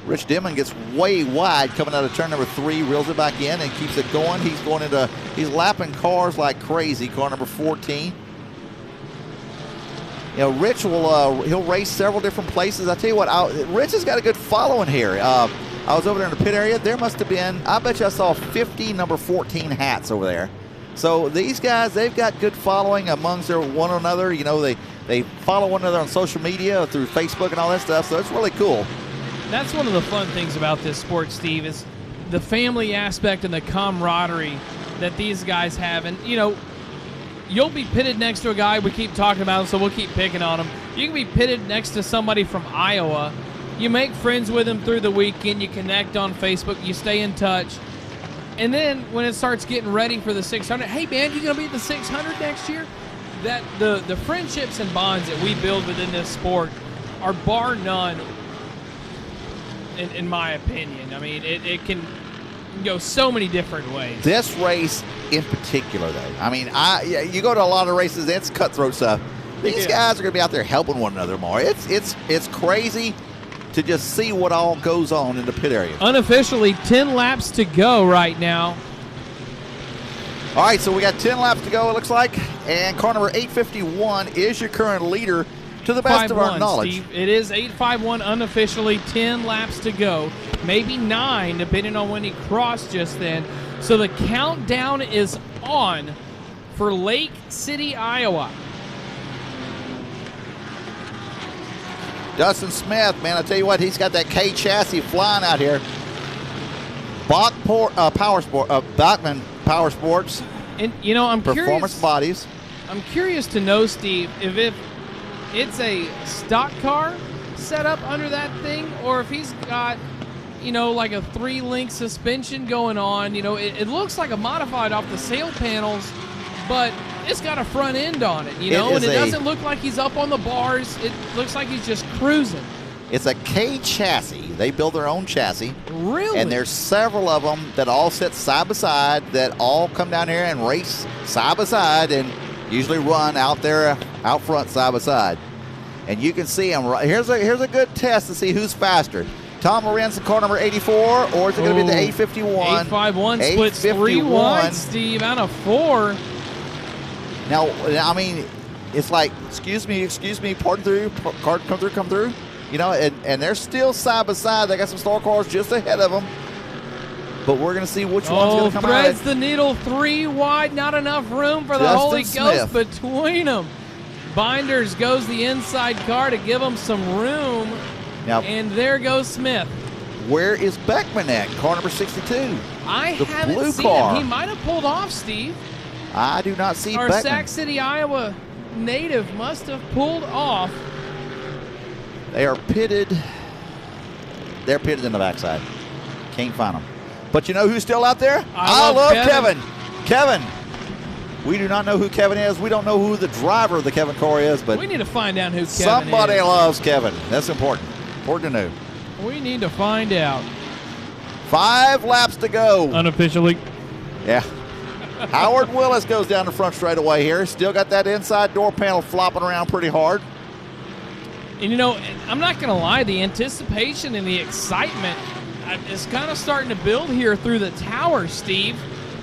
Rich Dimon gets way wide coming out of turn number 3, reels it back in and keeps it going. He's lapping cars like crazy, car number 14. Rich he'll race several different places. I tell you what, Rich has got a good following here. I was over there in the pit area. There must have been, I bet you I saw 50 number 14 hats over there. So these guys, they've got good following amongst one another. They follow one another on social media through Facebook and all that stuff. So it's really cool. That's one of the fun things about this sport, Steve, is the family aspect and the camaraderie that these guys have. And, you'll be pitted next to a guy we keep talking about, so we'll keep picking on him. You can be pitted next to somebody from Iowa. You make friends with him through the weekend. You connect on Facebook. You stay in touch. And then when it starts getting ready for the 600, hey, man, you going to be at the 600 next year? That the friendships and bonds that we build within this sport are bar none, in my opinion. I mean, it can go so many different ways. This race in particular, though, I mean, you go to a lot of races, it's cutthroat stuff. These guys are going to be out there helping one another more. It's crazy to just see what all goes on in the pit area. Unofficially, 10 laps to go right now. All right, so we got 10 laps to go, it looks like, and car number 851 is your current leader to the best of our knowledge. Steve. It is 851 unofficially, 10 laps to go, maybe 9 depending on when he crossed just then. So the countdown is on for Lake City, Iowa. Dustin Smith, man, I tell you what, he's got that K chassis flying out here. Bachman Power Sports. And you know, I'm Performance curious. Bodies. I'm curious to know, Steve, if it's a stock car set up under that thing, or if he's got, you know, like a 3-link suspension going on. You know, it looks like a modified off the sail panels, but it's got a front end on it, you know, and it doesn't look like he's up on the bars. It looks like he's just cruising. It's a K chassis. They build their own chassis. Really? And there's several of them that all sit side by side that all come down here and race side by side and usually run out there out front side by side. And you can see them. Here's a good test to see who's faster. Tom Lorenz in car number 84, or is it going to be the 851? 851 splits 3 wide, Steve, out of 4. Now, I mean, it's like, excuse me, pardon through, car come through. You know, and they're still side by side. They got some star cars just ahead of them. But we're going to see which one's going to come out. Threads the needle 3 wide. Not enough room for the Holy Ghost between them. Binders goes the inside car to give them some room. Now, and there goes Smith. Where is Beckman at? Car number 62. I the haven't blue seen car. him. He might have pulled off, Steve. I do not see Our Beckman. Sac City, Iowa native must have pulled off. They are pitted. They're pitted in the backside. Can't find them. But you know who's still out there? I love Kevin. Kevin. We do not know who Kevin is. We don't know who the driver of the Kevin car is, but we need to find out who Kevin somebody is. loves Kevin. That's important. Important to know. We need to find out. 5 laps to go. Unofficially. Yeah. Howard Willis goes down the front straightaway here. Still got that inside door panel flopping around pretty hard. And, you know, I'm not going to lie, the anticipation and the excitement is kind of starting to build here through the tower, Steve.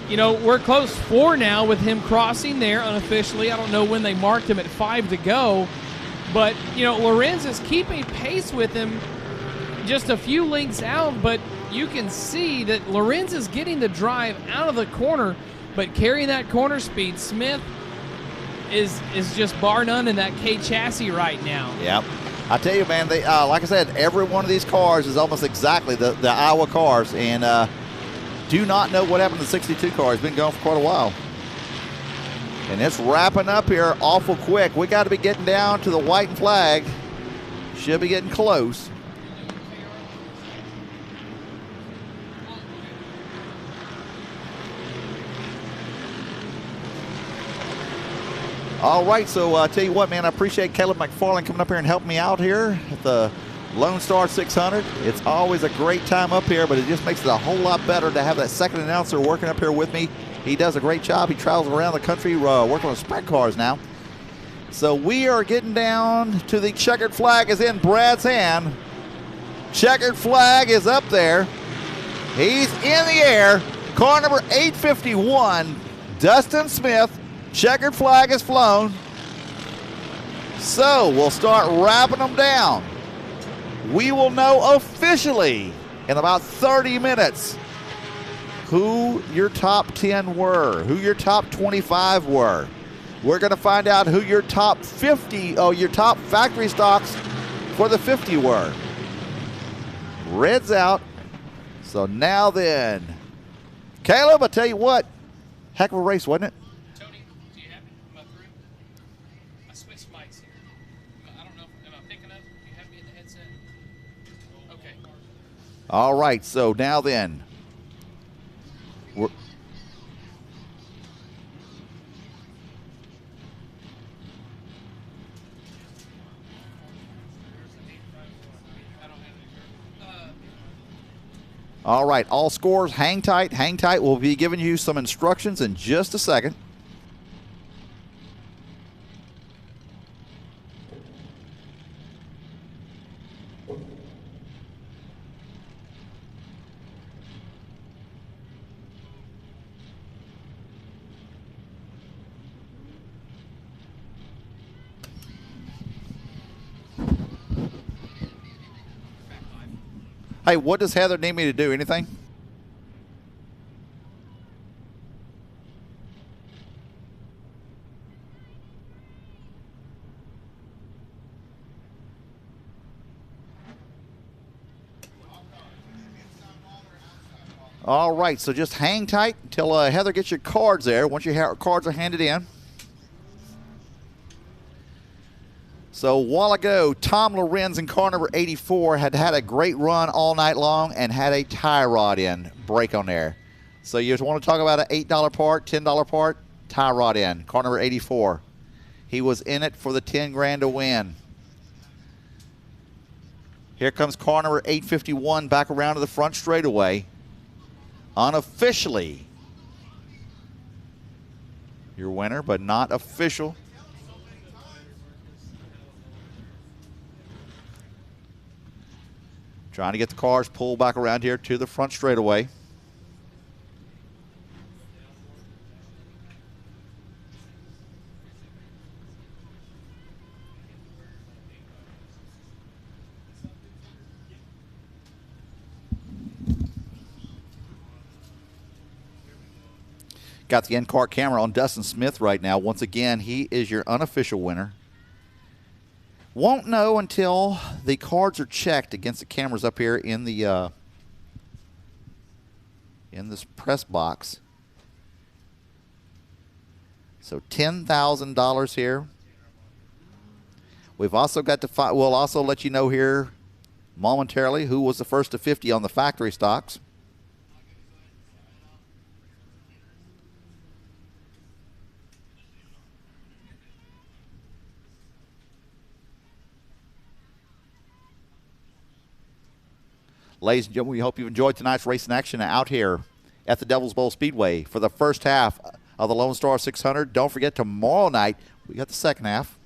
You know, we're close 4 now with him crossing there unofficially. I don't know when they marked him at 5 to go. But, you know, Lorenz is keeping pace with him just a few links out. But you can see that Lorenz is getting the drive out of the corner, but carrying that corner speed. Smith is just bar none in that K chassis right now. Yep. I tell you, man, they like I said, every one of these cars is almost exactly the Iowa cars, and do not know what happened to the 62 car. It's been going for quite a while. And it's wrapping up here awful quick. We got to be getting down to the white flag. Should be getting close. All right, so I tell you what, man, I appreciate Caleb McFarland coming up here and helping me out here at the Lone Star 600. It's always a great time up here, but it just makes it a whole lot better to have that second announcer working up here with me. He does a great job. He travels around the country working on sprint cars now. So we are getting down to the checkered flag is in Brad's hand. Checkered flag is up there. He's in the air. Car number 851, Dustin Smith. Checkered flag is flown. So we'll start wrapping them down. We will know officially in about 30 minutes who your top 10 were, who your top 25 were. We're going to find out who your top 50, your top factory stocks for the 50 were. Red's out. So now then, Caleb, I tell you what, heck of a race, wasn't it? Tony, do you have All right, so now then, we're all right, all scores, hang tight, hang tight. We'll be giving you some instructions in just a second. Hey, what does Heather need me to do? Anything? All right, so just hang tight until Heather gets your cards there. Once your cards are handed in. So a while ago, Tom Lorenz in car number 84 had a great run all night long and had a tie rod in, break on there. So you just want to talk about an $8 part, $10 part, tie rod in, car number 84. He was in it for the 10 grand to win. Here comes car number 851 back around to the front straightaway. Unofficially your winner, but not official. Trying to get the cars pulled back around here to the front straightaway. Got the in-car camera on Dustin Smith right now. Once again, he is your unofficial winner. Won't know until the cards are checked against the cameras up here in the in this press box. So $10,000 here. We've also got to we'll also let you know here momentarily who was the first to 50 on the factory stocks. Ladies and gentlemen, we hope you've enjoyed tonight's racing action out here at the Devil's Bowl Speedway for the first half of the Lone Star 600. Don't forget, tomorrow night, we got the second half.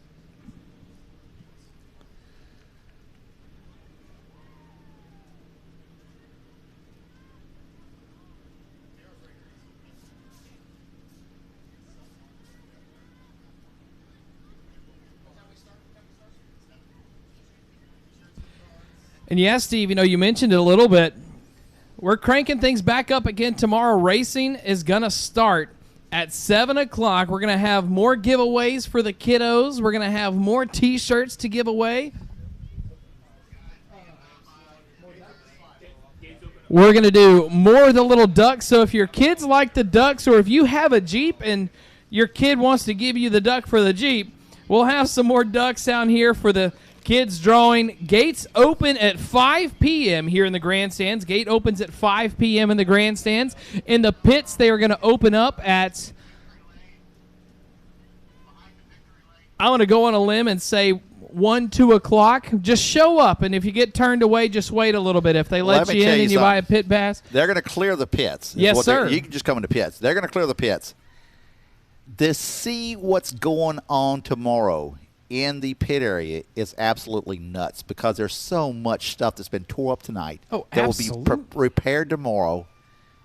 And yes, Steve, you mentioned it a little bit. We're cranking things back up again tomorrow. Racing is going to start at 7 o'clock. We're going to have more giveaways for the kiddos. We're going to have more T-shirts to give away. We're going to do more of the little ducks. So if your kids like the ducks, or if you have a Jeep and your kid wants to give you the duck for the Jeep, we'll have some more ducks down here for the kids drawing. Gates open at 5 p.m. here in the grandstands. Gate opens at 5 p.m. in the grandstands. In the pits, they are going to open up at, I'm going to go on a limb and say 1, 2 o'clock. Just show up, and if you get turned away, just wait a little bit. If they let you in and you buy a pit pass. They're going to clear the pits. Yes, sir. You can just come into pits. They're going to clear the pits. To see what's going on tomorrow in the pit area is absolutely nuts because there's so much stuff that's been tore up tonight that will be repaired tomorrow.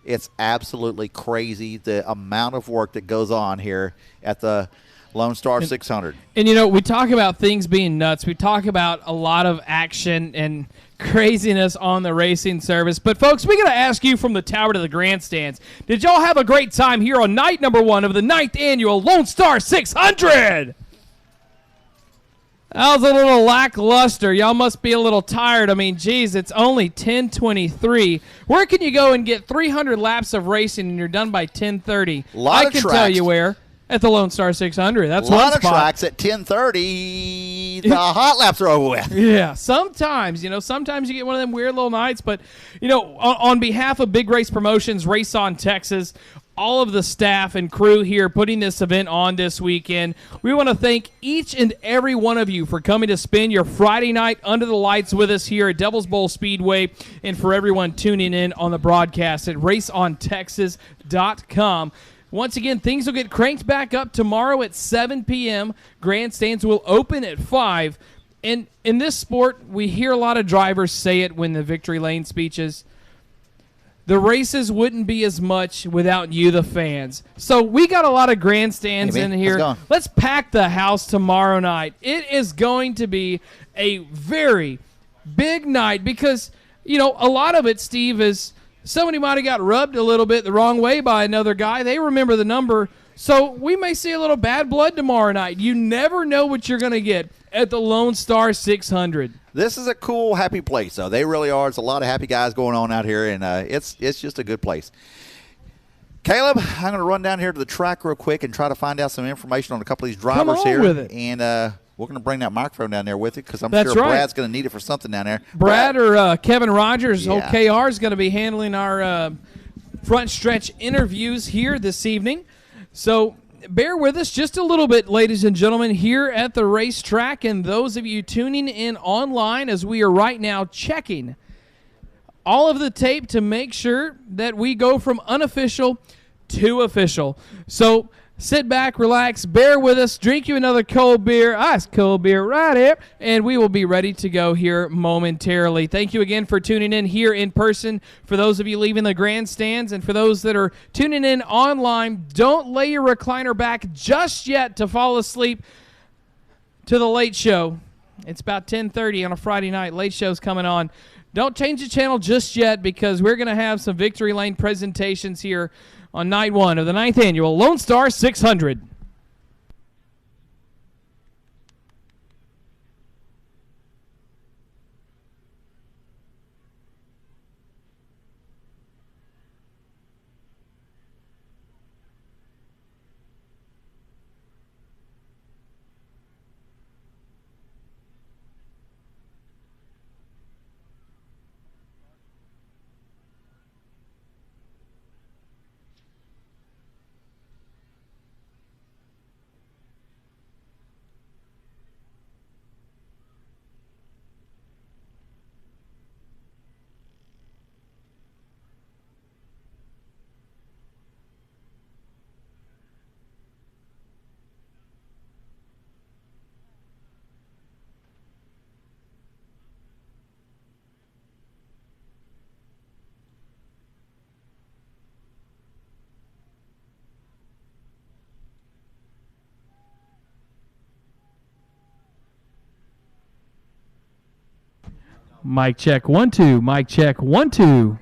It's absolutely crazy the amount of work that goes on here at the Lone Star 600. And, we talk about things being nuts. We talk about a lot of action and craziness on the racing service. But, folks, we got to ask you from the tower to the grandstands, did y'all have a great time here on night number 1 of the 9th annual Lone Star 600? That was a little lackluster. Y'all must be a little tired. I mean, geez, it's only 10:23. Where can you go and get 300 laps of racing and you're done by 10:30? I can tell you where. At the Lone Star 600. That's one lot of spot. tracks at 10:30. The hot laps are over with. Yeah, sometimes you get one of them weird little nights, but on behalf of Big Race Promotions, Race on Texas, all of the staff and crew here putting this event on this weekend, we want to thank each and every one of you for coming to spend your Friday night under the lights with us here at Devil's Bowl Speedway, and for everyone tuning in on the broadcast at raceontexas.com. Once again, things will get cranked back up tomorrow at 7 p.m. Grandstands will open at 5. And in this sport, we hear a lot of drivers say it when the victory lane speeches. The races wouldn't be as much without you, the fans. So we got a lot of grandstands in here. Let's pack the house tomorrow night. It is going to be a very big night because, a lot of it, Steve, is somebody might have got rubbed a little bit the wrong way by another guy. They remember the number. So we may see a little bad blood tomorrow night. You never know what you're going to get at the Lone Star 600. This is a cool, happy place, though. They really are. There's a lot of happy guys going on out here, and it's just a good place. Caleb, I'm going to run down here to the track real quick and try to find out some information on a couple of these drivers here. With it. And we're going to bring that microphone down there with it because I'm That's sure right. Brad's going to need it for something down there. Brad or Kevin Rogers, old Yeah. KR, is going to be handling our front stretch interviews here this evening. So bear with us just a little bit, ladies and gentlemen, here at the racetrack, and those of you tuning in online as we are right now checking all of the tape to make sure that we go from unofficial to official. So sit back, relax, bear with us, drink you another cold beer, ice cold beer right here, and we will be ready to go here momentarily. Thank you again for tuning in here in person. For those of you leaving the grandstands and for those that are tuning in online, don't lay your recliner back just yet to fall asleep to the late show. It's about 10:30 on a Friday night. Late show's coming on. Don't change the channel just yet because we're going to have some Victory Lane presentations here on night one of the 9th annual Lone Star 600. Mic check 1 2. Mic check 1 2.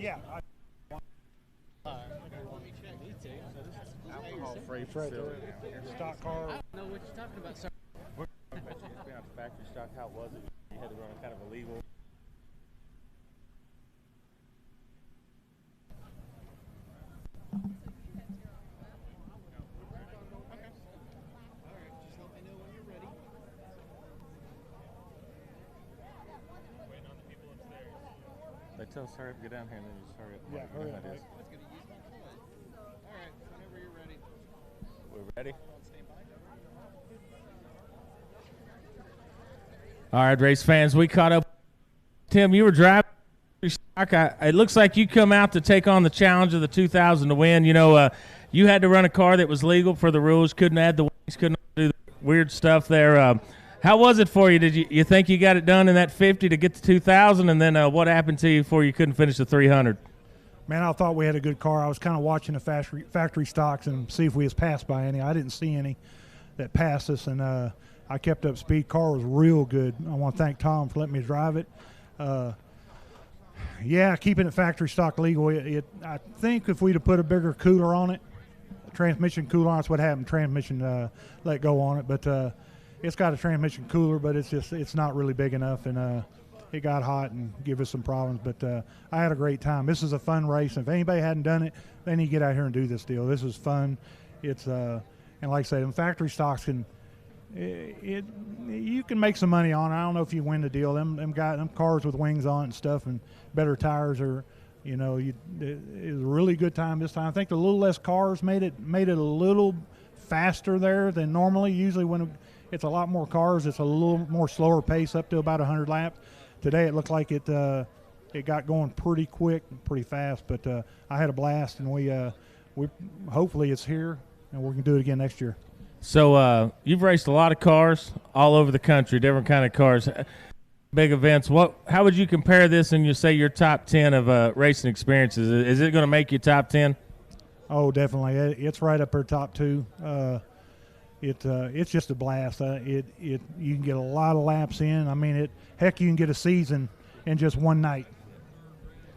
Yeah. Alcohol-free facility. Stock car. I don't know what you're talking about, sir. Factory stock, how was it? You had to run kind of illegal. They tell us hurry up, get down here, and then just hurry up. Yeah, hurry up. All right, whenever you're ready. We're ready. All right, race fans, we caught up. Tim, you were driving. It looks like you come out to take on the challenge of the 2000 to win. You know, you had to run a car that was legal for the rules, couldn't add the wings, couldn't do the weird stuff there. How was it for you? Did you think you got it done in that 50 to get to 2000, and then what happened to you before you couldn't finish the 300? Man, I thought we had a good car. I was kind of watching the factory stocks and see if we was passed by any. I didn't see any that passed us, and I kept up speed. Car was real good. I want to thank Tom for letting me drive it. Yeah, keeping it factory stock legal. I think if we'd have put a bigger cooler on it, transmission cooler on, that's what happened. Transmission let go on it, but it's got a transmission cooler, but it's not really big enough, and it got hot and give us some problems. But I had a great time. This is a fun race. If anybody hadn't done it, they need to get out here and do this deal. This is fun. It's and like I say, them factory stocks can. You can make some money on it. I don't know if you win the deal. Them cars with wings on it and stuff and better tires are, it was a really good time this time. I think the little less cars made it a little faster there than normally. Usually when it's a lot more cars, it's a little more slower pace up to about 100 laps. Today it looked like it got going pretty quick, pretty fast. But I had a blast, and we hopefully it's here and we can do it again next year. So you've raced a lot of cars all over the country, different kind of cars, big events. How would you compare this and you say your top 10 of racing experiences? Is it going to make you top 10? Oh, definitely. It's right up there top 2. It's just a blast. You can get a lot of laps in. I mean, you can get a season in just one night.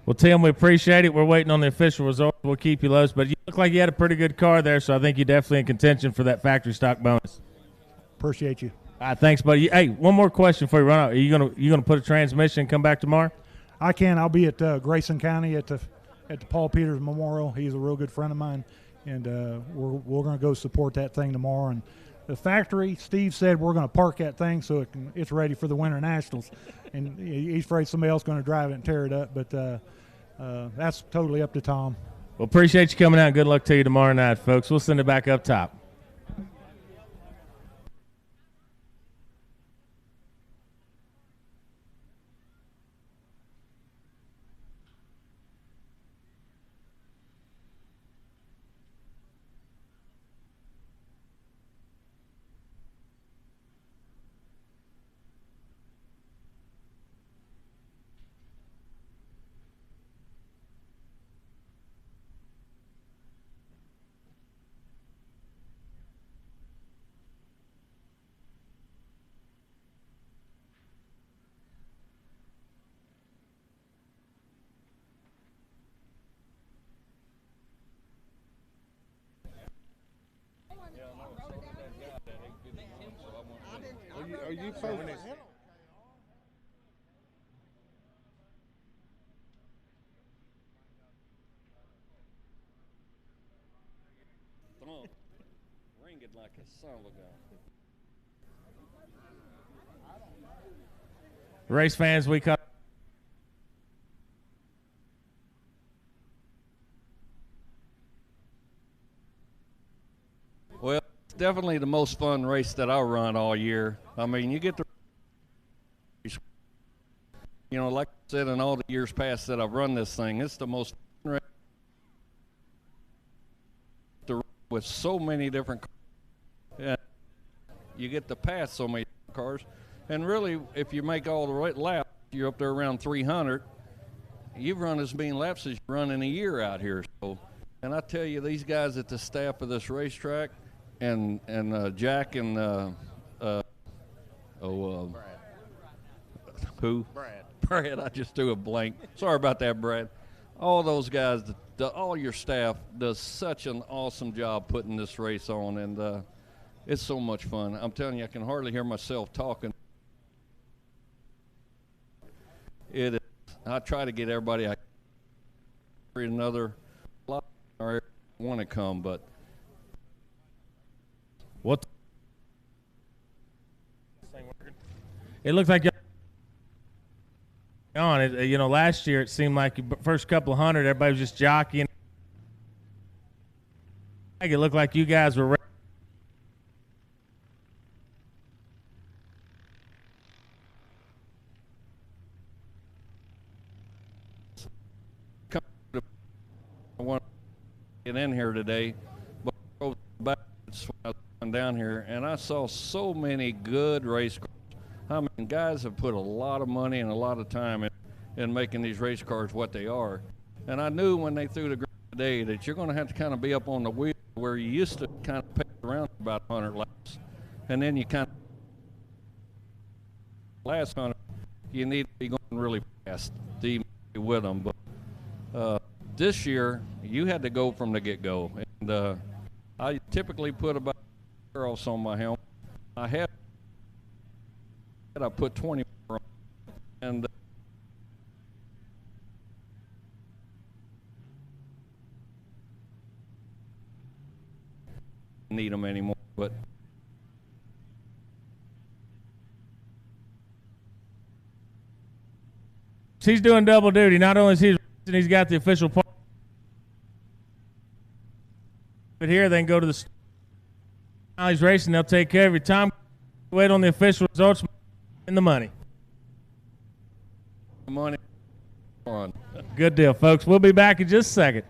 Well, Tim, we appreciate it. We're waiting on the official results. We'll keep you close, but you look like you had a pretty good car there, so I think you're definitely in contention for that factory stock bonus. Appreciate you. All right, thanks, buddy. Hey, one more question before you run out. Are you gonna put a transmission and come back tomorrow? I can. I'll be at Grayson County at the Paul Peters Memorial. He's a real good friend of mine, and we're going to go support that thing tomorrow. And the factory, Steve said we're going to park that thing so it's ready for the Winter Nationals, and he's afraid somebody else is going to drive it and tear it up. But that's totally up to Tom. Well, appreciate you coming out. Good luck to you tomorrow night, folks. We'll send it back up top. Are you posting? Ring it like a son of a gun. Race fans, we cut. Well, it's definitely the most fun race that I run all year. I mean, you get to, like I said, in all the years past that I've run this thing, it's the most fun race to run with so many different cars. Yeah, you get to pass so many cars. And really, if you make all the right laps, you're up there around 300. You've run as many laps as you run in a year out here. So, and I tell you, these guys at the staff of this racetrack, and Jack and who? Brad. Brad. I just threw a blank. Sorry about that, Brad. all those guys, all your staff does such an awesome job putting this race on, and it's so much fun. I'm telling you, I can hardly hear myself talking. It is. I try to get everybody. I another lot want to come, but what? It looks like on it. You know, last year it seemed like the first couple of hundred, everybody was just jockeying. It looked like you guys were. I want to get in here today, but I drove back when I was down here, and I saw so many good race cars. I mean, guys have put a lot of money and a lot of time in making these race cars what they are. And I knew when they threw the grid today that you're going to have to kind of be up on the wheel where you used to kind of pace around for about 100 laps. And then you kind of, last 100, you need to be going really fast to even be with them. But this year, you had to go from the get-go. And I typically put about girls on my helmet. I put 20 on, and need them anymore. But he's doing double duty. Not only is he's got the official part, but here they can go to the now he's racing. They'll take care of your time. Wait on the official results and the money. Money on. Good deal, folks. We'll be back in just a second.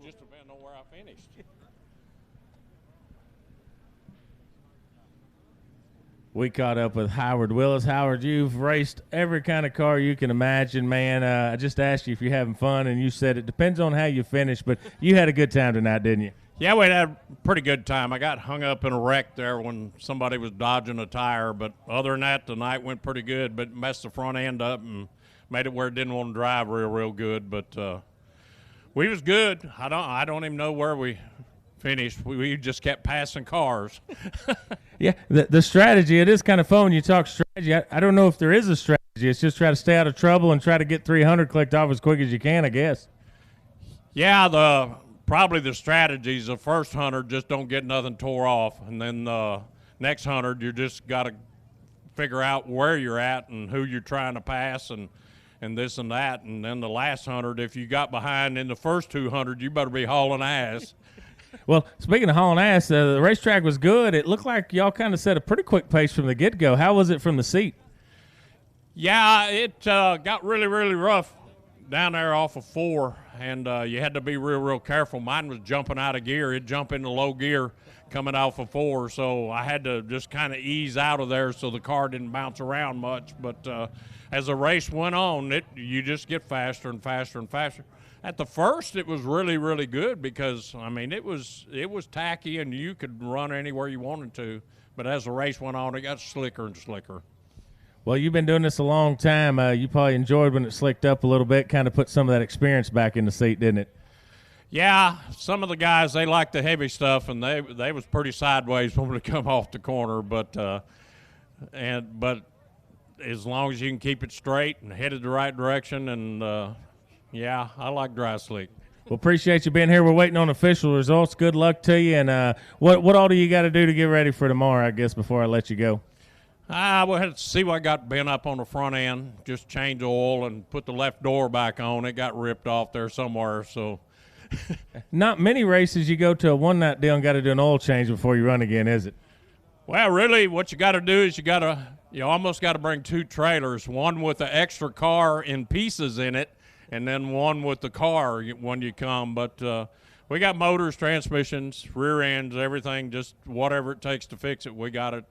just depends on where I finished. We caught up with Howard Willis. Howard, you've raced every kind of car you can imagine, man. I just asked you if you're having fun, and you said it depends on how you finish, but you had a good time tonight, didn't you? Yeah, we had a pretty good time. I got hung up in a wreck there when somebody was dodging a tire, but other than that, the night went pretty good, but messed the front end up and made it where it didn't want to drive real good, but we was good. I don't even know where we finished. We just kept passing cars. Yeah, the strategy, it is kind of fun when you talk strategy. I don't know if there is a strategy. It's just try to stay out of trouble and try to get 300 clicked off as quick as you can, I guess. Yeah, probably the strategies, the first 100 just don't get nothing tore off, and then the next 100 you just got to figure out where you're at and who you're trying to pass and this and that, and then the last 100, if you got behind in the first 200, you better be hauling ass. Well, speaking of hauling ass, the racetrack was good. It looked like y'all kind of set a pretty quick pace from the get-go. How was it from the seat? Yeah, it got really rough down there off of 4, and you had to be real careful. Mine was jumping out of gear. It'd jump into low gear coming off of 4, so I had to just kind of ease out of there so the car didn't bounce around much. But as the race went on, you just get faster and faster and faster. At the first, it was really good because, I mean, it was tacky and you could run anywhere you wanted to. But as the race went on, it got slicker and slicker. Well, you've been doing this a long time. You probably enjoyed when it slicked up a little bit, kind of put some of that experience back in the seat, didn't it? Yeah, some of the guys, they like the heavy stuff, and they was pretty sideways when we come off the corner. But as long as you can keep it straight and headed the right direction, and yeah, I like dry slick. Well, appreciate you being here. We're waiting on official results. Good luck to you. And what all do you got to do to get ready for tomorrow, I guess, before I let you go? We'll have to see what got bent up on the front end. Just change oil and put the left door back on. It got ripped off there somewhere. So, not many races you go to a one-night deal and got to do an oil change before you run again, is it? Well, really, what you got to do is you almost got to bring 2 trailers, one with the extra car in pieces in it, and then one with the car when you come. But we got motors, transmissions, rear ends, everything, just whatever it takes to fix it, we got it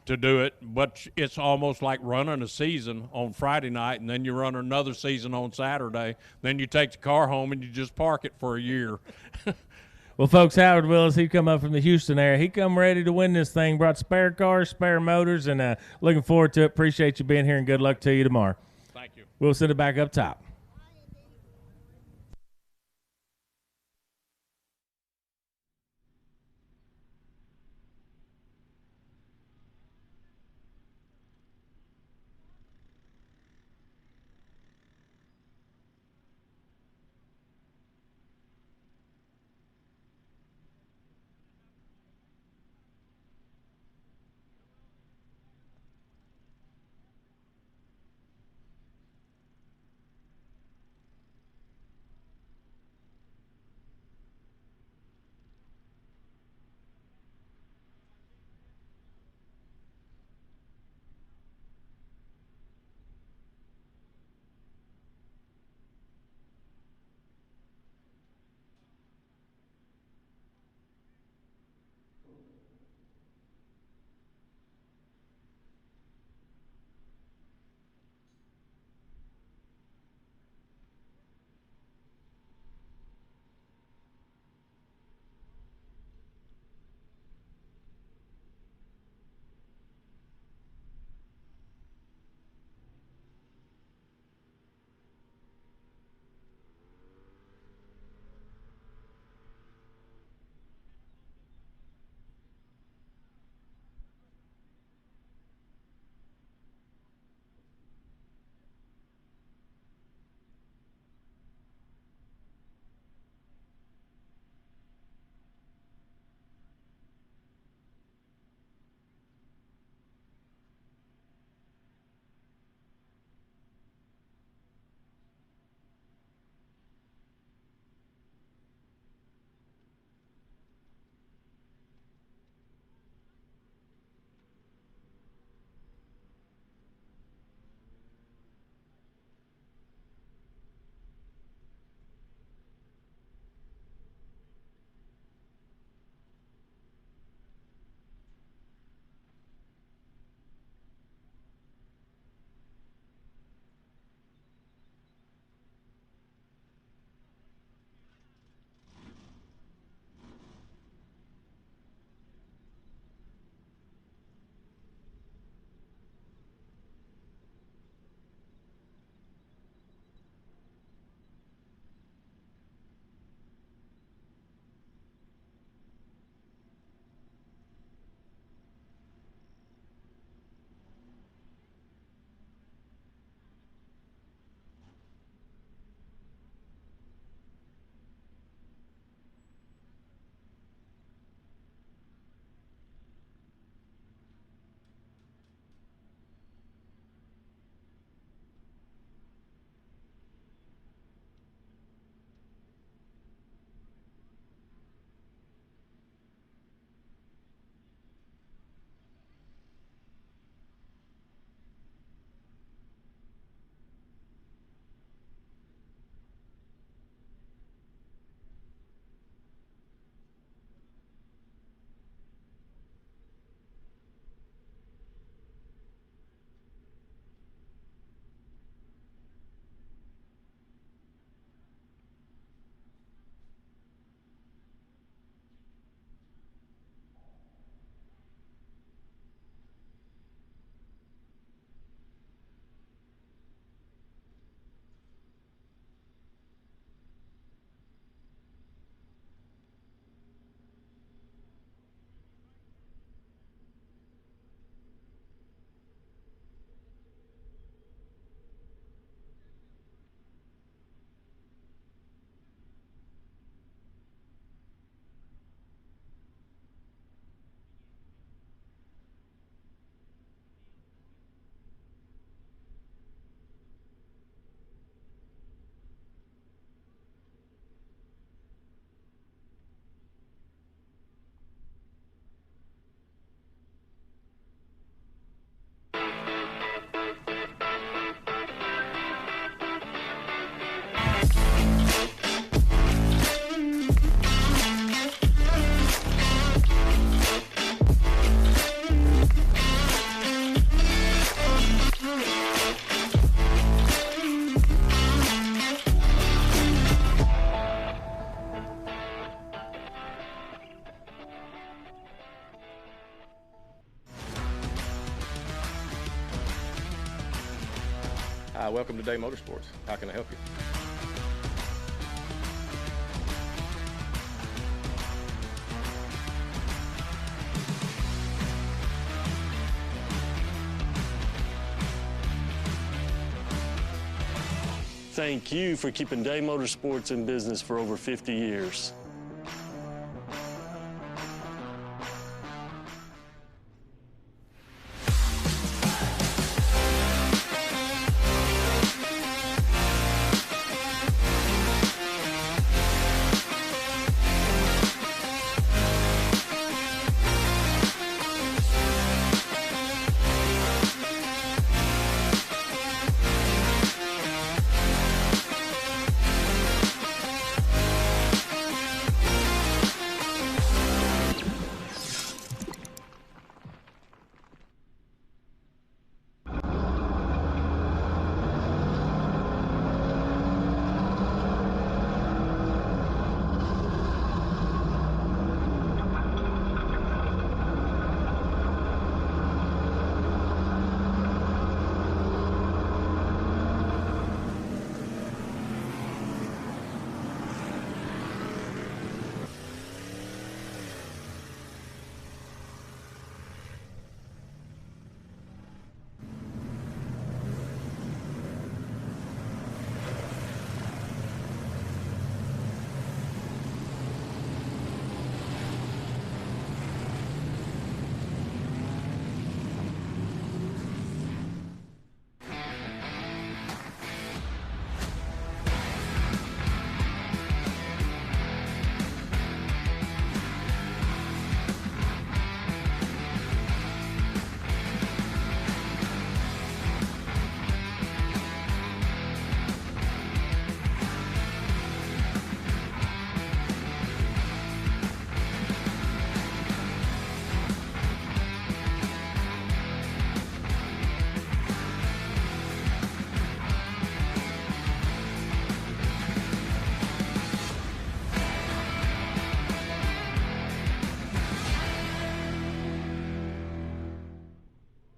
to do it. But it's almost like running a season on Friday night, and then you run another season on Saturday. Then you take the car home and you just park it for a year. Well, folks, Howard Willis, he come up from the Houston area. He come ready to win this thing, brought spare cars, spare motors, and looking forward to it. Appreciate you being here, and good luck to you tomorrow. Thank you. We'll send it back up top. Welcome to Day Motorsports. How can I help you? Thank you for keeping Day Motorsports in business for over 50 years.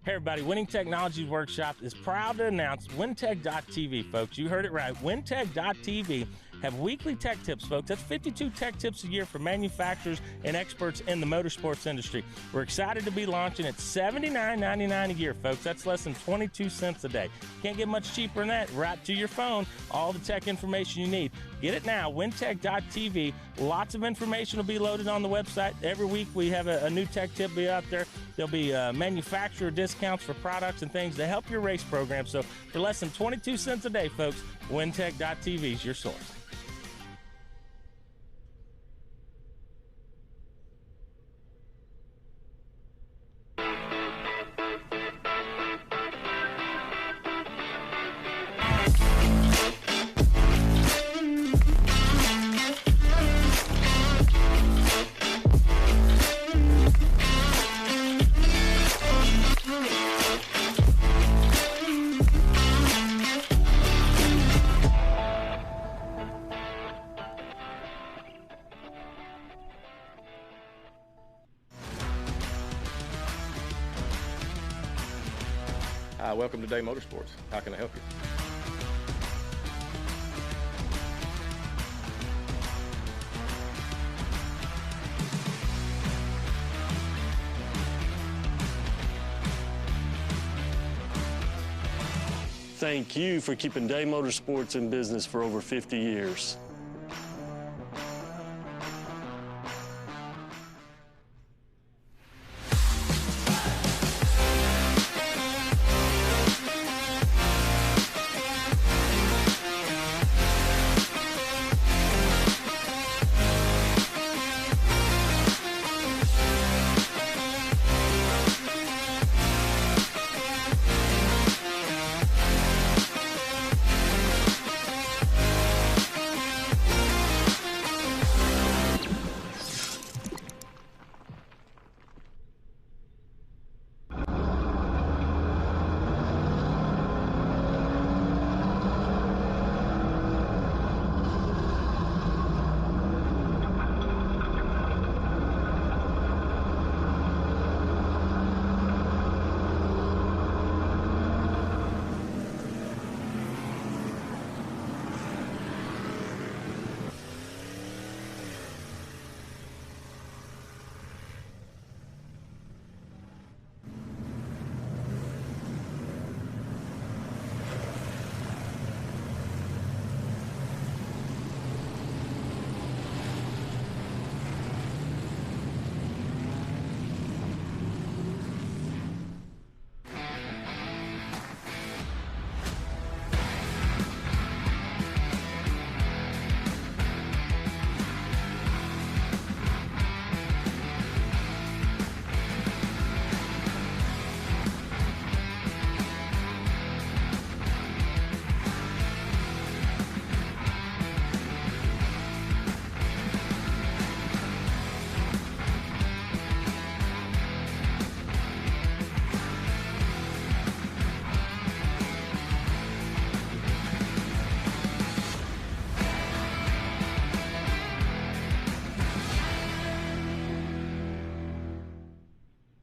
Hey everybody, Winning Technologies Workshop is proud to announce WinTech.tv, folks. You heard it right. WinTech.tv have weekly tech tips, folks. That's 52 tech tips a year for manufacturers and experts in the motorsports industry. We're excited to be launching at $79.99 a year, folks. That's less than 22 cents a day. Can't get much cheaper than that. Right to your phone, all the tech information you need. Get it now, WinTech.tv. Lots of information will be loaded on the website. Every week we have a new tech tip be out there. There'll be manufacturer discounts for products and things to help your race program. So for less than 22 cents a day, folks, WinTech.tv is your source. Welcome to Day Motorsports. How can I help you? Thank you for keeping Day Motorsports in business for over 50 years.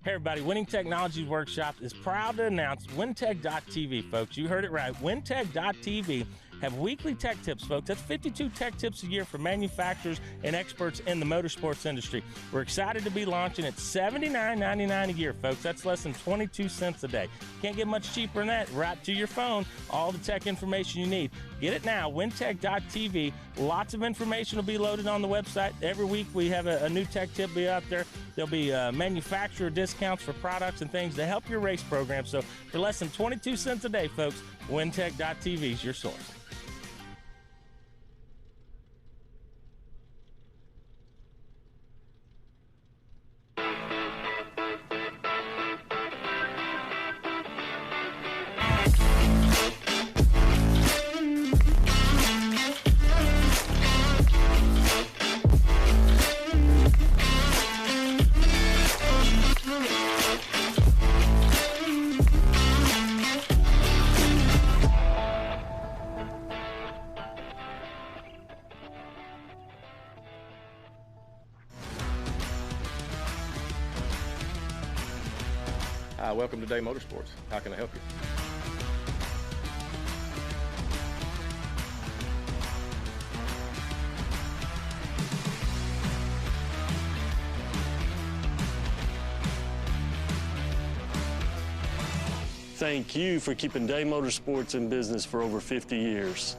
Hey everybody, Winning Technologies Workshop is proud to announce WinTech.tv, folks. You heard it right. WinTech.tv have weekly tech tips, folks. That's 52 tech tips a year for manufacturers and experts in the motorsports industry. We're excited to be launching at $79.99 a year, folks. That's less than 22 cents a day. Can't get much cheaper than that. Right to your phone, all the tech information you need. Get it now, WinTech.tv. Lots of information will be loaded on the website. Every week we have a new tech tip be out there. There'll be manufacturer discounts for products and things to help your race program. So for less than 22 cents a day, folks, WinTech.tv is your source. Hi, welcome to Day Motorsports. How can I help you? Thank you for keeping Day Motorsports in business for over 50 years.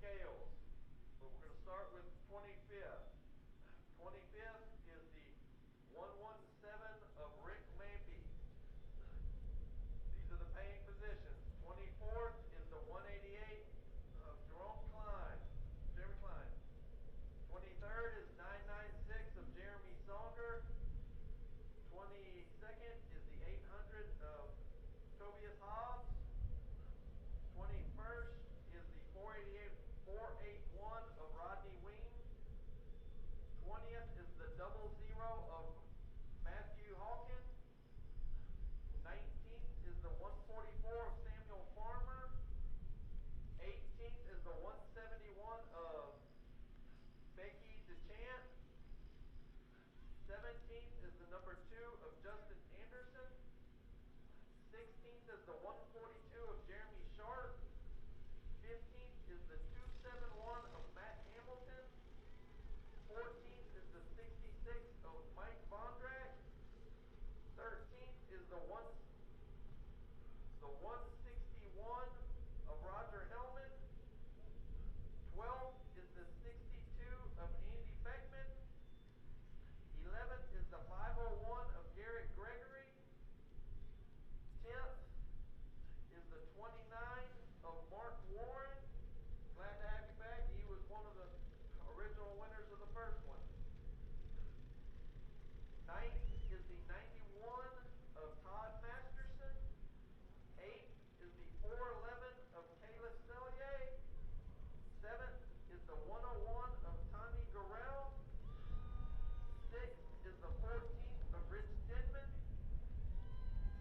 scales. But we're going to start with 25th. 25th is the 117 of Rick Lampy. These are the paying positions. 24th is the 188 of Jerome Klein. Jeremy Klein. 23rd is 996 of Jeremy Sauger. 22nd is the 800 of Tobias Hobbs. 21st is the 481 of Rodney Wing. 20th is the 00 of Matthew Hawkins. 19th is the 144 of Samuel Farmer. 18th is the 171 of Becky DeChant. 17th is the number 2 of Justin Anderson. 16th is the 142 of Jeremy Sharp. 15th is the 271 of Matt Hamilton. 14th is the 66 of Mike Vondrack. 13th is the 161 of Roger Hellman. 12th is the 62 of Andy Beckman. 11th is the 501 of Garrett Gregory. 10th is the 29 of Mark Warren. Glad to have you back. He was one of the original winners of the first one. 9th is the 91 of Todd Masterson. 8th is the 411 of Kayla Stellier. 7th is the 101 of Tommy Gorell. 6th is the 14th of Rich Denman.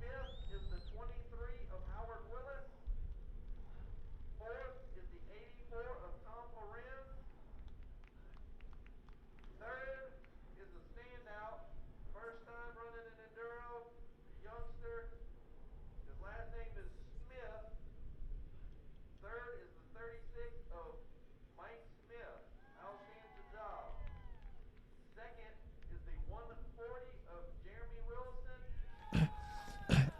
5th is the 23 of Howard Willis. 4th is the 84 of Tom Lorenz. 3rd is a standout, first time running an enduro, a youngster. His last name is Smith. 3rd is the 36 of Mike Smith. Outstanding job. 2nd is the 140 of Jeremy Wilson.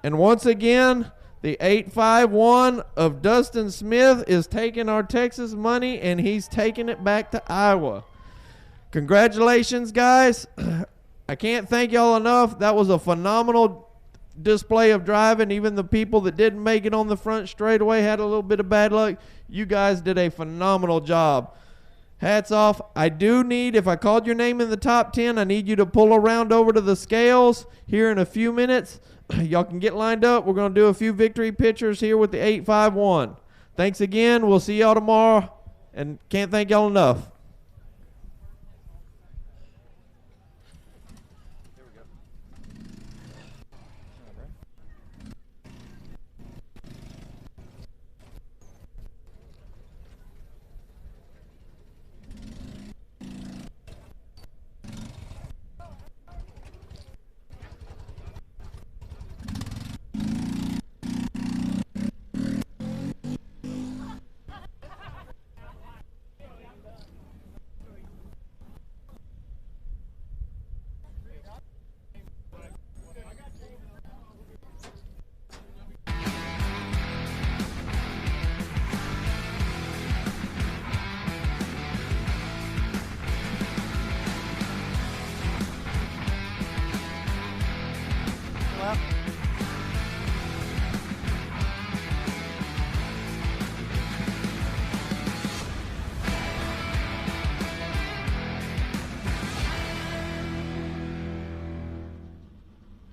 And once again, the 851 of Dustin Smith is taking our Texas money, and he's taking it back to Iowa. Congratulations, guys. I can't thank y'all enough. That was a phenomenal display of driving. Even the people that didn't make it on the front straightaway had a little bit of bad luck. You guys did a phenomenal job. Hats off. I do need, if I called your name in the top 10, I need you to pull around over to the scales here in a few minutes. Y'all can get lined up. We're going to do a few victory pictures here with the 851. Thanks again. We'll see y'all tomorrow, and can't thank y'all enough.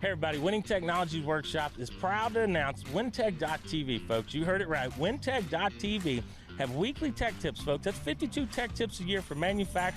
Hey everybody, Winning Technologies Workshop is proud to announce WinTech.tv, folks. You heard it right. WinTech.tv have weekly tech tips, folks. That's 52 tech tips a year for manufacturers